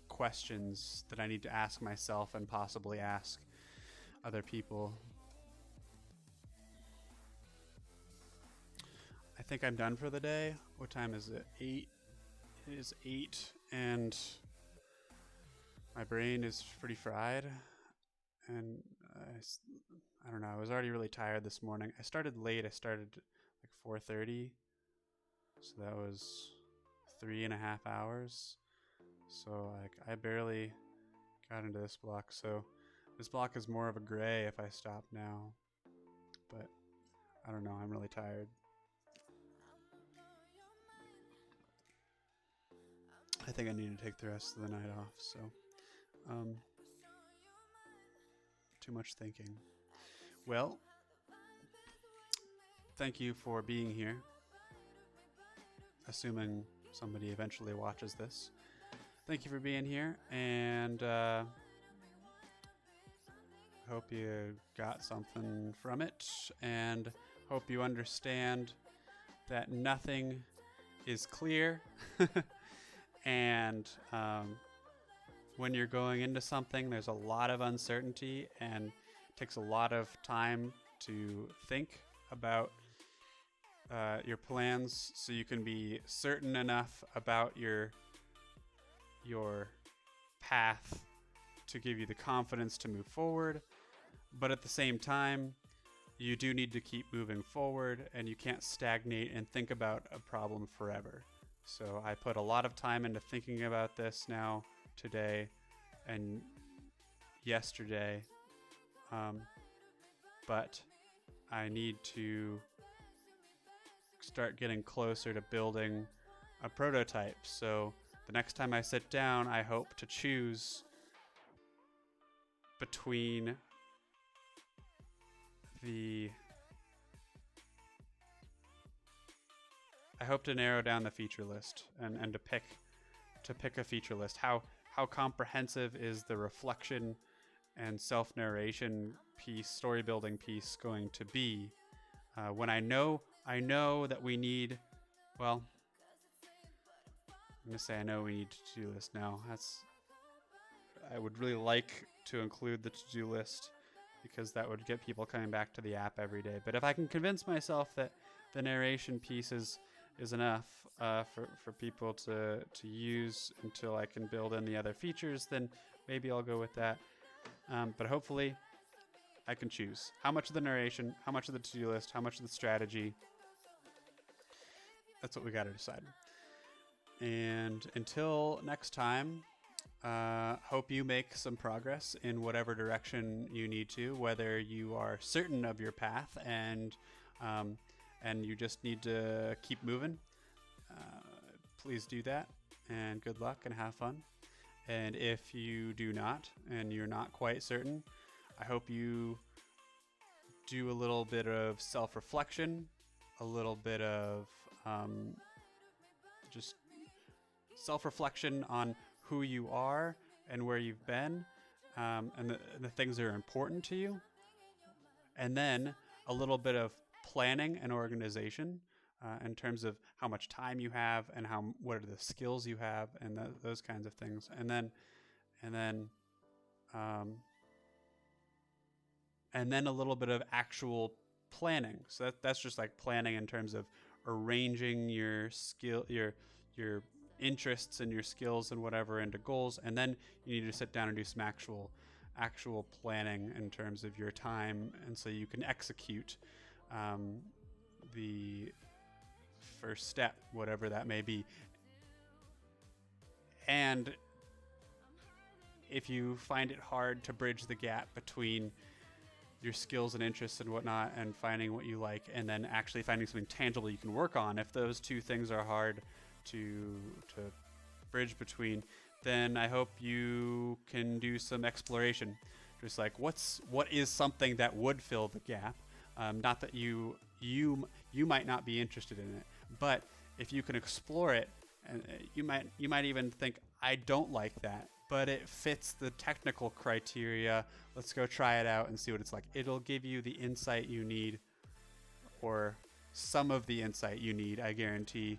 questions that I need to ask myself and possibly ask other people. I think I'm done for the day. What time is it? 8. It is 8, and my brain is pretty fried. And I don't know. I was already really tired this morning. I started late. I started like 4:30, so that was 3.5 hours. So like I barely got into this block. So this block is more of a gray if I stop now. But I don't know. I'm really tired. I think I need to take the rest of the night off. So too much thinking. Well, thank you for being here. Assuming somebody eventually watches this. Thank you for being here, and hope you got something from it, and hope you understand that nothing is clear. And when you're going into something, there's a lot of uncertainty, and it takes a lot of time to think about your plans so you can be certain enough about your path to give you the confidence to move forward. But at the same time, you do need to keep moving forward, and you can't stagnate and think about a problem forever. So I put a lot of time into thinking about this now today and yesterday, but I need to start getting closer to building a prototype. So the next time I sit down, I hope to choose between I hope to narrow down the feature list and to pick a feature list. How comprehensive is the reflection and self-narration piece, story building piece going to be? When I know that we need, well, I'm gonna say I know we need to do this now. I would really like to include the to-do list because that would get people coming back to the app every day. But if I can convince myself that the narration piece is enough for people to use until I can build in the other features, then maybe I'll go with that. But hopefully I can choose how much of the narration, how much of the to-do list, how much of the strategy. That's what we got to decide. And until next time, hope you make some progress in whatever direction you need to, whether you are certain of your path and you just need to keep moving. Please do that, and good luck and have fun. And if you do not, and you're not quite certain, I hope you do a little bit of self-reflection, a little bit of just self-reflection on who you are and where you've been, and the things that are important to you. And then a little bit of planning and organization in terms of how much time you have and what are the skills you have and those kinds of things. And then a little bit of actual planning. So that's just like planning in terms of arranging your your interests and your skills and whatever into goals. And then you need to sit down and do some actual planning in terms of your time, and so you can execute the first step, whatever that may be. And if you find it hard to bridge the gap between your skills and interests and whatnot and finding what you like and then actually finding something tangible you can work on, if those two things are hard to bridge between, then I hope you can do some exploration. Just like what is something that would fill the gap. Not that you might not be interested in it, but if you can explore it, and you might even think, I don't like that, but it fits the technical criteria. Let's go try it out and see what it's like. It'll give you the insight you need, or some of the insight you need, I guarantee,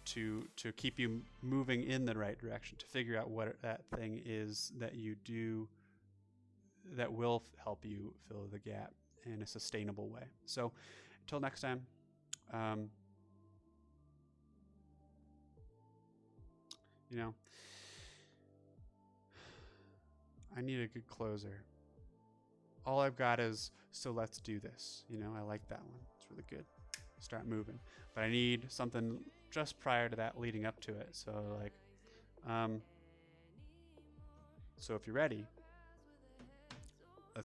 to keep you moving in the right direction, to figure out what that thing is that you do that will help you fill the gap in a sustainable way. So until next time, you know, I need a good closer. All I've got is, so let's do this. You know, I like that one. It's really good. Start moving. But I need something just prior to that, leading up to it. So like, so if you're ready,